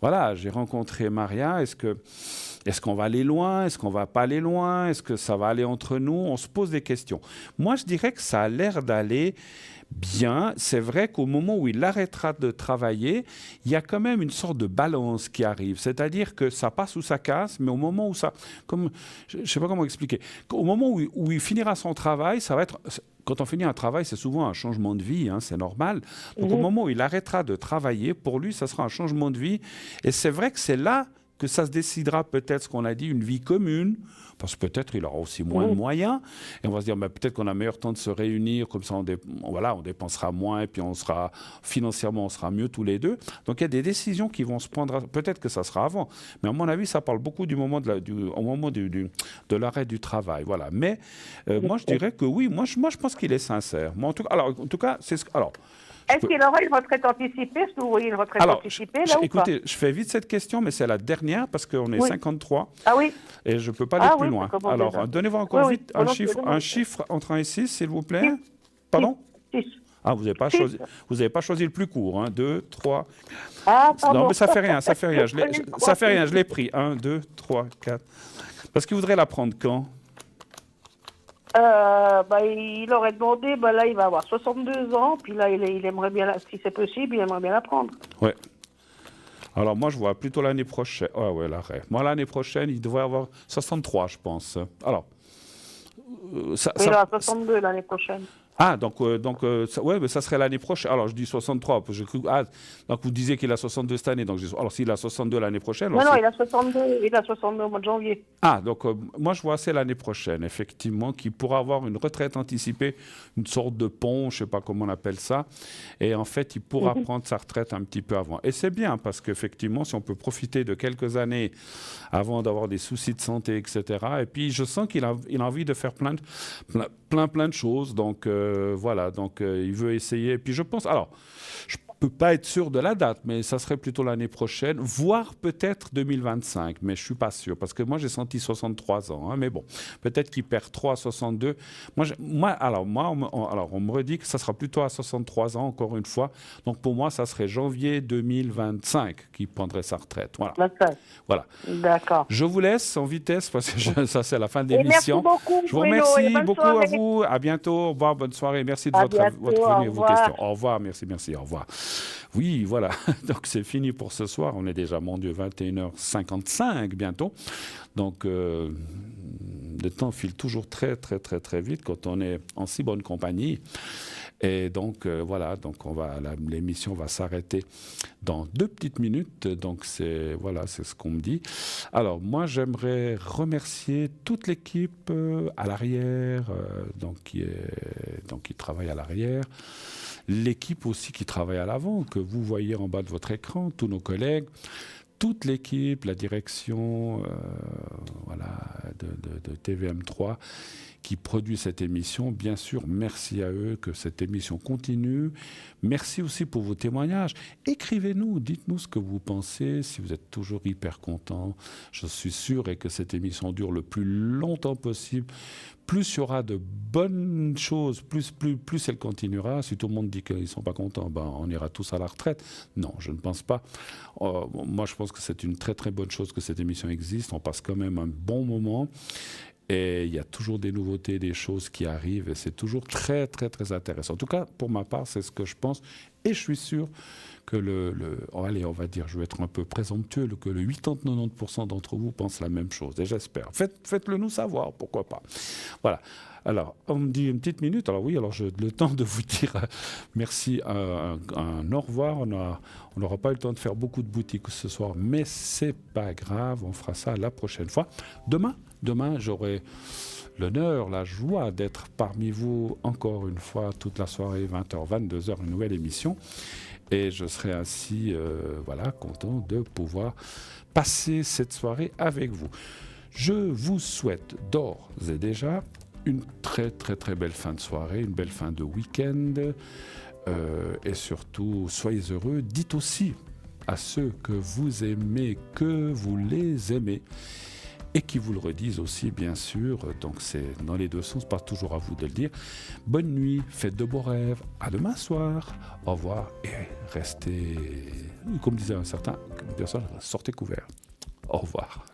voilà, j'ai rencontré Maria, est-ce qu'on va aller loin? Est-ce qu'on va pas aller loin? Est-ce que ça va aller entre nous? On se pose des questions. Moi, je dirais que ça a l'air d'aller bien. C'est vrai qu'au moment où il arrêtera de travailler, il y a quand même une sorte de balance qui arrive. C'est-à-dire que ça passe ou ça casse, mais au moment où ça... je ne sais pas comment expliquer. Au moment où il finira son travail, ça va être... Quand on finit un travail, c'est souvent un changement de vie, hein, c'est normal. Donc au moment où il arrêtera de travailler, pour lui, ça sera un changement de vie. Et c'est vrai que c'est là que ça se décidera peut-être, ce qu'on a dit, une vie commune, parce que peut-être il aura aussi moins de moyens, et on va se dire, peut-être qu'on a meilleur temps de se réunir, comme ça on dépensera moins, et puis financièrement on sera mieux tous les deux. Donc il y a des décisions qui vont se prendre, peut-être que ça sera avant, mais à mon avis ça parle beaucoup du moment de l'arrêt du travail. Voilà. Mais moi je dirais que oui, moi je pense qu'il est sincère. Moi, en tout cas, c'est ce que... Alors, est-ce qu'il aura une retraite anticipée? Est-ce que vous voyez une retraite anticipée là ou pas? Écoutez, je fais vite cette question, mais c'est la dernière parce qu'on est 53. Ah oui. Et je ne peux pas aller plus loin. Alors, donnez-moi encore vite un chiffre entre 1 et 6, s'il vous plaît. 6. Pardon? 6. Ah, vous n'avez pas choisi le plus court. 1, 2, 3. Ah, pardon. Non, mais ça fait rien. Je l'ai pris. 1, 2, 3, 4. Parce qu'il voudrait la prendre quand? Il aurait demandé, là il va avoir 62 ans, puis là il aimerait bien, si c'est possible, il aimerait bien la prendre. Ouais. Alors moi je vois plutôt l'année prochaine. Ouais, l'arrêt. Moi l'année prochaine, il devrait avoir 63, je pense. Alors. Il aura 62 l'année prochaine. Ah, donc ça serait l'année prochaine. Alors, je dis 63. Parce que donc, vous disiez qu'il a 62 cette année. Donc, alors, s'il a 62 l'année prochaine... Non, il a 62. Il a 62 au mois de janvier. Ah, donc, moi, je vois c'est l'année prochaine, effectivement, qu'il pourra avoir une retraite anticipée, une sorte de pont, je ne sais pas comment on appelle ça. Et en fait, il pourra prendre sa retraite un petit peu avant. Et c'est bien, parce qu'effectivement, si on peut profiter de quelques années avant d'avoir des soucis de santé, etc. Et puis, je sens qu'il a envie de faire plein de choses. Donc, voilà, donc il veut essayer. Et puis je pense, alors, je ne peux pas être sûr de la date, mais ça serait plutôt l'année prochaine, voire peut-être 2025, mais je ne suis pas sûr, parce que moi j'ai senti 63 ans, hein, mais bon, peut-être qu'il perd 3 à 62. On me redit que ça sera plutôt à 63 ans, encore une fois. Donc pour moi, ça serait janvier 2025 qu'il prendrait sa retraite. Voilà. Voilà. D'accord. Je vous laisse en vitesse, parce que ça c'est la fin de l'émission. Merci beaucoup. Je vous remercie beaucoup à vous. À bientôt. Au revoir. Bonne soirée. Merci de votre venue et vos questions. Au revoir. Merci. Au revoir. Oui, voilà. Donc, c'est fini pour ce soir. On est déjà, mon Dieu, 21h55 bientôt. Donc, le temps file toujours très, très, très, très vite quand on est en si bonne compagnie. Et donc, voilà, donc l'émission va s'arrêter dans 2 petites minutes. Donc, c'est ce qu'on me dit. Alors, moi, j'aimerais remercier toute l'équipe à l'arrière, qui travaille à l'arrière. L'équipe aussi qui travaille à l'avant, que vous voyez en bas de votre écran, tous nos collègues. Toute l'équipe, la direction de TVM3 qui produit cette émission. Bien sûr, merci à eux que cette émission continue. Merci aussi pour vos témoignages. Écrivez-nous, dites-nous ce que vous pensez, si vous êtes toujours hyper content. Je suis sûr et que cette émission dure le plus longtemps possible. Plus il y aura de bonnes choses, plus elle continuera. Si tout le monde dit qu'ils ne sont pas contents, on ira tous à la retraite. Non, je ne pense pas. Moi, je pense que c'est une très très bonne chose que cette émission existe. On passe quand même un bon moment. Et il y a toujours des nouveautés, des choses qui arrivent. Et c'est toujours très très très intéressant. En tout cas, pour ma part, c'est ce que je pense. Et je suis sûr que allez, on va dire, je vais être un peu présomptueux, que le 80-90% d'entre vous pensent la même chose. Et j'espère. Faites-le nous savoir, pourquoi pas. Voilà. Alors, on me dit une petite minute. Alors oui, j'ai le temps de vous dire merci, un au revoir. On n'aura pas eu le temps de faire beaucoup de boutiques ce soir, mais c'est pas grave. On fera ça la prochaine fois. Demain, j'aurai l'honneur, la joie d'être parmi vous encore une fois toute la soirée, 20h, 22h, une nouvelle émission. Et je serai ainsi, content de pouvoir passer cette soirée avec vous. Je vous souhaite d'ores et déjà une très très très belle fin de soirée, une belle fin de week-end. Et surtout, soyez heureux. Dites aussi à ceux que vous aimez que vous les aimez. Et qui vous le redisent aussi, bien sûr. Donc c'est dans les deux sens, pas toujours à vous de le dire. Bonne nuit, faites de beaux rêves. À demain soir. Au revoir et restez, comme disait une personne, sortez couverts. Au revoir.